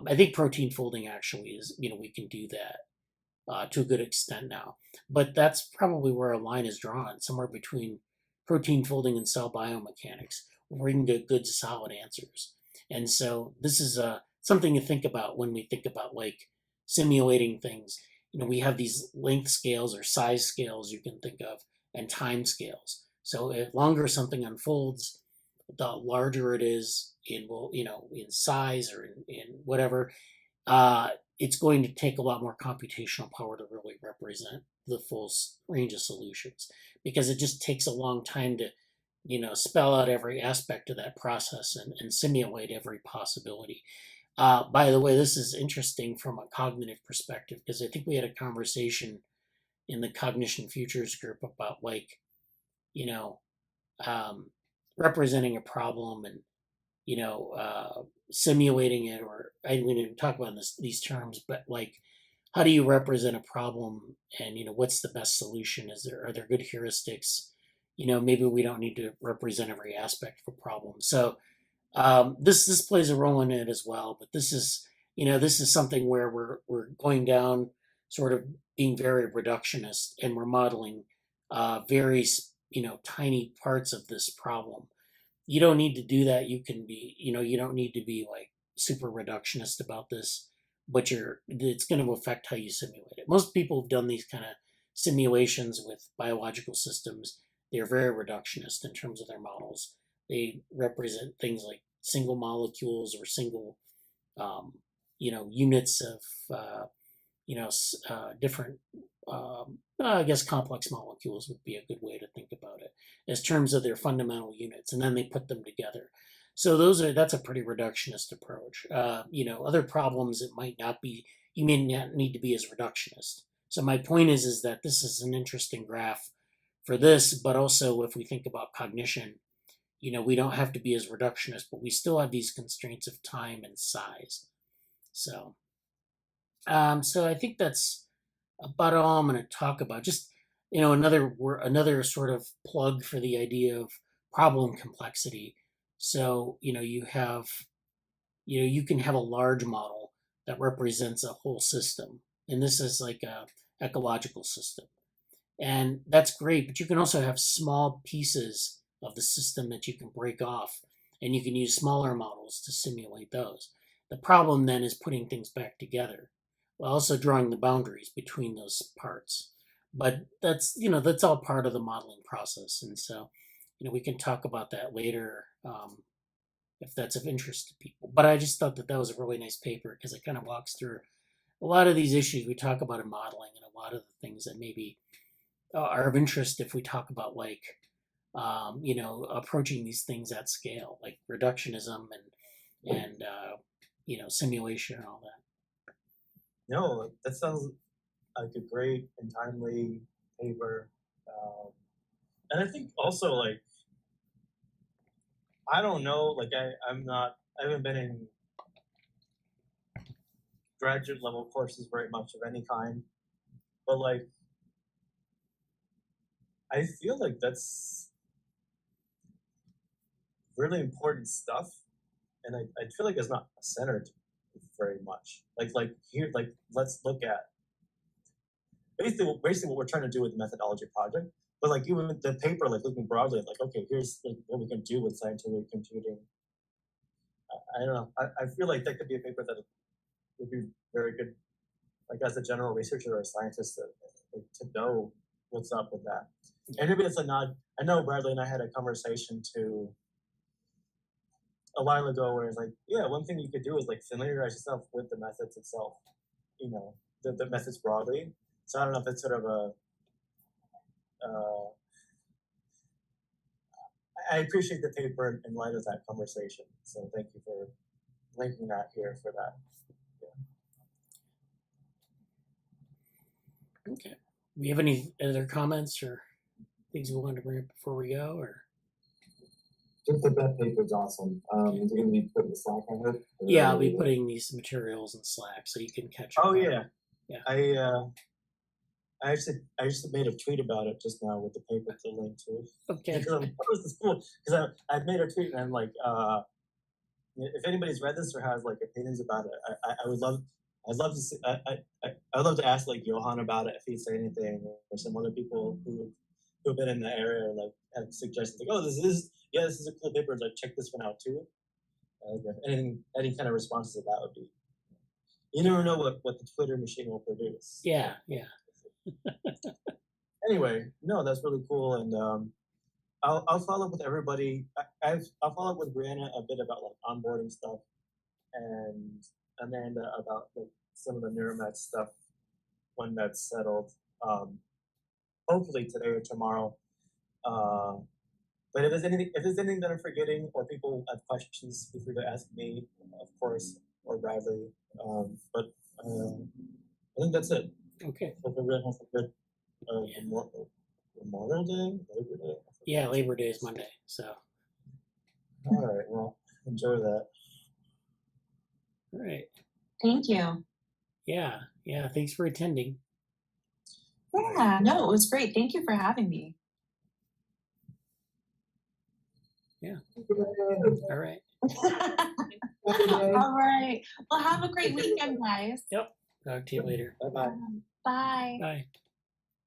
I think protein folding actually is, we can do that to a good extent now. But that's probably where a line is drawn, somewhere between protein folding and cell biomechanics, where we can get good, solid answers. And so this is something to think about when we think about like simulating things. We have these length scales or size scales you can think of, and time scales. So if longer something unfolds, the larger it is in in size or in whatever, it's going to take a lot more computational power to really represent the full range of solutions, because it just takes a long time to spell out every aspect of that process and simulate every possibility. By the way, this is interesting from a cognitive perspective, because I think we had a conversation in the Cognition Futures group about like you know representing a problem and simulating it, or I didn't even talk about these terms, but like, how do you represent a problem, and what's the best solution? Are there good heuristics? Maybe we don't need to represent every aspect of a problem. So this plays a role in it as well. But this is something where we're going down, sort of being very reductionist, and we're modeling very tiny parts of this problem. You don't need to do that. You can be, you don't need to be like super reductionist about this, but it's going to affect how you simulate it. Most people who've done these kind of simulations with biological systems, they're very reductionist in terms of their models. They represent things like single molecules or single, units of, different, I guess complex molecules would be a good way to think about it, as terms of their fundamental units, and then they put them together. So that's a pretty reductionist approach. Other problems, it might not be, you may not need to be as reductionist. So my point is that this is an interesting graph for this, but also if we think about cognition, we don't have to be as reductionist, but we still have these constraints of time and size. So, so I think that's about all I'm going to talk about. Just another sort of plug for the idea of problem complexity. So you have you can have a large model that represents a whole system, and this is like a ecological system, and that's great. But you can also have small pieces of the system that you can break off, and you can use smaller models to simulate those. The problem then is putting things back together, while also drawing the boundaries between those parts. But that's all part of the modeling process, and so we can talk about that later if that's of interest to people. But I just thought that was a really nice paper, because it kind of walks through a lot of these issues we talk about in modeling, and a lot of the things that maybe are of interest if we talk about like approaching these things at scale, like reductionism and simulation and all that. No, that sounds like a great and timely paper. And I think also like, I don't know, like I haven't been in graduate level courses very much of any kind, but like, I feel like that's really important stuff, and I feel like it's not centered very much. Like here, like let's look at basically what we're trying to do with the methodology project. But like even with the paper, like looking broadly, like okay, here's like what we can do with scientific computing. I don't know. I feel like that could be a paper that would be very good, like as a general researcher or a scientist, to know what's up with that. And maybe it's a nod. I know Bradley and I had a conversation too a while ago where it's like, yeah, one thing you could do is like familiarize yourself with the methods itself, the methods broadly. So I don't know if it's sort of a, I appreciate the paper in light of that conversation. So thank you for linking that here for that. Yeah. Okay. Do we have any other comments or? things we wanted to bring up before we go, or? Just that paper's awesome. Is it going to be put in the Slack, I heard? Yeah, I'll be putting these materials in Slack so you can catch up. Oh on yeah. them. Yeah. I just made a tweet about it just now with the paper to link to. Okay. Because I'm like, oh, this is cool. Because I made a tweet and I'm like, if anybody's read this or has like opinions about it, I would love. I'd love to see. I'd love to ask like Johan about it if he'd say anything, or some other people who've been in the area or like have suggestions like, oh, this is a cool paper. Like check this one out too. If any kind of responses to that would be. You never know what the Twitter machine will produce. Yeah, yeah. Anyway, no, that's really cool, and I'll follow up with everybody. I'll follow up with Brianna a bit about like onboarding stuff, and Amanda about like some of the Neuromatch stuff when that's settled. Hopefully today or tomorrow. But if there's anything that I'm forgetting or people have questions, feel free to ask me, of course, or Bradley. But I think that's it. Okay. Hope everyone has a good Memorial Day, Labor Day. Yeah, Labor Day is Monday, so. All right. Well, enjoy that. All right. Thank you. Yeah, yeah. Thanks for attending. Yeah, no, it was great. Thank you for having me. Yeah. All right. All right. Well, have a great weekend, guys. Yep. Talk to you later. Bye bye. Bye. Bye.